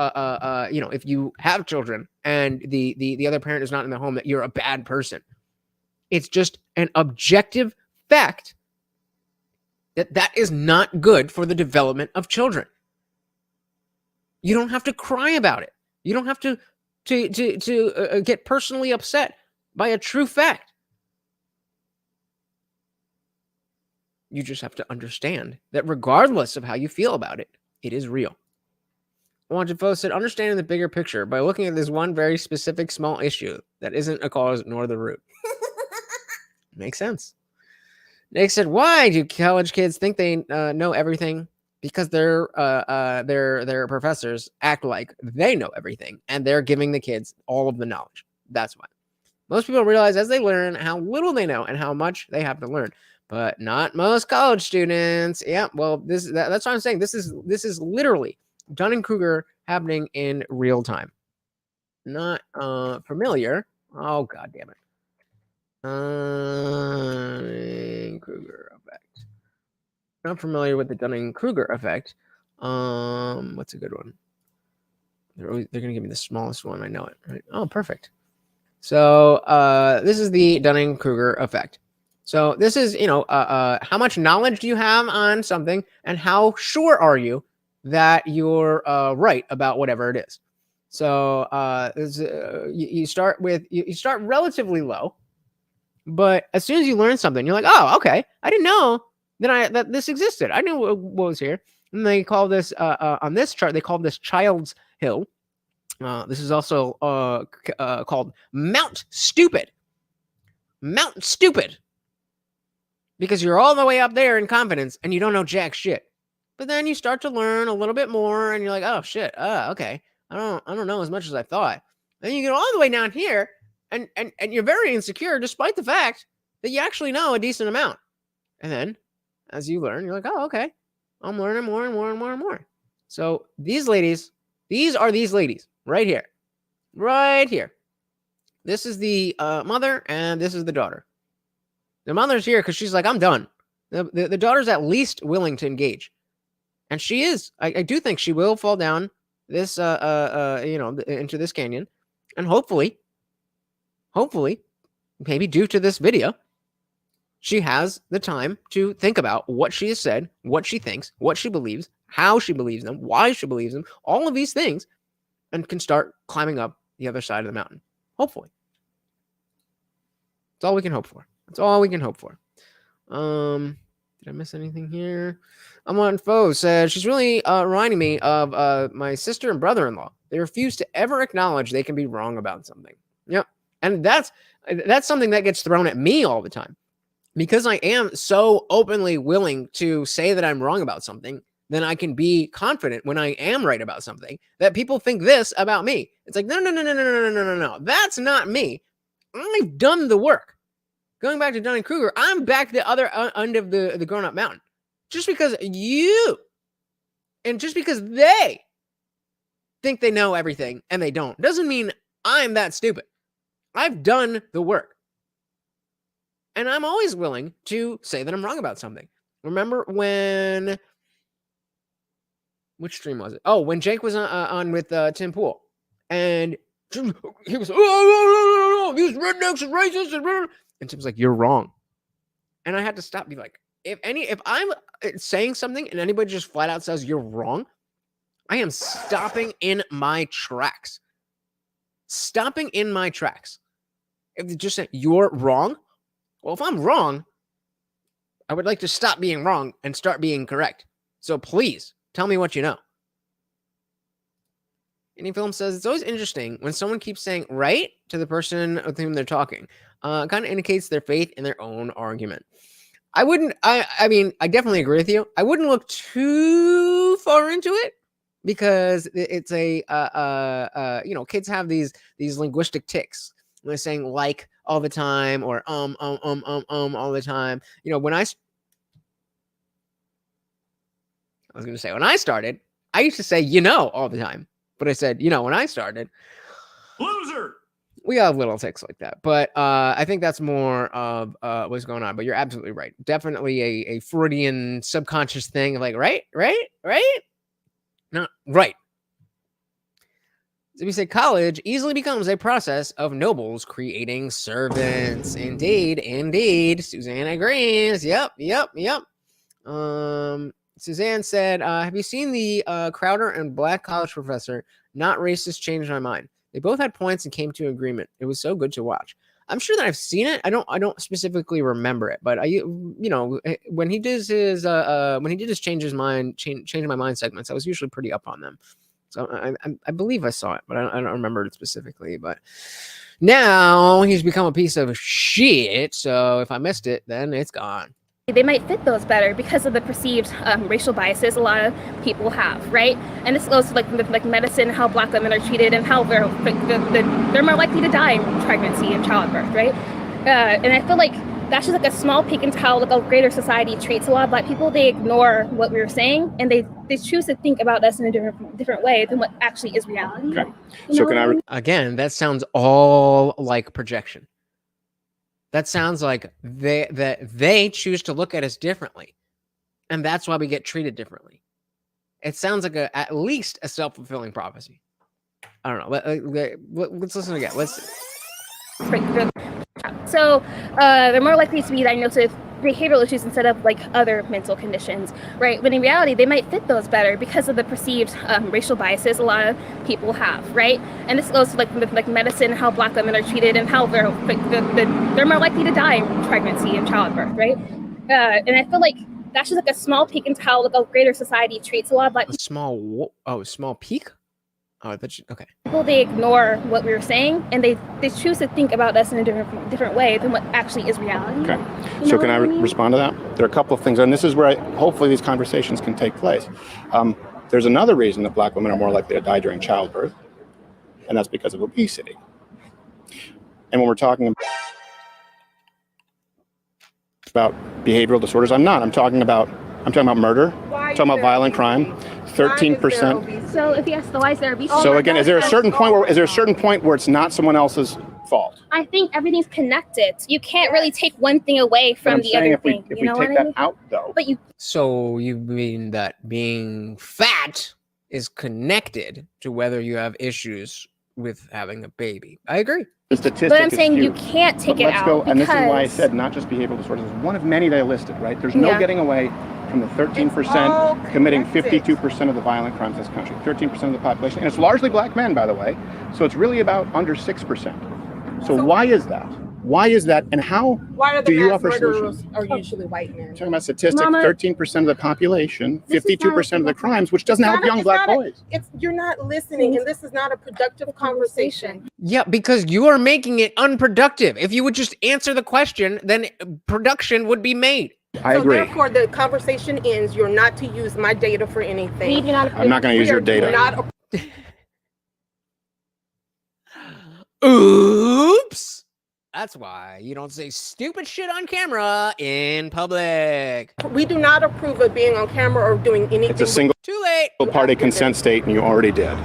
you know, if you have children and the other parent is not in the home, that you're a bad person. It's just an objective fact that is not good for the development of children. You don't have to cry about it. You don't have to get personally upset by a true fact. You just have to understand that regardless of how you feel about it, it is real. Wanted Foe said, understanding the bigger picture by looking at this one very specific small issue that isn't a cause nor the root. Makes sense. Nick said, why do college kids think they know everything? Because their professors act like they know everything and they're giving the kids all of the knowledge. That's why. Most people realize as they learn how little they know and how much they have to learn, but not most college students. Yeah, well, that's what I'm saying. This is literally Dunning-Kruger happening in real time. Not familiar. Oh, God damn it. Dunning-Kruger effect. Not familiar with the Dunning-Kruger effect. What's a good one? They're gonna give me the smallest one. I know it. Right? Oh, perfect. So this is the Dunning-Kruger effect. So this is, you know, how much knowledge do you have on something, and how sure are you that you're right about whatever it is. So you start relatively low, but as soon as you learn something, you're like, oh, okay, I didn't know that this existed. I knew what was here. And they call this on this chart, they call this Child's Hill. This is also called Mount Stupid. Mount Stupid. Because you're all the way up there in confidence and you don't know jack shit. But then you start to learn a little bit more and you're like, oh shit, okay. I don't know as much as I thought. Then you get all the way down here and you're very insecure despite the fact that you actually know a decent amount. And then as you learn, you're like, oh, okay. I'm learning more and more and more and more. So these are these ladies right here. Right here. This is the mother and this is the daughter. The mother's here because she's like, I'm done. The daughter's at least willing to engage. And she is. I do think she will fall down this, you know, into this canyon. And hopefully, maybe due to this video, she has the time to think about what she has said, what she thinks, what she believes, how she believes them, why she believes them, all of these things. and can start climbing up the other side of the mountain. Hopefully. That's all we can hope for. That's all we can hope for. Did I miss anything here? Amon Foe said she's really reminding me of my sister and brother-in-law. They refuse to ever acknowledge they can be wrong about something. Yep. And that's something that gets thrown at me all the time. Because I am so openly willing to say that I'm wrong about something, then I can be confident when I am right about something that people think this about me. It's like, no. That's not me. I've done the work. Going back to Dunning-Kruger, I'm back to the other end of the grown-up mountain. Just because you and just because they think they know everything and they don't doesn't mean I'm that stupid. I've done the work. And I'm always willing to say that I'm wrong about something. Remember when... Which stream was it? Oh, when Jake was on with Tim Pool. And he was, oh, these rednecks are racist. And Tim's like, you're wrong. And I had to stop and be like, if I'm saying something and anybody just flat out says you're wrong, I am stopping in my tracks. Stopping in my tracks. If they just say you're wrong, well, if I'm wrong, I would like to stop being wrong and start being correct. So please tell me what you know. Any Film says it's always interesting when someone keeps saying right to the person with whom they're talking. Kind of indicates their faith in their own argument. I mean, I definitely agree with you. I wouldn't look too far into it because it's kids have these linguistic tics. They're saying like all the time or all the time. When I started, I used to say all the time. But I said, when I started, Loser. We have little tics like that. But I think that's more of what's going on. But you're absolutely right. Definitely a Freudian subconscious thing of like, right? Not right. So we say college easily becomes a process of nobles creating servants. Indeed. Suzanne agrees. Yep. Suzanne said, have you seen the Crowder and Black College Professor? Not racist, changed my mind. They both had points and came to agreement. It was so good to watch. I'm sure that I've seen it. I don't specifically remember it, but when he did his change my mind segments, I was usually pretty up on them. So I believe I saw it, but I don't remember it specifically. But now he's become a piece of shit. So if I missed it, then it's gone. They might fit those better because of the perceived racial biases a lot of people have, right? And this goes to like medicine, how Black women are treated, and how they're more likely to die in pregnancy and childbirth, right? And I feel like that's just like a small peek into how a greater society treats a lot of Black people. They ignore what we were saying, and they choose to think about us in a different way than what actually is reality. Okay. So Again, that sounds all like projection. That sounds like they choose to look at us differently, and that's why we get treated differently. It sounds like at least a self-fulfilling prophecy. I don't know. Let's listen again. So they're more likely to be diagnosed with behavioral issues instead of like other mental conditions, right? But in reality, they might fit those better because of the perceived racial biases a lot of people have, right? And this goes to like medicine, how Black women are treated, and how they're more likely to die in pregnancy and childbirth, right? And I feel like that's just like a small peek into how a greater society treats a lot of Black people. Small peek? Oh, okay. People, they ignore what we were saying, and they choose to think about us in a different way than what actually is reality. Okay. So can I respond to that? There are a couple of things, and this is where hopefully these conversations can take place. There's another reason that Black women are more likely to die during childbirth, and that's because of obesity. And when we're talking about behavioral disorders, I'm talking about murder. I'm talking about violent crime. 13%. So if yes, why is there obesity? So again, is there a certain point where it's not someone else's fault? I think everything's connected. You can't really take one thing away from the other thing. If we take that out, though. So you mean that being fat is connected to whether you have issues with having a baby? I agree. The statistic but I'm saying huge. You can't take it out. And this is why I said not just behavioral disorders. It's one of many that I listed, right? There's no getting away from the 13% committing 52% of the violent crimes in this country. 13% of the population, and it's largely black men, by the way. So it's really about under 6%. So why is that? Why is that? And how do you offer solutions? Are usually white men. Talking about statistics, Mama, 13% of the population, 52% of the crimes, which doesn't help young black boys. You're not listening, and this is not a productive conversation. Yeah, because you are making it unproductive. If you would just answer the question, then production would be made. I agree. Therefore, the conversation ends. You're not to use my data for anything. We do not I'm not going to use your data. Oops. That's why you don't say stupid shit on camera in public. We do not approve of being on camera or doing anything. It's a single Too late. party consent state, and you already did.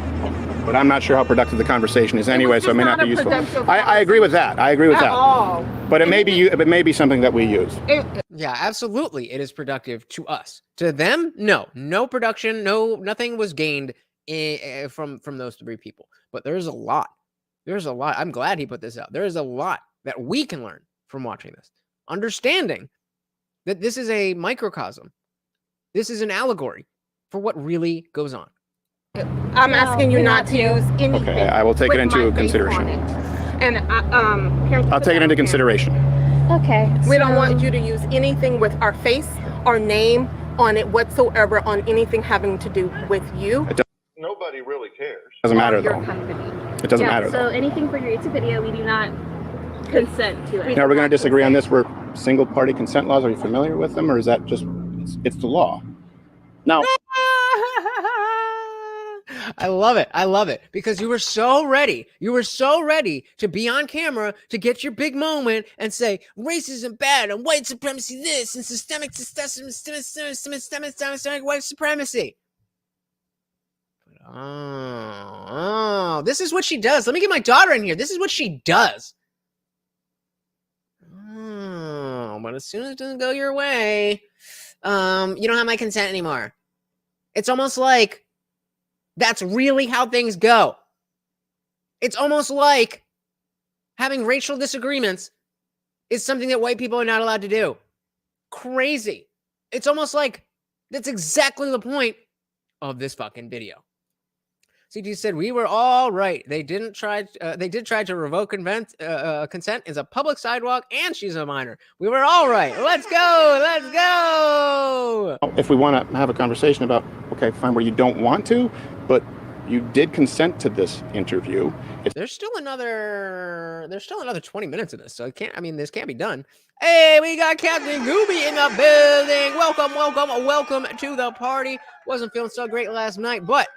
But I'm not sure how productive the conversation is anyway, so it may not be useful. I agree with that. I agree with that. But it may be something that we use. Yeah, absolutely. It is productive to us. To them, no production, nothing was gained from those three people. But there's a lot. There's a lot. I'm glad he put this out. There is a lot that we can learn from watching this. Understanding that this is a microcosm. This is an allegory for what really goes on. I'm asking you not to use anything. Okay, I will take it into consideration. And I'll take it into consideration. Okay. We don't want you to use anything with our face or name on it whatsoever on anything having to do with you. Nobody really cares. Doesn't matter Your though. company. It doesn't matter So though. anything for your YouTube video, we do not consent to it. Now we're going to disagree on this. We're single party consent laws. Are you familiar with them, or is that just it's the law? Now. I love it. I love it because you were so ready. You were so ready to be on camera to get your big moment and say racism bad and white supremacy this and systemic white supremacy. Oh, this is what she does. Let me get my daughter in here. This is what she does. Oh, but as soon as it doesn't go your way, you don't have my consent anymore. It's almost like that's really how things go. It's almost like having racial disagreements is something that white people are not allowed to do. Crazy. It's almost like that's exactly the point of this fucking video. CG said we were all right. They did try to revoke consent is a public sidewalk, and she's a minor. We were all right. Let's go. Let's go. If we want to have a conversation about, okay, fine, where you don't want to, but you did consent to this interview. There's still another 20 minutes of this, so this can't be done. Hey, we got Captain Gooby in the building. Welcome to the party. Wasn't feeling so great last night, but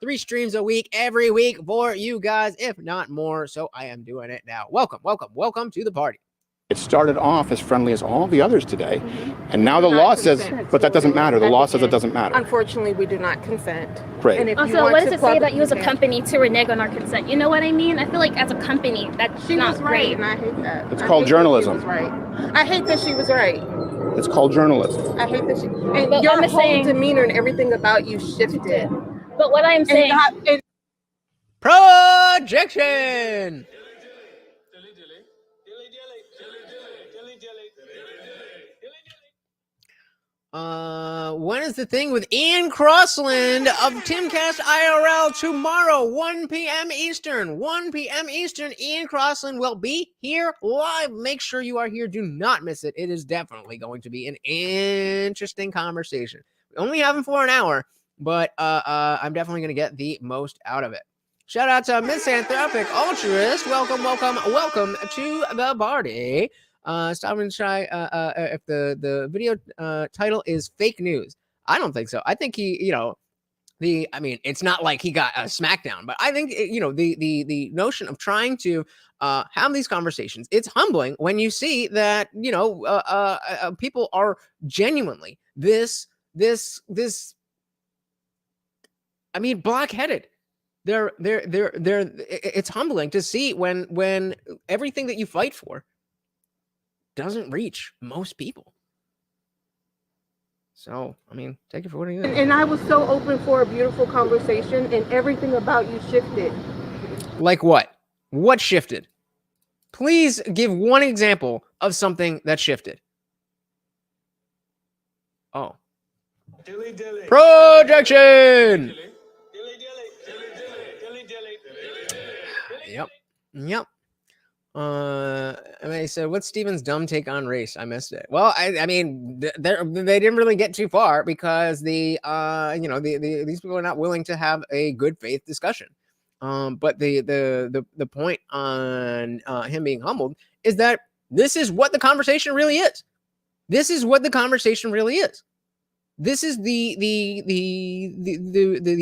3 streams a week, every week for you guys, if not more. So I am doing it now. Welcome to the party. It started off as friendly as all the others today, and now the law says, but that doesn't matter. The law says it doesn't matter. Unfortunately, we do not consent. Great. And if Also, what does it say about you as a company to renege on our consent? You know what I mean? I feel like as a company, that's she not was right, great. and I hate that. It's called journalism. She was right. I hate that she was right. It's called journalism. I hate that she. And But your I'm whole saying- demeanor and everything about you shifted. But what I'm saying, Projection. When is the thing with Ian Crossland of Timcast IRL tomorrow, 1 p.m. Eastern? 1 p.m. Eastern, Ian Crossland will be here live. Make sure you are here. Do not miss it. It is definitely going to be an interesting conversation. We only have him for an hour, but I'm definitely going to get the most out of it. Shout out to Misanthropic Altruist. Welcome to the party. Stop and try if the video title is fake news. I don't think so. I think he, it's not like he got a smackdown, but I think the notion of trying to have these conversations, it's humbling when you see that people are genuinely this blockheaded. They're it's humbling to see when everything that you fight for doesn't reach most people. So, take it for what it is. And I was so open for a beautiful conversation, and everything about you shifted. Like what? What shifted? Please give one example of something that shifted. Oh, Projection. Yep. Yep. I mean, he said, "What's Steven's dumb take on race?" I missed it. Well, I mean, they didn't really get too far because these people are not willing to have a good faith discussion. But the point on him being humbled is that this is what the conversation really is. This is what the conversation really is. This is the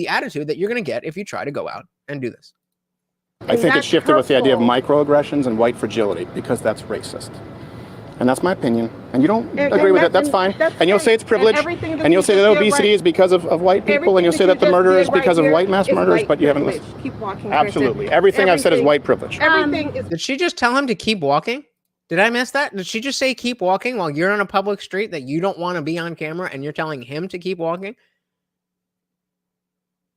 attitude that you're going to get if you try to go out and do this. I think it shifted with the idea of microaggressions and white fragility because that's racist. And that's my opinion. And you don't agree with it, that's fine. And you'll say it's privilege. And you'll say that obesity is because of white people. And you'll say that the murder is because of white mass murderers, but you haven't listened. Keep walking. Absolutely. Everything I've said is white privilege. Everything is. Did she just tell him to keep walking? Did I miss that? Did she just say keep walking while you're on a public street that you don't want to be on camera and you're telling him to keep walking?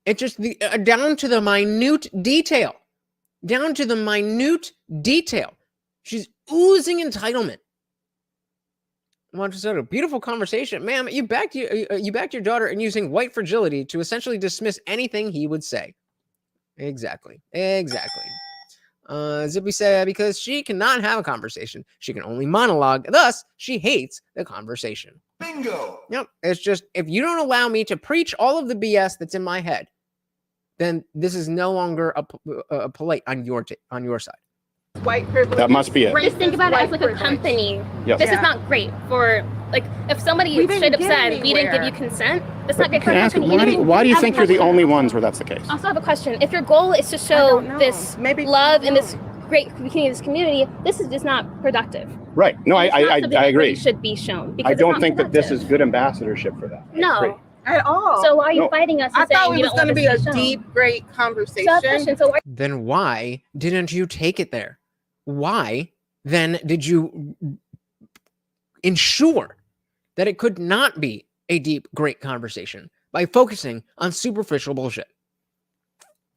It's just down to the minute detail. Down to the minute detail. She's oozing entitlement. Well, just a beautiful conversation. Ma'am, you backed your daughter in using white fragility to essentially dismiss anything he would say. Exactly. Zippy said, because she cannot have a conversation. She can only monologue. Thus, she hates the conversation. Bingo. Yep. It's just, if you don't allow me to preach all of the BS that's in my head, then this is no longer a polite on your side. White privilege. That must be it. Just think about it as like a company. Yes. This is not great for, like, if somebody straight up said we didn't give you consent, that's not good for Can I ask, company. why do you think you're the only ones where that's the case? I also have a question. If your goal is to show this love and this great community, this is just not productive. Right. No, I agree. Should be shown. I don't think that this is good ambassadorship for that. No. At all. So why are you fighting us? I And saying thought it you was don't going to want be this a shown? deep, great conversation. So why Then why didn't you take it there? Why then did you ensure that it could not be a deep, great conversation by focusing on superficial bullshit?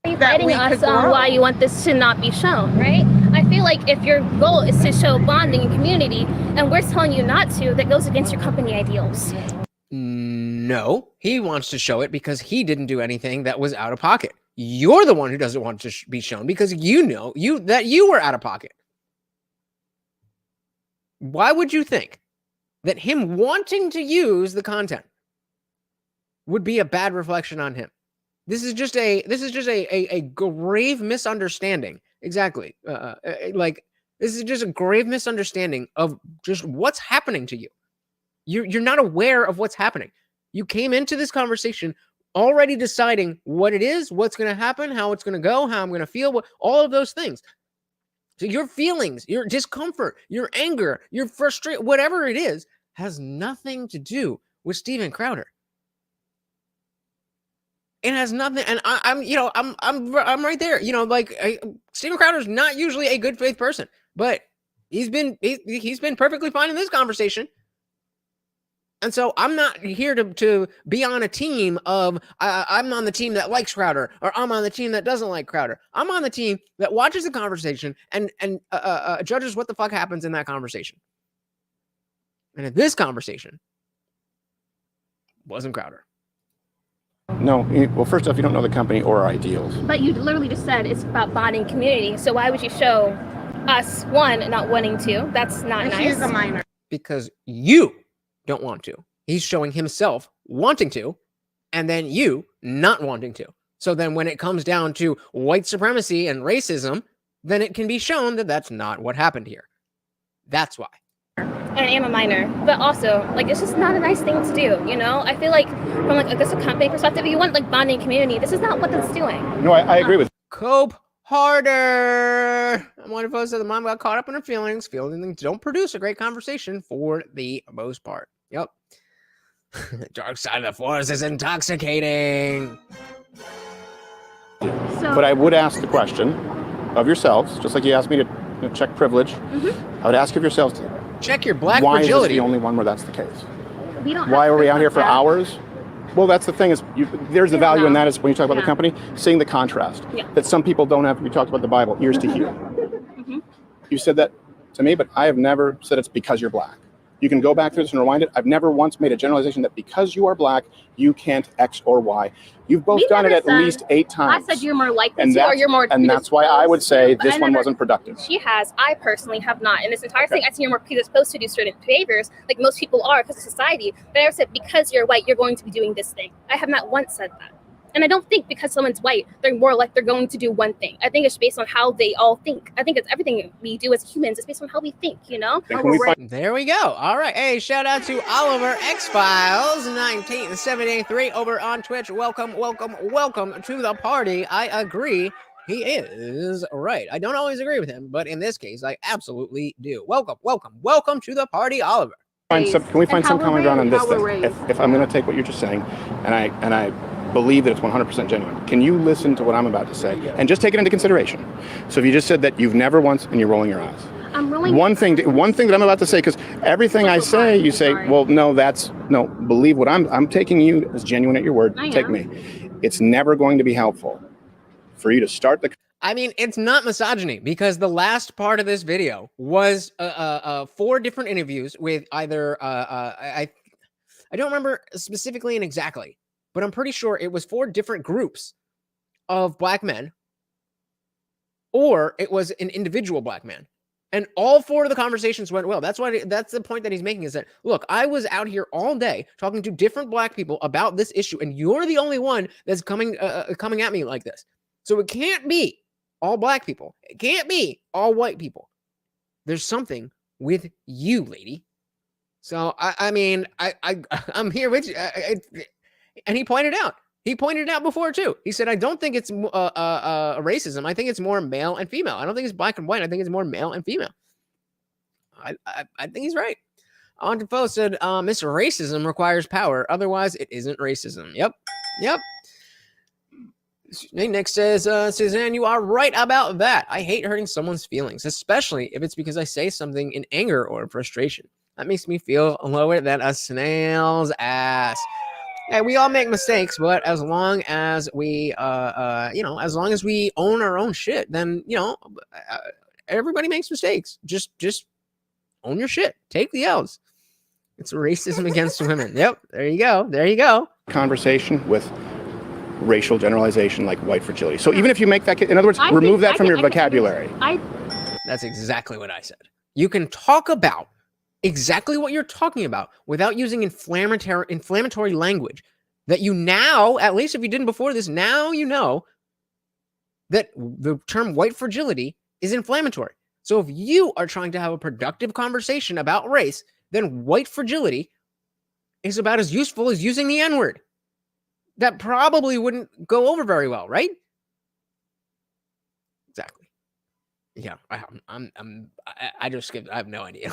are you fighting us on why you want this to not be shown, right? I feel like if your goal is to show bonding and community, and we're telling you not to, that goes against your company ideals. No, he wants to show it because he didn't do anything that was out of pocket. You're the one who doesn't want to be shown because you know that you were out of pocket. Why would you think that him wanting to use the content would be a bad reflection on him? This is just a grave misunderstanding. Exactly. This is just a grave misunderstanding of just what's happening to you. You're not aware of what's happening. You came into this conversation already deciding what it is, what's going to happen, how it's going to go, how I'm going to feel, all of those things. So your feelings, your discomfort, your anger, your frustration, whatever it is, has nothing to do with Steven Crowder. It has nothing, and I'm right there. Steven Crowder's not usually a good faith person, but he's been perfectly fine in this conversation. And so I'm not here to be on a team of I'm on the team that likes Crowder or I'm on the team that doesn't like Crowder. I'm on the team that watches the conversation and judges what the fuck happens in that conversation. And in this conversation wasn't Crowder. No, well, first off, you don't know the company or our ideals. But you literally just said it's about bonding community. So why would you show us, one, not wanting to? That's not nice. She's a minor. Because you don't want to. He's showing himself wanting to, and then you not wanting to. So then when it comes down to white supremacy and racism, then it can be shown that that's not what happened here. That's why. And I am a minor, but also, it's just not a nice thing to do, you know? I feel like from, I guess, a company perspective, you want, bonding community. This is not what that's doing. No, I agree with Cope harder. One of us said the mom got caught up in her feelings. Feelings don't produce a great conversation for the most part. Yep. The dark side of the force is intoxicating. But I would ask the question of yourselves, just like you asked me to check privilege. I would ask of yourselves, check your black why fragility. is this the only one where that's the case? We don't Why have are we to out here for that. hours? Well, that's the thing is, there's the value in that is when you talk about the company, seeing the contrast. Yeah. That some people don't have, we talked about the Bible, ears to hear. You said that to me, but I have never said it's because you're black. You can go back through this and rewind it. I've never once made a generalization that because you are black, you can't X or Y. You've both done it at least 8 times. I said you're more likely and to, or you're more. And that's why I would say this one never, wasn't productive. She has. I personally have not. In this entire thing, I see you're more predisposed to do certain behaviors, like most people are because of society. But I never said because you're white, you're going to be doing this thing. I have not once said that. And I don't think because someone's white, they're more like they're going to do one thing. I think it's based on how they all think. I think it's everything we do as humans. It's based on how we think, you know? There we go. All right. Hey, shout out to Oliver X-Files 19783 over on Twitch. Welcome to the party. I agree. He is right. I don't always agree with him, but in this case, I absolutely do. Welcome to the party, Oliver. Can we find some common ground on this thing? If I'm going to take what you're just saying, and I believe that it's 100% genuine. Can you listen to what I'm about to say and just take it into consideration? So if you just said that you've never once, and you're rolling your eyes. I'm rolling. One thing that I'm about to say, because everything I say, you say, well, no, believe what I'm taking you as genuine at your word. Take me. It's never going to be helpful for you to start the. I mean, it's not misogyny because the last part of this video was 4 different interviews with either I don't remember specifically and exactly, but I'm pretty sure it was 4 different groups of black men, or it was an individual black man. And all 4 of the conversations went well. That's the point that he's making is that, look, I was out here all day talking to different black people about this issue, and you're the only one that's coming at me like this. So it can't be all black people. It can't be all white people. There's something with you, lady. So I mean, I'm here with you. And he pointed it out before too. He said, I don't think it's racism. I think it's more male and female. I don't think it's black and white. I think it's more male and female. I think he's right. Onto said, Miss Racism requires power. Otherwise, it isn't racism. Yep. Nick says, Suzanne, you are right about that. I hate hurting someone's feelings, especially if it's because I say something in anger or frustration. That makes me feel lower than a snail's ass. Yeah, we all make mistakes, but as long as we, as long as we own our own shit, then, everybody makes mistakes. Just own your shit. Take the L's. It's racism against women. Yep. There you go. Conversation with racial generalization like white fragility. So even if you make that, in other words, remove that from your vocabulary. That's exactly what I said. You can talk about exactly what you're talking about without using inflammatory language that you now, at least if you didn't before this, now you know that the term white fragility is inflammatory. So if you are trying to have a productive conversation about race, then white fragility is about as useful as using the N-word. That probably wouldn't go over very well, right? Exactly. Yeah, I have no idea.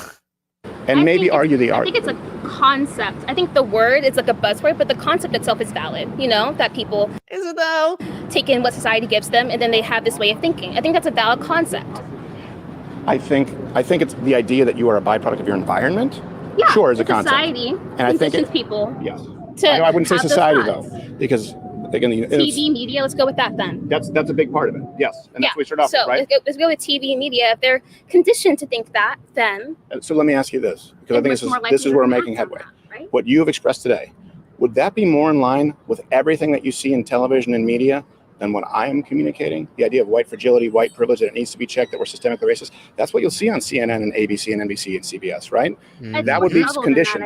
And maybe argue the I argument. think it's a concept. I think the word is like a buzzword, but the concept itself is valid. That people is it though? Take in what society gives them, and then they have this way of thinking. I think that's a valid concept. I think it's the idea that you are a byproduct of your environment. Yeah, sure, is a concept. Society and I think people. Yes. I wouldn't say society though, because again, TV media. Let's go with that then. That's a big part of it. Yes, and that's what we start off with, right? Let's go with TV media. If they're conditioned to think that, then. So let me ask you this, because I think this is where we're making headway. Right? What you have expressed today, would that be more in line with everything that you see in television and media than what I am communicating? The idea of white fragility, white privilege, that it needs to be checked, that we're systemically racist. That's what you'll see on CNN and ABC and NBC and CBS, right? That would be conditioned.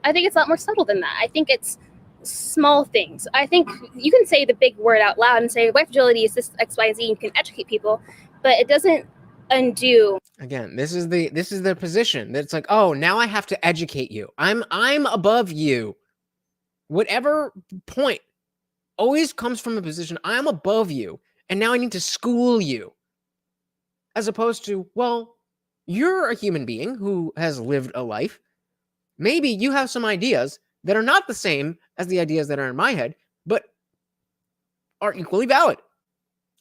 I think it's a lot more subtle than that. I think it's small things. I think you can say the big word out loud and say white fragility is this X, Y, Z. You can educate people, but it doesn't undo. Again, this is the position that's like, oh, now I have to educate you. I'm above you. Whatever point always comes from a position, I'm above you, and now I need to school you. As opposed to, well, you're a human being who has lived a life. Maybe you have some ideas that are not the same as the ideas that are in my head, but are equally valid.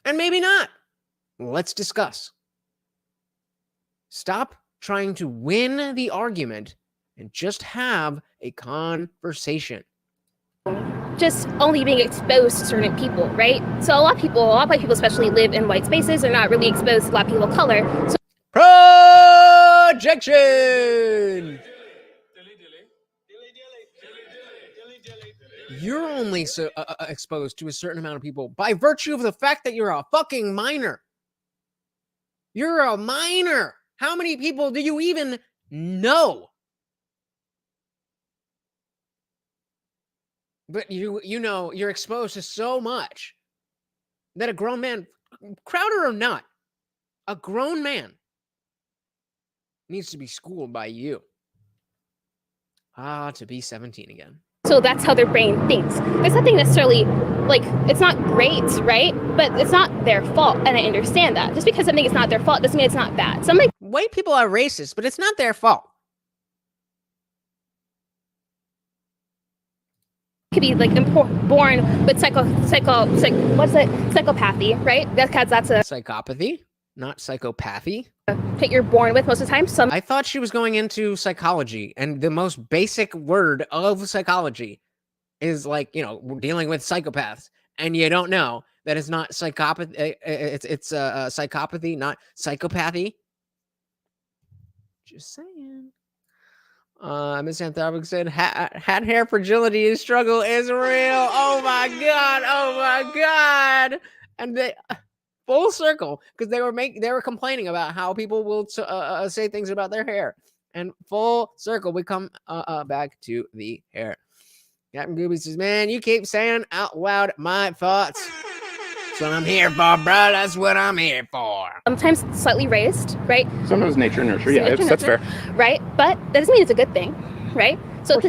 And maybe not. Let's discuss. Stop trying to win the argument and just have a conversation. Just only being exposed to certain people, right? So a lot of white people especially live in white spaces. They're not really exposed to a lot of people of color. So Projection! You're only exposed to a certain amount of people by virtue of the fact that you're a fucking minor. You're a minor. How many people do you even know? But you know, you're exposed to so much that a grown man, Crowder or not, a grown man needs to be schooled by you. To be 17 again. So that's how their brain thinks. There's nothing necessarily, like, it's not great, right? But it's not their fault, and I understand that. Just because something is not their fault doesn't mean it's not bad. White people are racist, but it's not their fault. Could be like born with psychopathy, right? That's a Psychopathy, not psychopathy. that you're born with most of the time. I thought she was going into psychology, and the most basic word of psychology is like, you know, dealing with psychopaths, and you don't know that it's not psychopathy. It's psychopathy, not psychopathy. Just saying. Miss Anthropic said, hat hair fragility struggle is real. Oh my god! Oh my god! And they full circle, because they were complaining about how people will say things about their hair, and full circle we come back to the hair. Captain Gooby says, "Man, you keep saying out loud my thoughts. That's what I'm here for, bro. That's what I'm here for." Sometimes slightly raised, right? Sometimes nature and nurture. Yeah, that's fair. Right? But that doesn't mean it's a good thing, right? So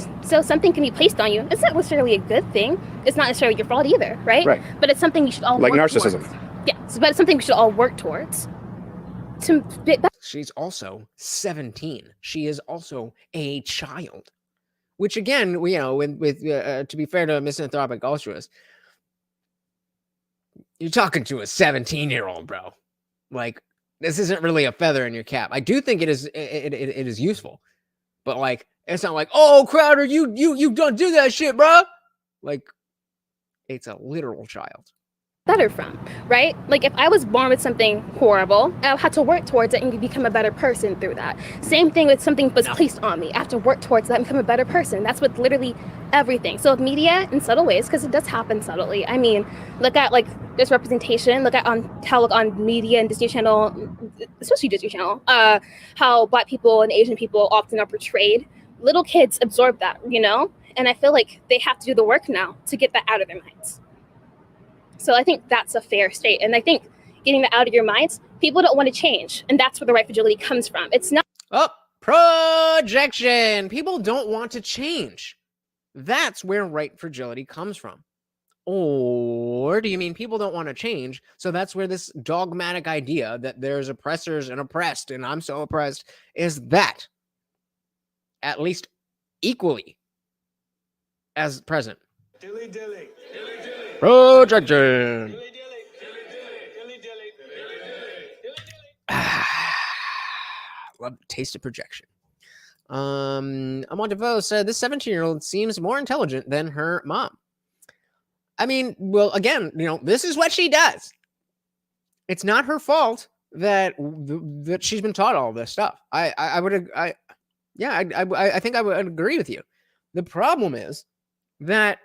something can be placed on you. It's not necessarily a good thing. It's not necessarily your fault either, right? Right. But it's something you should all like work narcissism. towards. Yeah, but it's something we should all work towards. She's also 17. She is also a child. Which again, you know, with to be fair to misanthropic altruists, you're talking to a 17-year-old, bro. Like, this isn't really a feather in your cap. I do think it is useful, but like, it's not like, oh, Crowder, you don't do that shit, bro. Like, it's a literal child. Better from, right? Like, if I was born with something horrible, I had to work towards it and become a better person through that. Same thing with something was placed on me. I have to work towards that and become a better person. That's with literally everything. So media in subtle ways, because it does happen subtly. I mean, look at like this representation. Look at on media and Disney Channel, especially Disney Channel, how Black people and Asian people often are portrayed. Little kids absorb that, you know? And I feel like they have to do the work now to get that out of their minds. So I think that's a fair state. And I think getting that out of your minds, people don't want to change. And that's where the right fragility comes from. It's not. Oh, projection. People don't want to change. That's where right fragility comes from. Or do you mean people don't want to change? So that's where this dogmatic idea that there's oppressors and oppressed, and I'm so oppressed, is that at least equally as present. Dilly dilly. Projection. Love the taste of projection. Amon DeVoe said this 17-year-old seems more intelligent than her mom. I mean, well, again, you know, this is what she does. It's not her fault that she's been taught all this stuff. I think I would agree with you. The problem is that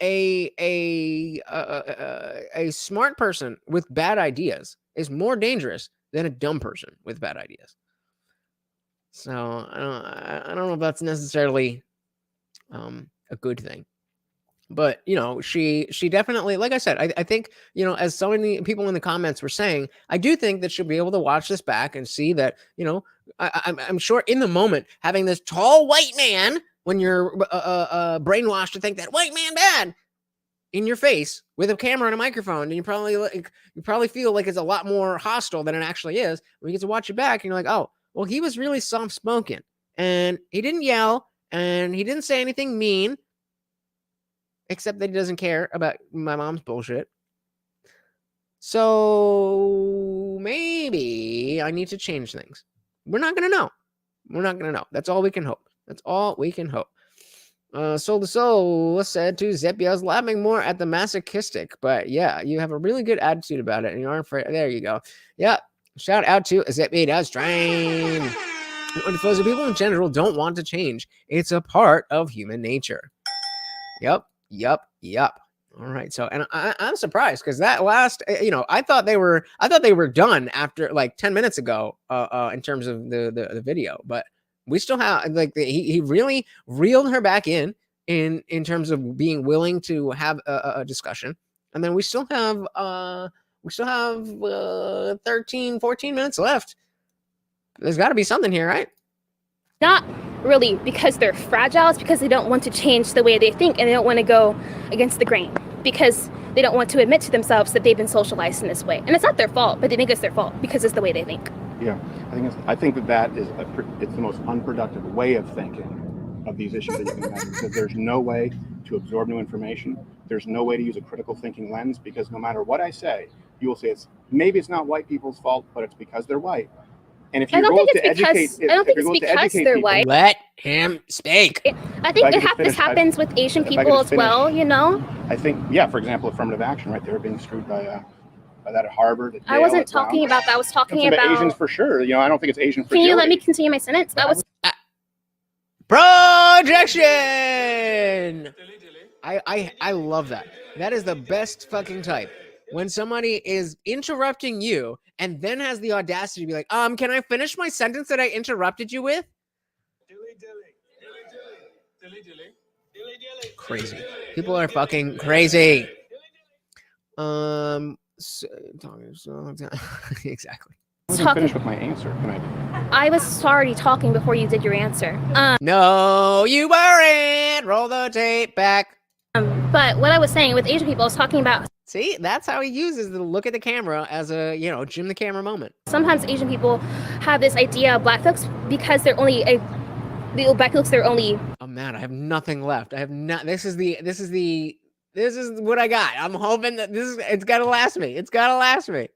a smart person with bad ideas is more dangerous than a dumb person with bad ideas. So I don't know if that's necessarily a good thing. But, you know, she definitely, like I said, I think, you know, as so many people in the comments were saying, I do think that she'll be able to watch this back and see that, you know, I'm sure in the moment, having this tall white man, when you're brainwashed to think that white man bad in your face with a camera and a microphone, and you probably feel like it's a lot more hostile than it actually is. When you get to watch it back, and you're like, oh, well, he was really soft-spoken, and he didn't yell, and he didn't say anything mean, except that he doesn't care about my mom's bullshit. So maybe I need to change things. We're not going to know. We're not going to know. That's all we can hope. That's all we can hope. Soul to Soul said to Zippy, I was laughing more at the masochistic, but yeah, you have a really good attitude about it, and you aren't afraid. There you go. Yeah. Shout out to Zippy Does Train. People in general don't want to change. It's a part of human nature. Yep. All right. So, and I'm surprised because that last, I thought they were done after like 10 minutes ago, in terms of the video, but we still have like he really reeled her back in terms of being willing to have a discussion, and then we still have 13, 14 minutes left. There's got to be something here, right? Not really because they're fragile, it's because they don't want to change the way they think and they don't want to go against the grain because they don't want to admit to themselves that they've been socialized in this way. And it's not their fault, but they think it's their fault because it's the way they think. Yeah, I think that is it's the most unproductive way of thinking of these issues that you can imagine, because there's no way to absorb new information. There's no way to use a critical thinking lens, because no matter what I say, you will say maybe it's not white people's fault, but it's because they're white. And if you're going to educate, they're white. Let him speak. I think this happens with Asian people as well, I think, for example, affirmative action, right? They were being screwed by that at Harvard. At I wasn't talking about that. I was talking about Asians for sure. I don't think it's Asian for Can you let me continue my sentence? That was projection. I love that. That is the best fucking type. When somebody is interrupting you and then has the audacity to be like, can I finish my sentence that I interrupted you with? Crazy. People are fucking crazy. Exactly. I finish with my answer. I was already talking before you did your answer. No, you weren't. Roll the tape back. But what I was saying with Asian people, I was talking about. See, that's how he uses the look at the camera as a, Jim the camera moment. Sometimes Asian people have this idea of black folks because they're only black folks. They're only. I'm mad. I have nothing left. I have not. This is what I got. I'm hoping that it's gotta last me. It's gotta last me.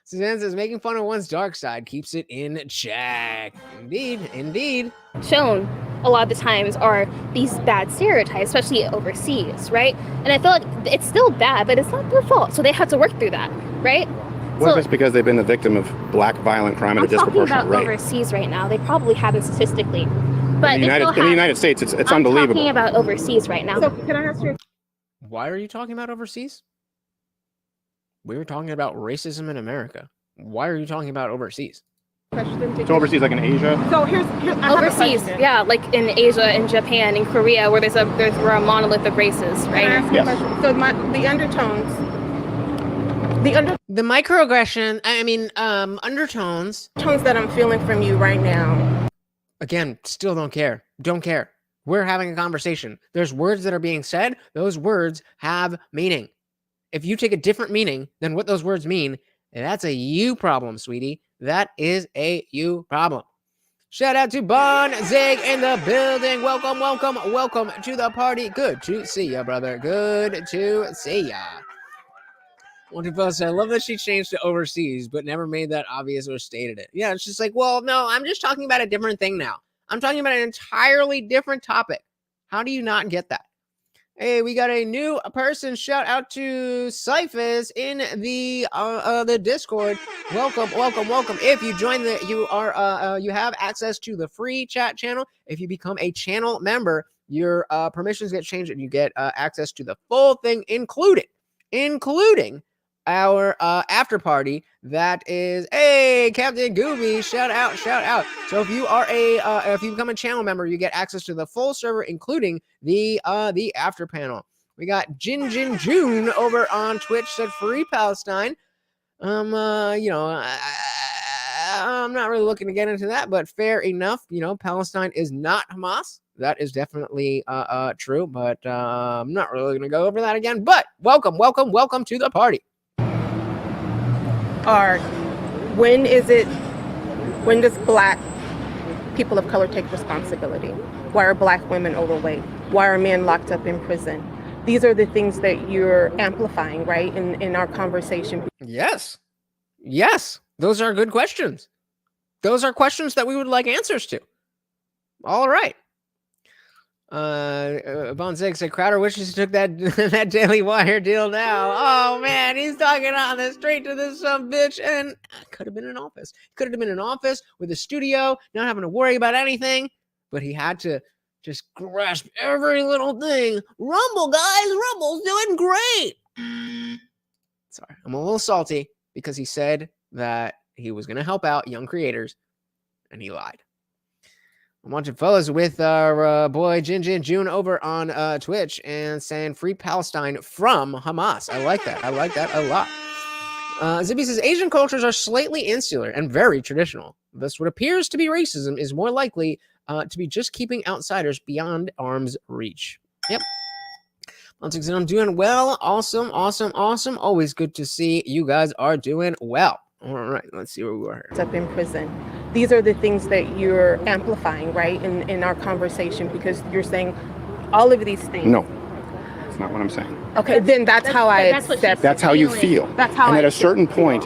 Suzanne says making fun of one's dark side keeps it in check. Indeed. Shown a lot of the times are these bad stereotypes, especially overseas, right? And I feel like it's still bad, but it's not their fault. So they have to work through that, right? What if it's because they've been the victim of black violent crime at a disproportionate rate? I'm talking about overseas right now. They probably haven't statistically. But in the United States, it's unbelievable. I'm talking about overseas right now. So can I ask you? Why are you talking about overseas? We were talking about racism in America. Why are you talking about overseas? So overseas, like in Asia? So here's overseas, yeah, like in Asia, in Japan, in Korea, where we're a monolith of races, right? Yes. So the undertones. The microaggression, undertones. Tones that I'm feeling from you right now. Again, still don't care. Don't care. We're having a conversation. There's words that are being said. Those words have meaning. If you take a different meaning than what those words mean, that's a you problem, sweetie. That is a you problem. Shout out to Bon Zig in the building. Welcome to the party. Good to see ya, brother. Good to see ya. Wonderful. I love that she changed to overseas, but never made that obvious or stated it. Yeah, it's just like, well, no, I'm just talking about a different thing now. I'm talking about an entirely different topic. How do you not get that? Hey, we got a new person. Shout out to Cyphers in the Discord. Welcome. If you join you have access to the free chat channel. If you become a channel member, your permissions get changed and you get access to the full thing, including our after party. That is, hey, Captain Gooby, shout out. So if you are if you become a channel member, you get access to the full server, including the after panel. We got Jin June over on Twitch said free Palestine. I'm not really looking to get into that, but fair enough. Palestine is not Hamas. That is definitely true, but I'm not really going to go over that again. But welcome to the party. When does black people of color take responsibility? Why are black women overweight? Why are men locked up in prison? These are the things that you're amplifying, right, in our conversation. Yes. Those are good questions. Those are questions that we would like answers to. All right. Bon Zig said Crowder wishes he took that Daily Wire deal now. Oh man, he's talking on the straight to this some bitch, and could have been in office. Could have been in office with a studio, not having to worry about anything. But he had to just grasp every little thing. Rumble, guys, Rumble's doing great. Sorry, I'm a little salty because he said that he was going to help out young creators, and he lied. I'm watching fellas with our boy Jin June over on Twitch and saying free Palestine from Hamas. I like that. I like that a lot. Zippy says Asian cultures are slightly insular and very traditional. Thus, what appears to be racism is more likely to be just keeping outsiders beyond arm's reach. Yep. I'm doing well. Awesome. Always good to see you guys are doing well. All right, let's see where we are here. Up in prison. These are the things that you're amplifying, right, in our conversation, because you're saying all of these things. No, that's not what I'm saying. Okay, then that's how I accept. That's how you feel. That's how. And at a certain point,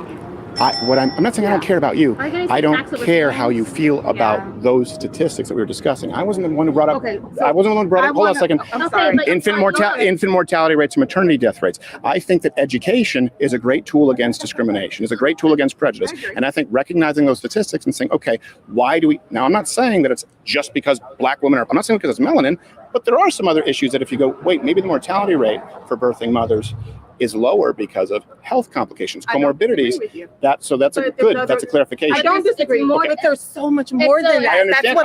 I'm not saying I don't care about you. I don't care how you feel about those statistics that we were discussing. I wasn't the one who brought up. Okay, I wasn't the one who brought up. Hold on a second. I'm sorry. Infant mortality rates and maternity death rates. I think that education is a great tool against discrimination, is a great tool against prejudice. And I think recognizing those statistics and saying, okay, why do we, now I'm not saying that it's just because black women are, I'm not saying because it's melanin, but there are some other issues that if you go, wait, maybe the mortality rate for birthing mothers is lower because of health complications, comorbidities. That's a clarification. I don't disagree, but there's so much more than that. I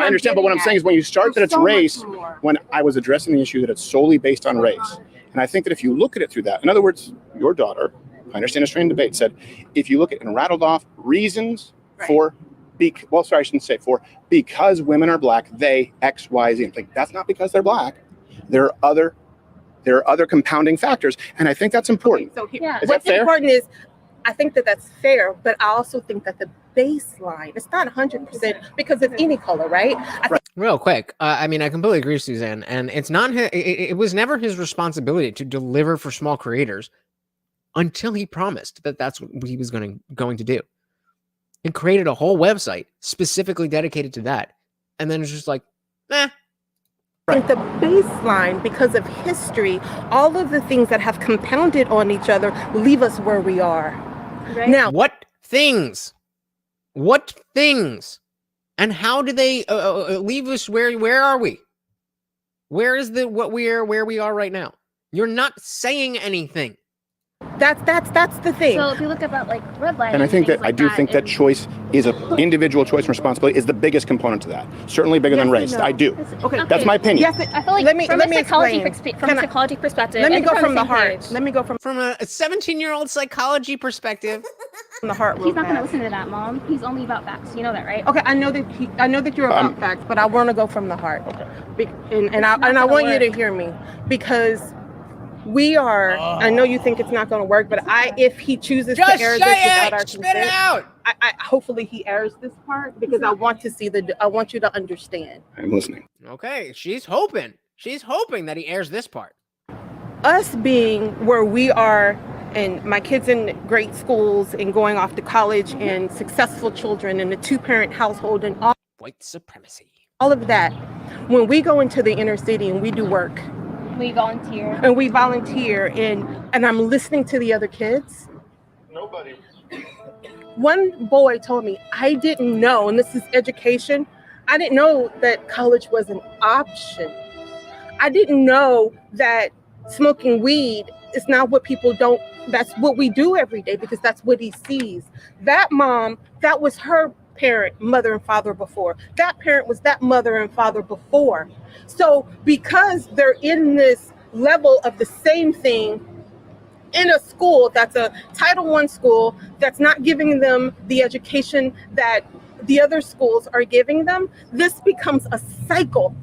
understand, but what I'm saying is when you start that it's race, when I was addressing the issue that it's solely based on race, and I think that if you look at it through that, in other words, your daughter, I understand a strained debate, said, if you look at and rattled off reasons for, I shouldn't say for, because women are black, they X, Y, Z. I'm like, that's not because they're black. There are other compounding factors, and I think that's important. Okay, so what's important is, I think that that's fair, but I also think that the baseline, it's not 100% because of any color, right? Real quick, I mean, I completely agree with Suzanne, and it's not it was never his responsibility to deliver for small creators until he promised that that's what he was going to do. He created a whole website specifically dedicated to that, and then it's just like, eh. I think the baseline, because of history, all of the things that have compounded on each other leave us where we are. Right? Now, what things? And how do they leave us? Where are we? Where is where we are right now? You're not saying anything. That's the thing. So if you look about like red light, and I think that I do think that choice is an individual choice and responsibility is the biggest component to that. Certainly bigger than race. I do. Okay, that's my opinion. Yes, I feel like from a psychology perspective. Let me go from the heart. Let me go from a 17-year-old psychology perspective. From the heart. He's not going to listen to that, Mom. He's only about facts. You know that, right? Okay, I know that you're about facts, but I want to go from the heart. Okay. And I want you to hear me, because we are. I know you think it's not going to work, but if he chooses to air this without our consent, spit it out. I hopefully he airs this part, because I want to see I want you to understand. I'm listening. Okay, she's hoping that he airs this part. Us being where we are, and my kids in great schools and going off to college, and successful children in a 2-parent household, and all white supremacy. All of that. When we go into the inner city and we do work. We volunteer. And I'm listening to the other kids. Nobody. One boy told me, I didn't know, and this is education, I didn't know that college was an option. I didn't know that smoking weed is not what people don't, that's what we do every day, because that's what he sees. That mom, that was her parent, mother and father before. That parent was that mother and father before. So because they're in this level of the same thing in a school that's a Title I school that's not giving them the education that the other schools are giving them, this becomes a cycle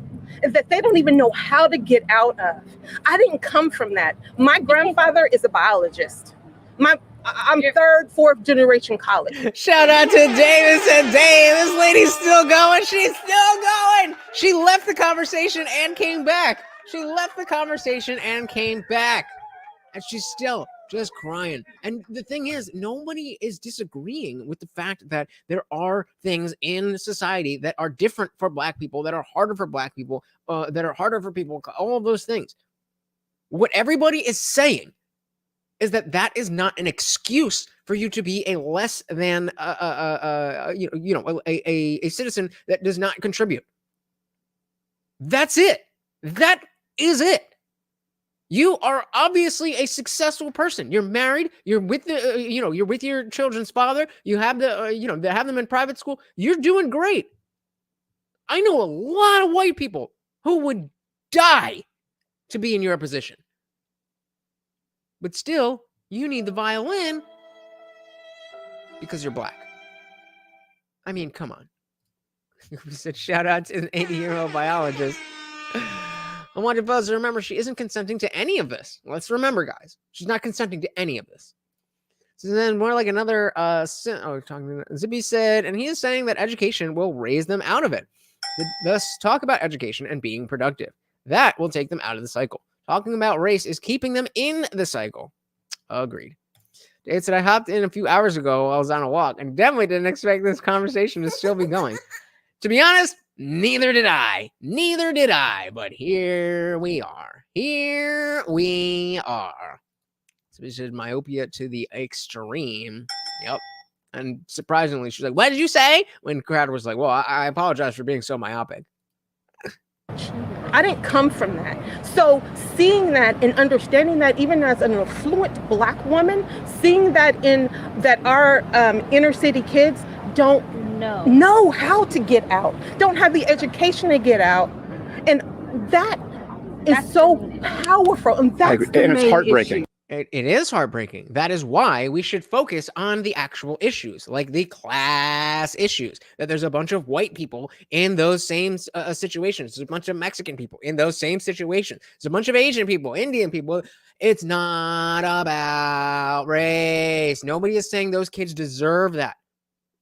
that they don't even know how to get out of. I didn't come from that. My grandfather is a biologist. I'm 3rd, 4th generation college. Shout out to Davis and Dave. This lady's still going. She's still going. She left the conversation and came back. And she's still just crying. And the thing is, nobody is disagreeing with the fact that there are things in society that are different for black people, that are harder for black people, that are harder for people, all of those things. What everybody is saying is that is not an excuse for you to be a less than a citizen that does not contribute. That's it. That is it. You are obviously a successful person. You're married. You're with the, you're with your children's father. You have the, they have them in private school. You're doing great. I know a lot of white people who would die to be in your position. But still, you need the violin because you're black. I mean, come on. We said shout out to an 80-year-old biologist. I want you folks to remember she isn't consenting to any of this. Let's remember, guys. She's not consenting to any of this. So then more like another, Zippy said, and he is saying that education will raise them out of it. Thus, talk about education and being productive. That will take them out of the cycle. Talking about race is keeping them in the cycle. Agreed. Dave said, I hopped in a few hours ago while I was on a walk and definitely didn't expect this conversation to still be going. To be honest, neither did I. Neither did I. But here we are. Here we are. So this is myopia to the extreme. Yep. And surprisingly, she's like, what did you say? When Crowder was like, well, I apologize for being so myopic. I didn't come from that. So seeing that and understanding that, even as an affluent black woman, seeing that our inner city kids don't know how to get out, don't have the education to get out, and that's so powerful, and that's the and it's main heartbreaking. issue. It is heartbreaking. That is why we should focus on the actual issues, like the class issues, that there's a bunch of white people in those same situations. There's a bunch of Mexican people in those same situations. There's a bunch of Asian people, Indian people. It's not about race. Nobody is saying those kids deserve that.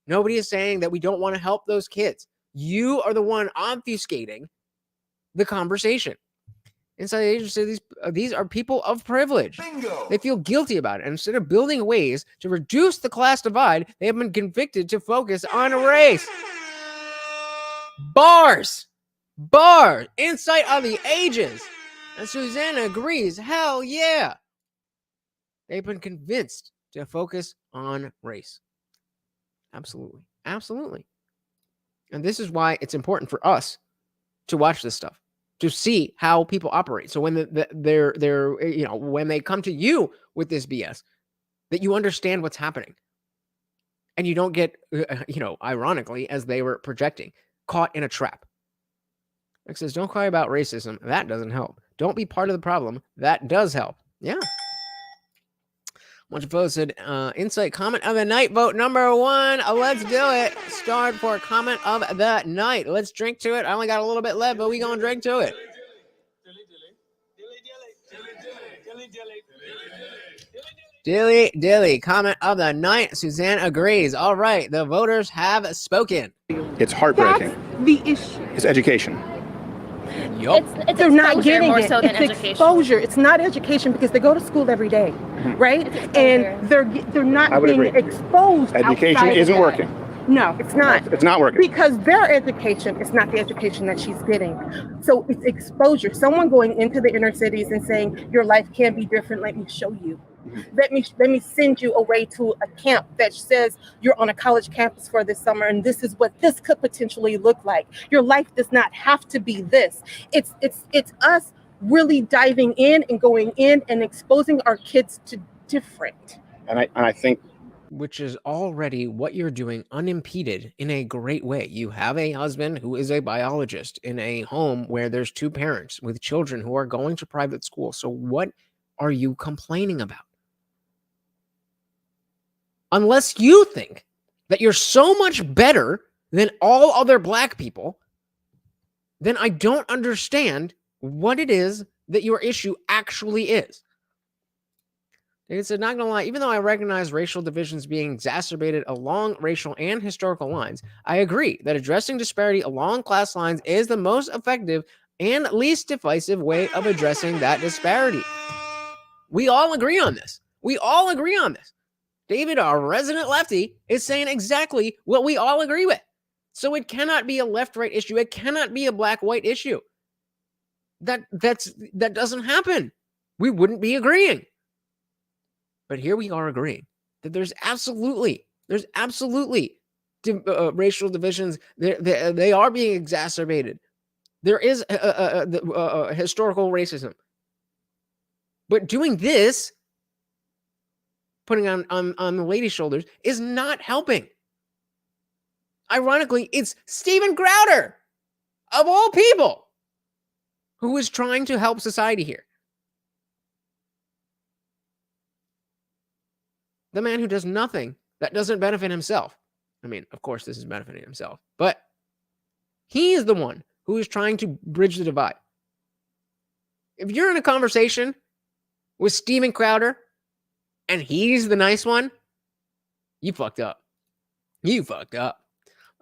Nobody is saying that we don't want to help those kids. You are the one obfuscating the conversation. Inside the agency, these are people of privilege. Bingo. They feel guilty about it. And instead of building ways to reduce the class divide, they have been convicted to focus on race. Bars. Insight of the ages. And Susanna agrees. Hell yeah. They've been convinced to focus on race. Absolutely. Absolutely. And this is why it's important for us to watch this stuff, to see how people operate. So when they're when they come to you with this BS, that you understand what's happening, and you don't get ironically, as they were projecting, caught in a trap. It says, don't cry about racism. That doesn't help. Don't be part of the problem. That does help. Yeah. Bunch of folks said, insight comment of the night, vote number 1. Let's do it. Start for comment of the night. Let's drink to it. I only got a little bit left, but we gonna drink to it. Dilly, comment of the night. Suzanne agrees. All right, the voters have spoken. It's heartbreaking. That's the issue. It's education. Yup. It's They're not getting more it. so than It's education. exposure. It's not education because they go to school every day, right? And they're not being exposed. Education outside of isn't that. working. No, it's not. It's not working. Because their education is not the education that she's getting. So it's exposure. Someone going into the inner cities and saying, your life can be different. Let me show you. Let me send you away to a camp that says you're on a college campus for this summer, and this is what this could potentially look like. Your life does not have to be this. It's us really diving in and going in and exposing our kids to different. And I think, which is already what you're doing unimpeded in a great way. You have a husband who is a biologist in a home where there's 2 parents with children who are going to private school. So what are you complaining about? Unless you think that you're so much better than all other black people, then I don't understand what it is that your issue actually is. They said, not gonna lie, even though I recognize racial divisions being exacerbated along racial and historical lines, I agree that addressing disparity along class lines is the most effective and least divisive way of addressing that disparity. We all agree on this. David, our resident lefty, is saying exactly what we all agree with. So it cannot be a left-right issue. It cannot be a black-white issue. That doesn't happen. We wouldn't be agreeing. But here we are agreeing that there's absolutely racial divisions. They are being exacerbated There is historical racism. But doing this, putting on the lady's shoulders, is not helping. Ironically, it's Steven Crowder, of all people, who is trying to help society here. The man who does nothing that doesn't benefit himself. I mean, of course, this is benefiting himself, but he is the one who is trying to bridge the divide. If you're in a conversation with Steven Crowder and he's the nice one, you fucked up. You fucked up.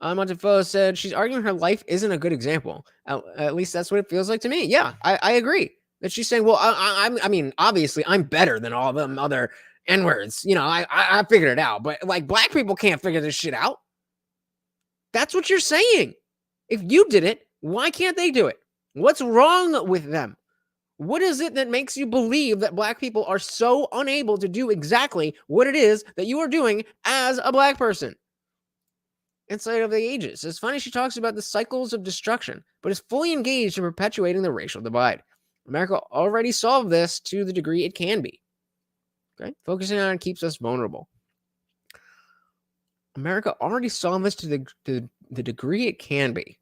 Montefiore said she's arguing her life isn't a good example. At least that's what it feels like to me. Yeah, I agree. That she's saying, well, I mean, obviously, I'm better than all them other N-words. You know, I figured it out. But, like, black people can't figure this shit out. That's what you're saying. If you did it, why can't they do it? What's wrong with them? What is it that makes you believe that black people are so unable to do exactly what it is that you are doing as a black person? Insight of the Ages. It's funny she talks about the cycles of destruction, but is fully engaged in perpetuating the racial divide. America already solved this to the degree it can be. Okay? Focusing on it keeps us vulnerable. America already solved this to the degree it can be.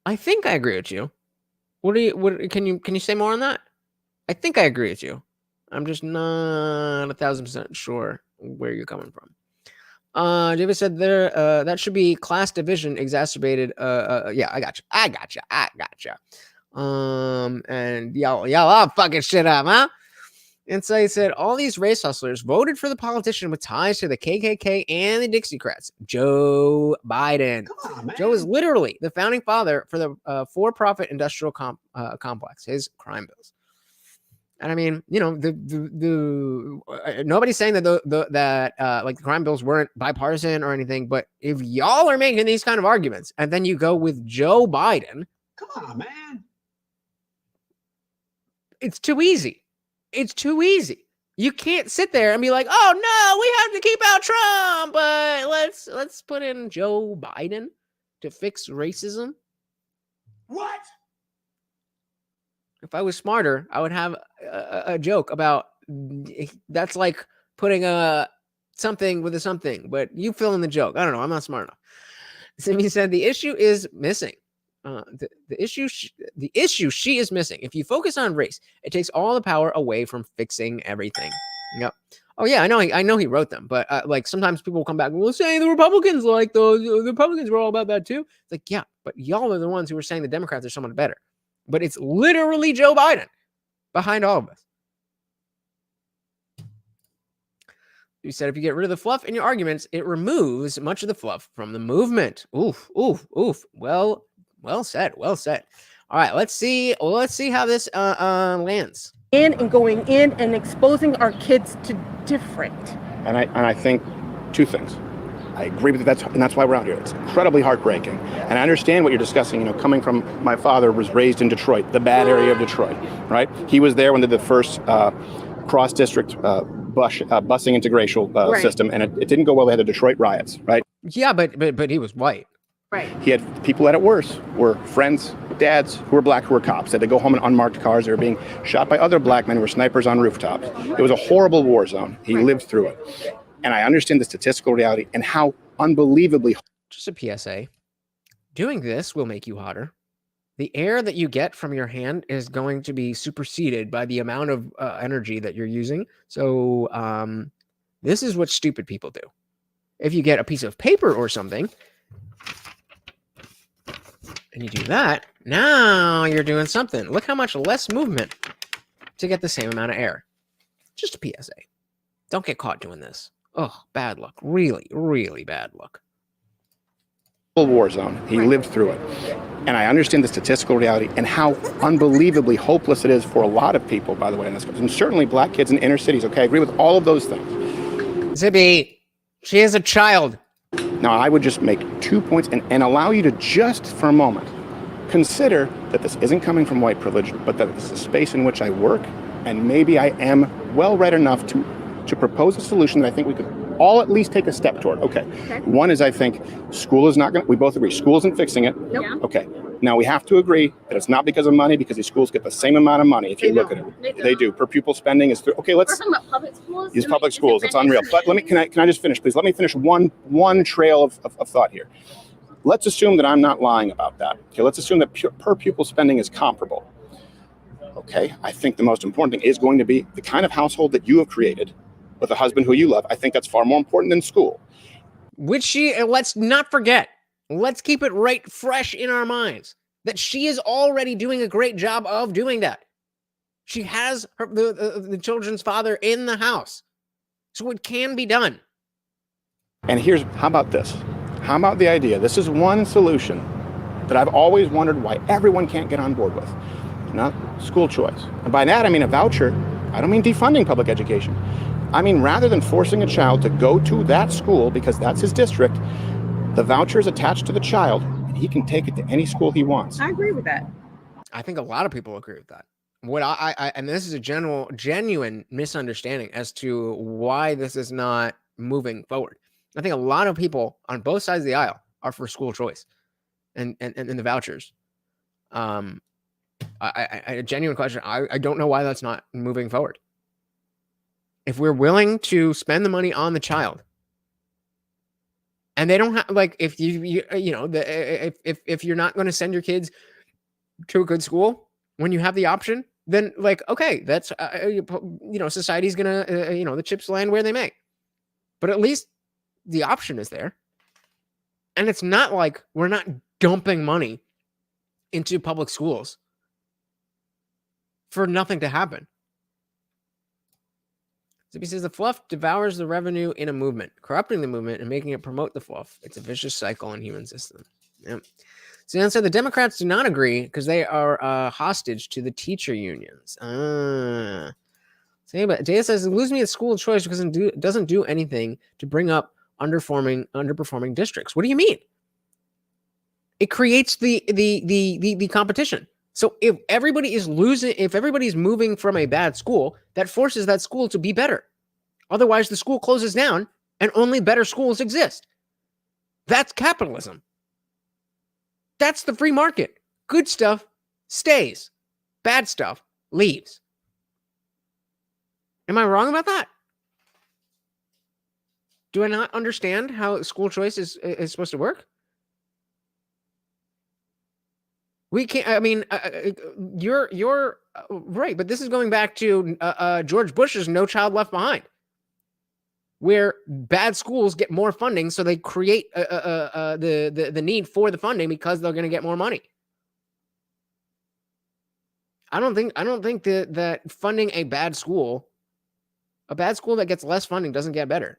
I think I agree with you. Can you say more on that? I think I agree with you. I'm just not 1,000% sure where you're coming from. David said there that should be class division exacerbated. Yeah, I gotcha. And y'all all fucking shit up, huh? And so he said all these race hustlers voted for the politician with ties to the KKK and the Dixiecrats, Joe Biden. Come on, man. Joe is literally the founding father for the for-profit industrial complex, his crime bills. And I mean, you know, nobody's saying that like the crime bills weren't bipartisan or anything, but if y'all are making these kind of arguments and then you go with Joe Biden, Come on, man. it's too easy. It's too easy. You can't sit there and be like, "Oh no, we have to keep out Trump, but let's put in Joe Biden to fix racism." What? If I was smarter, I would have a joke about that's like putting something with a something, but you fill in the joke. I don't know. I'm not smart enough. Simi said the issue is missing. The issue she is missing. If you focus on race, it takes all the power away from fixing everything. Yep. Oh yeah, I know he wrote them, but like sometimes people will come back and will say the Republicans like those. The Republicans were all about that too. It's like, yeah, but y'all are the ones who were saying the Democrats are so much better. But it's literally Joe Biden behind all of us. You said if you get rid of the fluff in your arguments, it removes much of the fluff from the movement. Oof. Well said. All right, let's see how this lands. And going in and exposing our kids to different. And I think two things. I agree with that, and that's why we're out here. It's incredibly heartbreaking. And I understand what you're discussing, you know, coming from my father was raised in Detroit, the bad area of Detroit, right? He was there when they did the first cross-district busing interracial system, and it didn't go well. They had the Detroit riots, right? Yeah, but he was white. Right. He had people that it worse were friends, dads who were black who were cops. They had to go home in unmarked cars. They were being shot by other black men who were snipers on rooftops. It was a horrible war zone. He lived through it. And I understand the statistical reality and how unbelievably... Just a PSA. Doing this will make you hotter. The air that you get from your hand is going to be superseded by the amount of energy that you're using. So this is what stupid people do. If you get a piece of paper or something, and you do that, now you're doing something. Look how much less movement to get the same amount of air. Just a PSA. Don't get caught doing this. Oh, bad luck. Really, really bad luck. War zone. He lived through it. And I understand the statistical reality and how unbelievably hopeless it is for a lot of people, by the way, in this country. And certainly black kids in inner cities. Okay, I agree with all of those things. Zibby, she is a child. Now, I would just make 2 points and allow you to just for a moment consider that this isn't coming from white privilege, but that it's a space in which I work, and maybe I am well read enough to propose a solution that I think we could all at least take a step toward. Okay. One is, I think school is not going to, we both agree, school isn't fixing it. Nope. Okay. Now we have to agree that it's not because of money, because these schools get the same amount of money if you look at it. They do. Per pupil spending is okay. We're talking about public schools. These public schools, it's unreal. But can I just finish, please? Let me finish one trail of thought here. Let's assume that I'm not lying about that. Okay, let's assume that per pupil spending is comparable. Okay, I think the most important thing is going to be the kind of household that you have created with a husband who you love. I think that's far more important than school. Which let's not forget, let's keep it right fresh in our minds that she is already doing a great job of doing that. She has the children's father in the house. So it can be done. And how about this? How about the idea? This is one solution that I've always wondered why everyone can't get on board with. Not school choice. And by that, I mean a voucher. I don't mean defunding public education. I mean, rather than forcing a child to go to that school because that's his district, the voucher is attached to the child and he can take it to any school he wants. I agree with that. I think a lot of people agree with that. What and this is a genuine misunderstanding as to why this is not moving forward. I think a lot of people on both sides of the aisle are for school choice and the vouchers. A genuine question. I don't know why that's not moving forward. If we're willing to spend the money on the child, and they don't have if if you're not going to send your kids to a good school when you have the option, then okay, that's society's gonna the chips land where they may, but at least the option is there, and it's not like we're not dumping money into public schools for nothing to happen. So he says the fluff devours the revenue in a movement, corrupting the movement and making it promote the fluff. It's a vicious cycle in human system. Yep. So then, the Democrats do not agree because they are hostage to the teacher unions. But Data says lose me at school choice because it doesn't do anything to bring up underperforming districts. What do you mean? It creates the competition. So if everybody is moving from a bad school, that forces that school to be better. Otherwise, the school closes down and only better schools exist. That's capitalism. That's the free market. Good stuff stays. Bad stuff leaves. Am I wrong about that? Do I not understand how school choice is supposed to work? We can't. I mean, you're right, but this is going back to George Bush's "No Child Left Behind," where bad schools get more funding, so they create the need for the funding because they're going to get more money. I don't think that funding a bad school that gets less funding doesn't get better.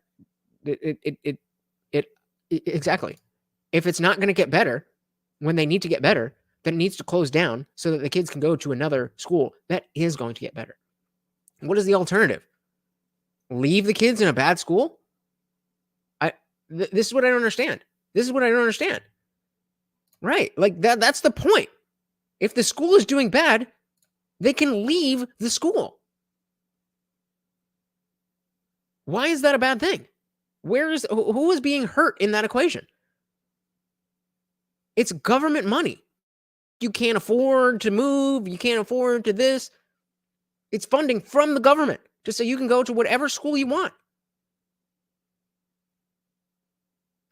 It exactly. If it's not going to get better when they need to get better, then it needs to close down so that the kids can go to another school that is going to get better. What is the alternative? Leave the kids in a bad school? This is what I don't understand. Right. That's the point. If the school is doing bad, they can leave the school. Why is that a bad thing? Who is being hurt in that equation? It's government money. You can't afford to move. You can't afford to this. It's funding from the government just so you can go to whatever school you want.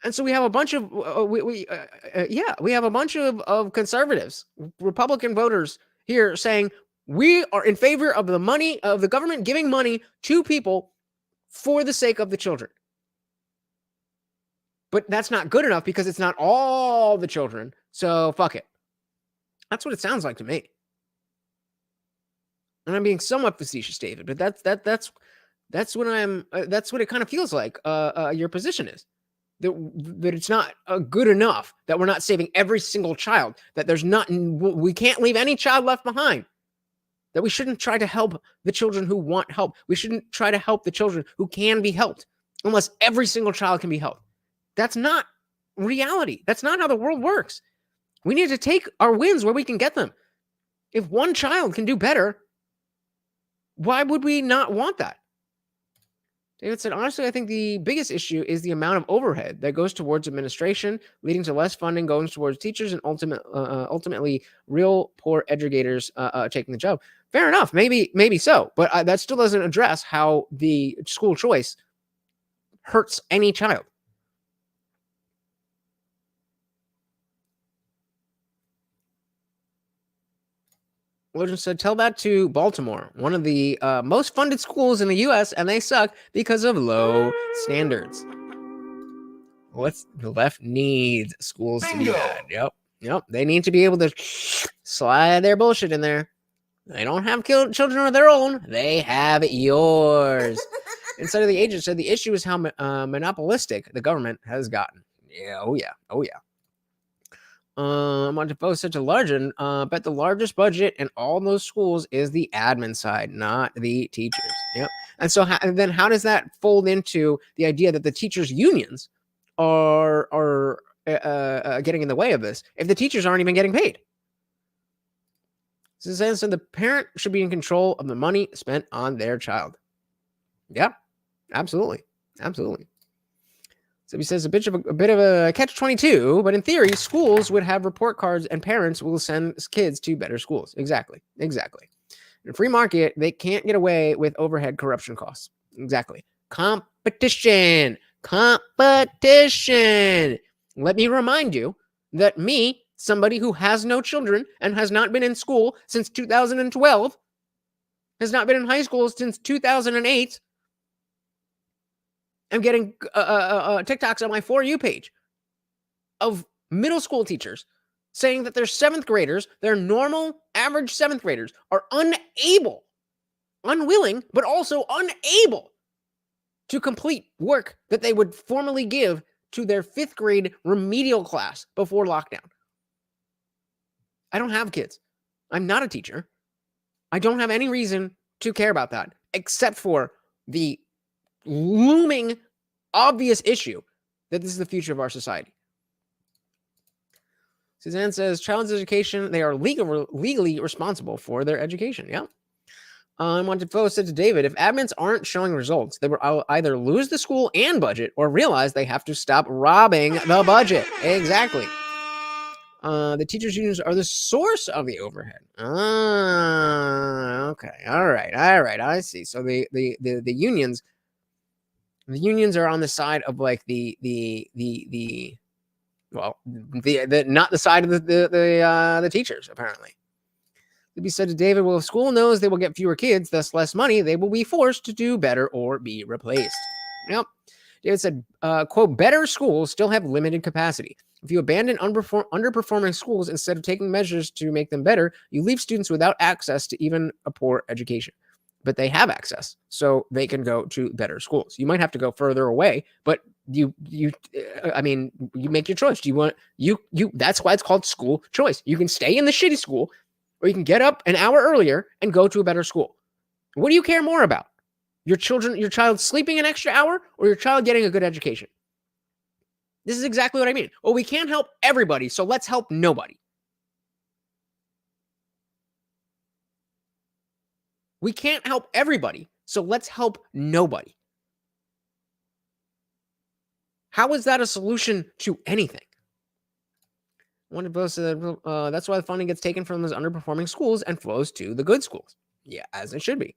And so we have a bunch of we have a bunch of conservatives, Republican voters here saying we are in favor of the money of the government giving money to people for the sake of the children. But that's not good enough because it's not all the children. So fuck it. That's what it sounds like to me. And I'm being somewhat facetious, David, but that's what that's what it kind of feels like. Your position is that it's not good enough, that we're not saving every single child, that we can't leave any child left behind, that we shouldn't try to help the children who want help. We shouldn't try to help the children who can be helped unless every single child can be helped. That's not reality. That's not how the world works. We need to take our wins where we can get them. If one child can do better, why would we not want that? David said, honestly, I think the biggest issue is the amount of overhead that goes towards administration, leading to less funding going towards teachers and ultimately real poor educators taking the job. Fair enough. Maybe so. But that still doesn't address how the school choice hurts any child. Legend said, tell that to Baltimore, one of the most funded schools in the U.S., and they suck because of low standards. The left needs schools to be bad. Yep. They need to be able to slide their bullshit in there. They don't have children of their own. They have yours. Instead of the agent said, the issue is how monopolistic the government has gotten. Yeah, oh yeah. Montefiore such a large bet the largest budget in all those schools is the admin side, not the teachers. Yep. And so then how does that fold into the idea that the teachers unions are getting in the way of this if the teachers aren't even getting paid? So the parent should be in control of the money spent on their child. Yeah, absolutely. So he says a bit of a catch-22, but in theory, schools would have report cards and parents will send kids to better schools. Exactly. In a free market, they can't get away with overhead corruption costs. Exactly. Competition. Let me remind you that me, somebody who has no children and has not been in school since 2012, has not been in high school since 2008, I'm getting TikToks on my For You page of middle school teachers saying that their seventh graders, their normal average seventh graders, are unwilling, but also unable to complete work that they would formally give to their fifth grade remedial class before lockdown. I don't have kids. I'm not a teacher. I don't have any reason to care about that except for the looming obvious issue that this is the future of our society. Suzanne says, child's education, they are legally responsible for their education. Yeah. Montefiore said to David, if admins aren't showing results, they will either lose the school and budget or realize they have to stop robbing the budget. Exactly. The teachers' unions are the source of the overhead. Okay. All right. I see. So the unions, are on the side of like the not the side of the teachers, apparently. To be said to David, well, if school knows they will get fewer kids, thus less money, they will be forced to do better or be replaced. Yep. David said, quote, better schools still have limited capacity. If you abandon underperforming schools instead of taking measures to make them better, you leave students without access to even a poor education. But they have access, so they can go to better schools. You might have to go further away, but you make your choice. Do you want that's why it's called school choice. You can stay in the shitty school, or you can get up an hour earlier and go to a better school. What do you care more about? Your child sleeping an extra hour, or your child getting a good education? This is exactly what I mean. Well, we can't help everybody, so let's help nobody. We can't help everybody, so let's help nobody. How is that a solution to anything? One of both said that's why the funding gets taken from those underperforming schools and flows to the good schools. Yeah, as it should be.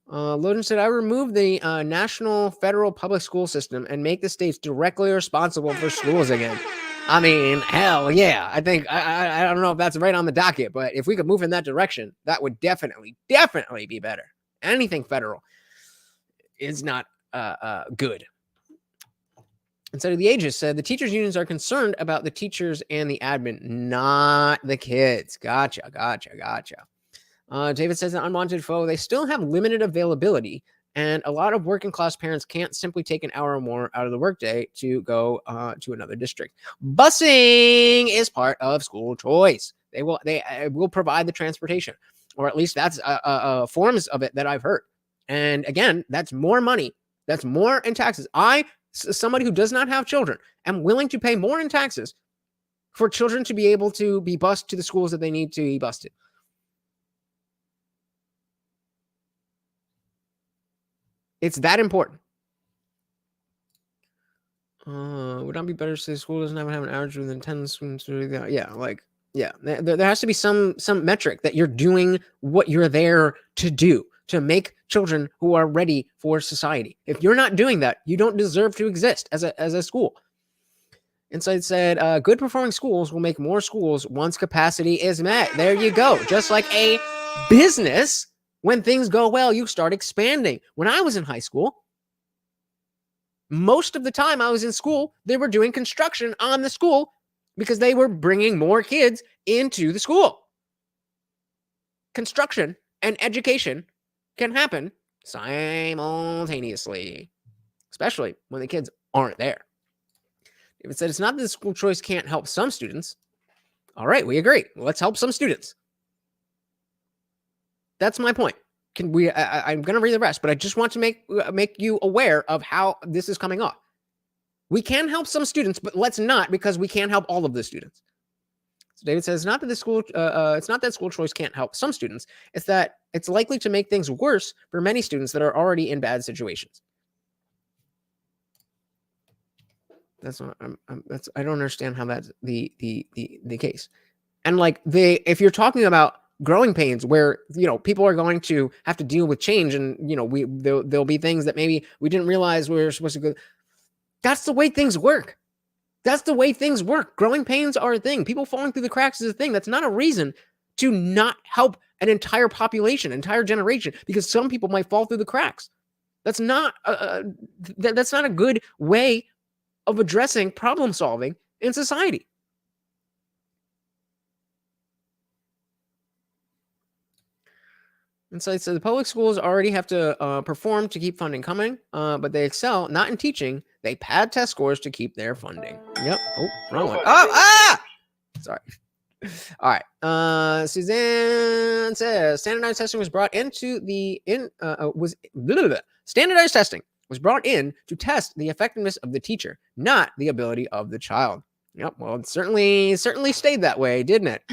Loden said, I removed the national federal public school system and make the states directly responsible for schools again. I mean, hell yeah. I think, I don't know if that's right on the docket, but if we could move in that direction, that would definitely be better. Anything federal is not good. Instead of the ages said, the teachers' unions are concerned about the teachers and the admin, not the kids. Gotcha. David says, an unwanted foe, they still have limited availability, and a lot of working class parents can't simply take an hour or more out of the workday to go to another district. Busing is part of school choice. They will provide the transportation, or at least that's forms of it that I've heard. And again, that's more money. That's more in taxes. Somebody who does not have children, am willing to pay more in taxes for children to be able to be bused to the schools that they need to be bused to. It's that important. Would not be better to say school doesn't have an average within 10 students? Yeah, like, yeah, there has to be some metric that you're doing what you're there to do, to make children who are ready for society. If you're not doing that, you don't deserve to exist as a school. Inside said, good performing schools will make more schools once capacity is met. There you go. Just like a business, when things go well, you start expanding. When I was in high school, most of the time I was in school, they were doing construction on the school because they were bringing more kids into the school. Construction and education can happen simultaneously, especially when the kids aren't there. If it said it's not that the school choice can't help some students, all right, we agree. Let's help some students. That's my point. Can we? I'm going to read the rest, but I just want to make you aware of how this is coming off. We can help some students, but let's not, because we can't help all of the students. So David says, not that the school, it's not that school choice can't help some students. It's that it's likely to make things worse for many students that are already in bad situations. That's what I don't understand how that's the case. And like if you're talking about growing pains where, people are going to have to deal with change and, there'll be things that maybe we didn't realize we were supposed to go. That's the way things work. That's the way things work. Growing pains are a thing. People falling through the cracks is a thing. That's not a reason to not help an entire population, entire generation, because some people might fall through the cracks. That's not that's not a good way of addressing problem solving in society. And so the public schools already have to perform to keep funding coming, but they excel not in teaching. They pad test scores to keep their funding. Yep. Oh, wrong one. Sorry. All right. Suzanne says standardized testing was brought into standardized testing was brought in to test the effectiveness of the teacher, not the ability of the child. Yep. Well, it certainly stayed that way, didn't it?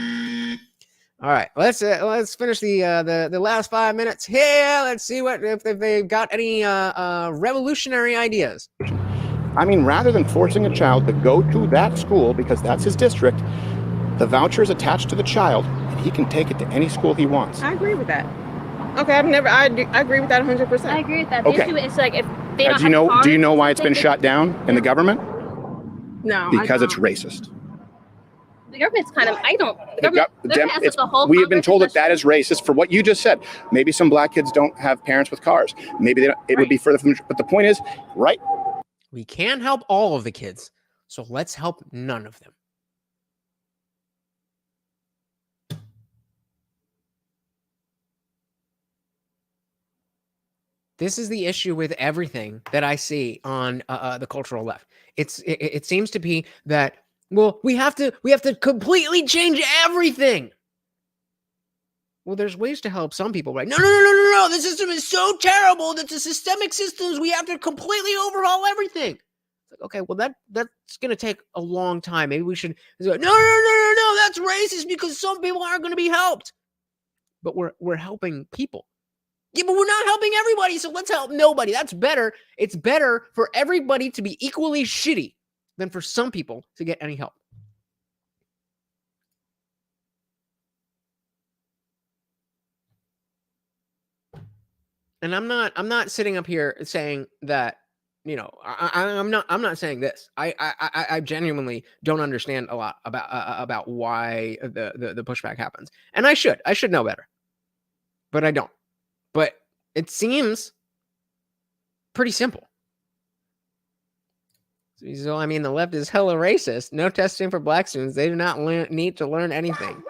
All right. Let's finish the last 5 minutes here. Let's see if they've got any revolutionary ideas. I mean, rather than forcing a child to go to that school because that's his district, the voucher is attached to the child, and he can take it to any school he wants. I agree with that. Okay, I agree with that 100%. I agree with that. The issue is like if they don't do you know why it's been shut down in the government? No. Because it's racist. The government's kind of, we have been told that is racist for what you just said. Maybe some black kids don't have parents with cars. Maybe they don't, it would be further from, but the point is, right? We can't help all of the kids, so let's help none of them. This is the issue with everything that I see on the cultural left. It seems to be that, well, we have to completely change everything. Well, there's ways to help some people, right? No. The system is so terrible that the systemic systems, we have to completely overhaul everything. It's like, okay, well, that's going to take a long time. Maybe we should, no, that's racist because some people aren't going to be helped. But we're helping people. Yeah, but we're not helping everybody, so let's help nobody. That's better. It's better for everybody to be equally shitty than for some people to get any help. And I'm not sitting up here saying that, I'm not saying this. I genuinely don't understand a lot about why the pushback happens. And I should know better. But I don't. But it seems pretty simple. So, I mean, the left is hella racist. No testing for black students. They do not need to learn anything.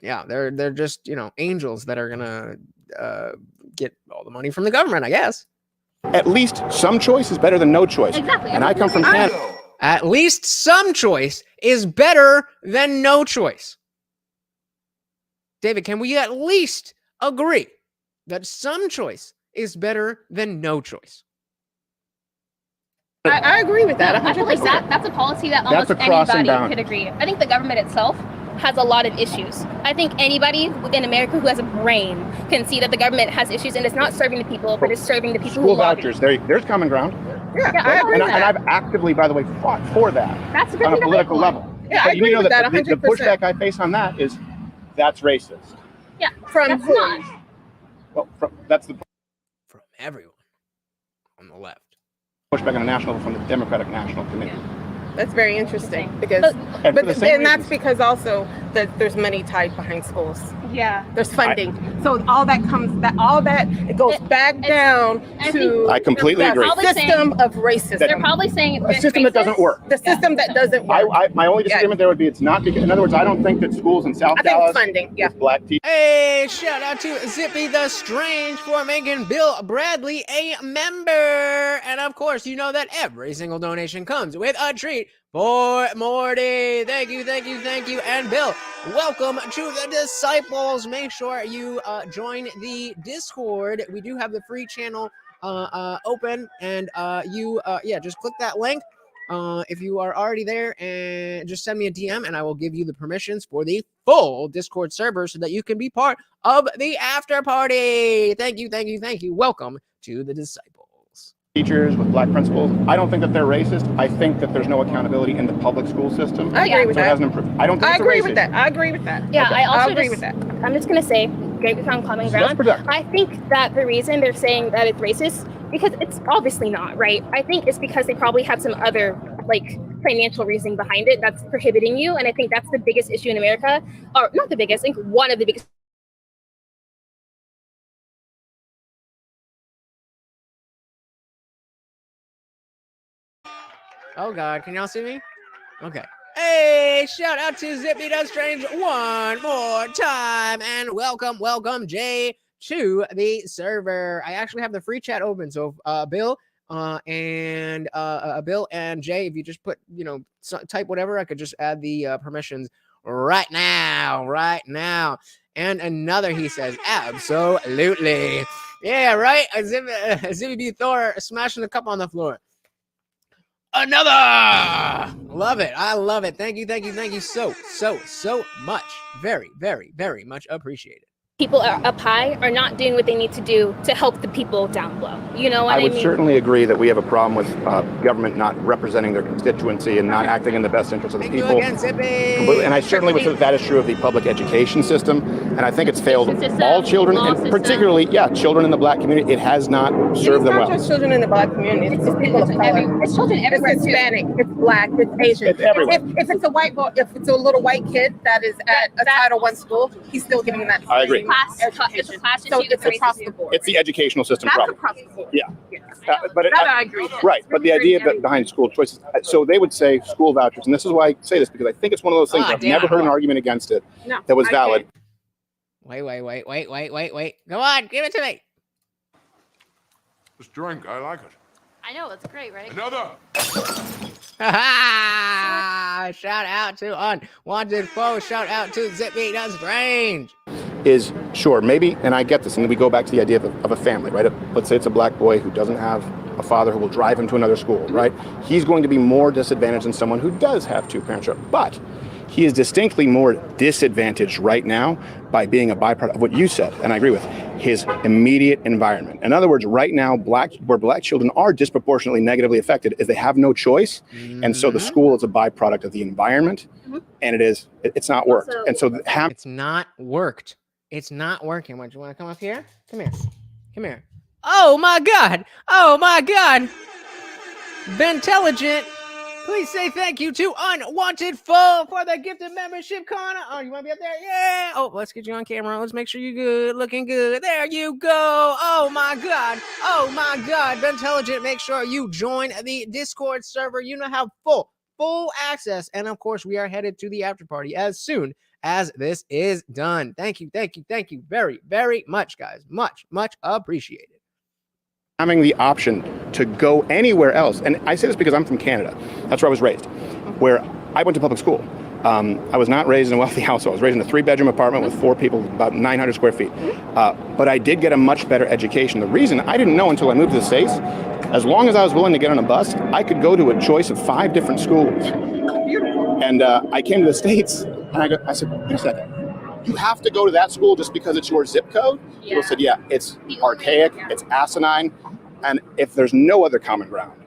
Yeah, they're just, angels that are going to get all the money from the government, I guess. At least some choice is better than no choice. Exactly. And I come from Canada. At least some choice is better than no choice. David, can we at least agree that some choice is better than no choice? I agree with that 100%. I feel like that's a policy that almost anybody could agree. I think the government itself has a lot of issues. I think anybody in America who has a brain can see that the government has issues and it's not serving the people, but it's serving the people School who lobby. vouchers, there's common ground. Yeah, Yeah, I agree And, with and that. I've actively, by the way, fought for that That's a on a different political point. level. Yeah, But I agree you know with that that the 100%. pushback I face on that is that's racist. Yeah, From that's who? not. Well, that's the From everyone on the left. pushback on a national level from the Democratic National Committee. That's very interesting because, But- And for but the same and that's reasons. because also that there's money tied behind schools. Yeah. There's funding, so all that it goes back down I to I completely the agree. Probably system of racism. They're probably saying A system that doesn't work. The system that doesn't work. My only disagreement there would be it's not because, in other words, I don't think that schools in South I think Dallas funding, yeah. with black teachers. Hey, shout out to Zippy the Strange for making Bill Bradley a member. And of course, you know that every single donation comes with a treat for Morty. Thank you, thank you, thank you. And Bill, welcome to the Disciples. Make sure you join the Discord. We do have the free channel open, and just click that link. If you are already there, and just send me a DM and I will give you the permissions for the full Discord server so that you can be part of the after party. Thank you, thank you, thank you. Welcome to the Disciples. Teachers with black principals. I don't think that they're racist. I think that there's no accountability in the public school system. I agree with So it that. hasn't improved. I don't think I it's agree racist. with that. I agree with that. Yeah, Okay. I also agree just, with that. I'm just gonna say, great, we found common Let's ground. protect. I think that the reason they're saying that it's racist, because it's obviously not, right? I think it's because they probably have some other like financial reasoning behind it that's prohibiting you. And I think that's the biggest issue in America, or not the biggest, I think one of the biggest. Oh God, can y'all see me? Okay. Hey, shout out to Zippy the Strange one more time, and welcome Jay to the server. I actually have the free chat open, so Bill and Jay, if you just put type whatever, I could just add the permissions right now. And another, he says, absolutely, yeah, right. Zippy B Thor smashing the cup on the floor. Another! Love it. I love it. Thank you so much. Very, very, very much appreciated. People are up high are not doing what they need to do to help the people down low. You know what I I would mean? certainly agree that we have a problem with government not representing their constituency and not acting in the best interest of the Thank people. you again, Zippy. Completely. And I certainly would say that is true of the public education system. And I think it's failed all children, law and system. particularly, children in the black community. It has not served them It's not well. just children in the black community. It's people of color. It's children everywhere It's too. Hispanic. It's black. It's Asian. It's everywhere. If it's a white boy, if it's a little white kid that is at a Title I school, he's still getting that. I agree. It's a class So issue, it's a across race the issue. board. It's the educational system That's problem. across the board. Yeah. Yes. But That I agree with. right. But the idea behind school choices. So they would say school vouchers, and this is why I say this, because I think it's one of those things. I've never heard an argument against it No, that was I valid. can't. Wait. Go on, give it to me. This drink, I like it. I know, it's great, right? Another. Shout out to Unwanted Foe. Shout out to Zippy the Strange. Is sure, maybe, and I get this, and then we go back to the idea of a family, right? Let's say it's a black boy who doesn't have a father who will drive him to another school, right? He's going to be more disadvantaged than someone who does have two parents. But he is distinctly more disadvantaged right now by being a byproduct of what you said, and I agree with, his immediate environment. In other words, right now, where black children are disproportionately negatively affected is they have no choice, and so the school is a byproduct of the environment, and it's not worked. And so It's not worked. It's not working. What, you want to come up here? Come here. Oh my God. Intelligent. Please say thank you to Unwanted Foe for the gifted membership, Connor. Oh, you want to be up there? Yeah. Oh, let's get you on camera. Let's make sure you're good, looking good. There you go. Oh my God. Intelligent, make sure you join the Discord server. You know how full access. And of course, we are headed to the after party as soon as this is done. Thank you very, very much, guys. Much appreciated. having the option to go anywhere else, and I say this because I'm from Canada. That's where I was raised, where I went to public school. I was not raised in a wealthy household. I was raised in a 3-bedroom apartment with 4 people, about 900 square feet. But I did get a much better education. The reason I didn't know until I moved to the States, as long as I was willing to get on a bus, I could go to a choice of 5 different schools. And I came to the States And I said, wait a second. You have to go to that school just because it's your zip code? Yeah. People said, yeah, it's The archaic, yeah. it's asinine. And if there's no other common ground,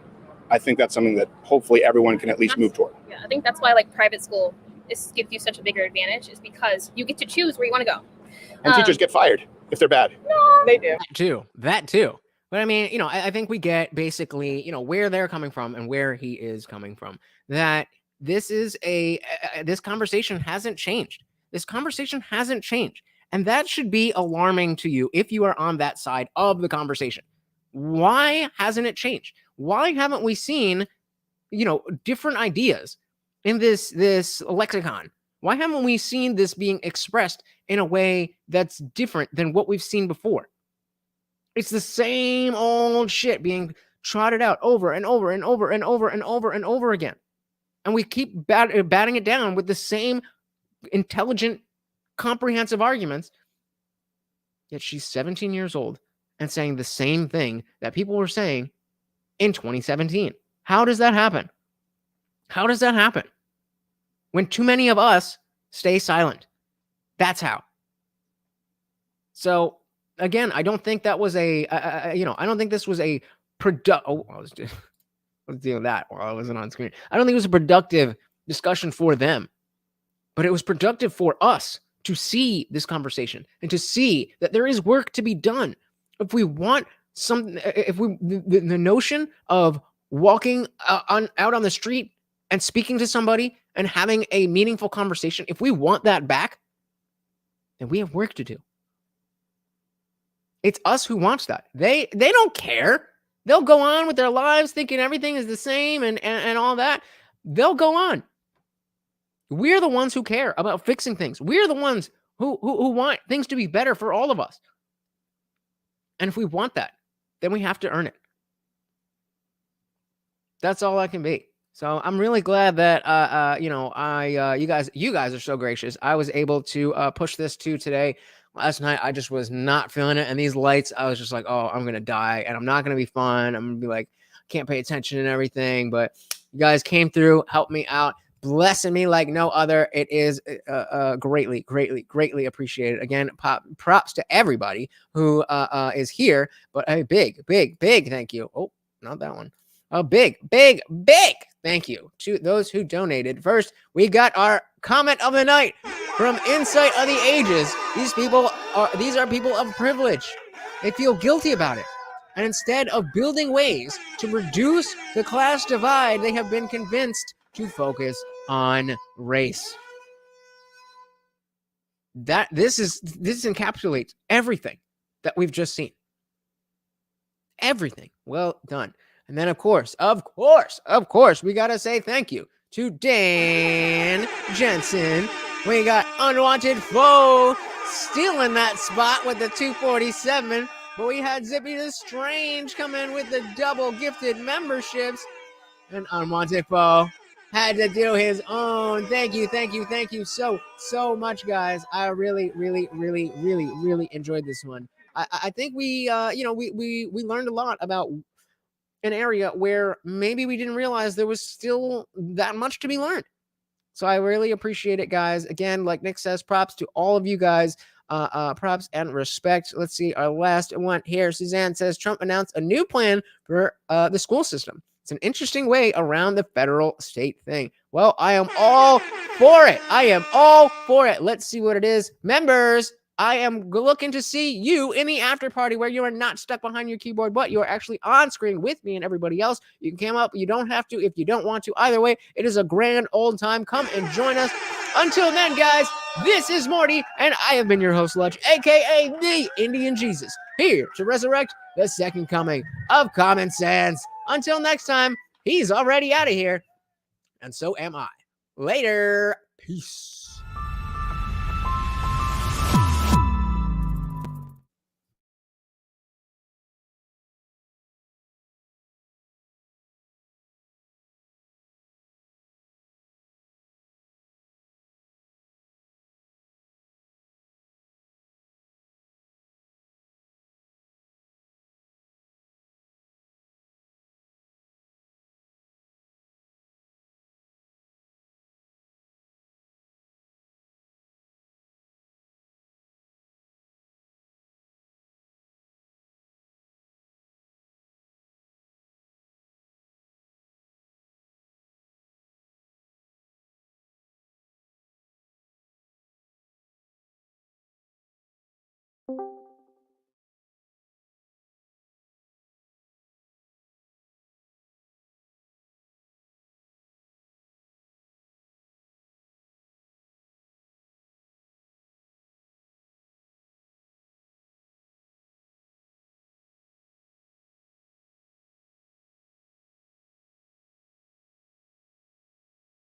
I think that's something that hopefully everyone can at least move toward. Yeah, I think that's why like private school gives you such a bigger advantage, is because you get to choose where you want to go. And teachers get fired if they're bad. No, they do. That too. But I mean, you know, I think we get basically, you know, where they're coming from and where he is coming from. That this is this conversation hasn't changed. This conversation hasn't changed. And that should be alarming to you if you are on that side of the conversation. Why hasn't it changed? Why haven't we seen, you know, different ideas in this lexicon? Why haven't we seen this being expressed in a way that's different than what we've seen before? It's the same old shit being trotted out over and over and over and over and over and over again. And we keep batting it down with the same intelligent, comprehensive arguments. Yet she's 17 years old and saying the same thing that people were saying in 2017. How does that happen? How does that happen? When too many of us stay silent. That's how. So again, I don't think that was I don't think this was a I was doing that while I wasn't on screen. I don't think it was a productive discussion for them, but it was productive for us to see this conversation and to see that there is work to be done. If we want the notion of walking out on the street and speaking to somebody and having a meaningful conversation, if we want that back, then we have work to do. It's us who wants that. They don't care. They'll go on with their lives thinking everything is the same and all that. They'll go on. We're the ones who care about fixing things. We're the ones who want things to be better for all of us. And if we want that, then we have to earn it. That's all I can be. So I'm really glad that you guys are so gracious. I was able to push this to today. Last night I just was not feeling it, and these lights, I was just like, oh, I'm gonna die, and I'm not gonna be fun. I'm gonna be like, can't pay attention and everything. But you guys came through, helped me out, blessing me like no other. It is greatly appreciated. Again, props to everybody who is here. But a big thank you. Oh, not that one. A big thank you to those who donated. First, we got our comment of the night from Insight of the Ages. These are people of privilege. They feel guilty about it. And instead of building ways to reduce the class divide, they have been convinced to focus on race. This encapsulates everything that we've just seen. Everything. Well done. And then, of course, we got to say thank you to Dan Jensen. We got Unwanted Foe stealing that spot with the 247. But we had Zippy the Strange come in with the double gifted memberships. And Unwanted Foe had to do his own. Thank you so much, guys. I really enjoyed this one. I think we learned a lot about an area where maybe we didn't realize there was still that much to be learned. So I really appreciate it, guys. Again, like Nick says, props to all of you guys. Props and respect. Let's see our last one here. Suzanne says Trump announced a new plan for the school system. It's an interesting way around the federal state thing. Well, I am all for it. Let's see what it is. Members, I am looking to see you in the after party where you are not stuck behind your keyboard, but you are actually on screen with me and everybody else. You can come up. You don't have to if you don't want to. Either way, it is a grand old time. Come and join us. Until then, guys, this is Morty, and I have been your host, Lutch, a.k.a. the Indian Jesus, here to resurrect the second coming of common sense. Until next time, he's already out of here, and so am I. Later. Peace. you.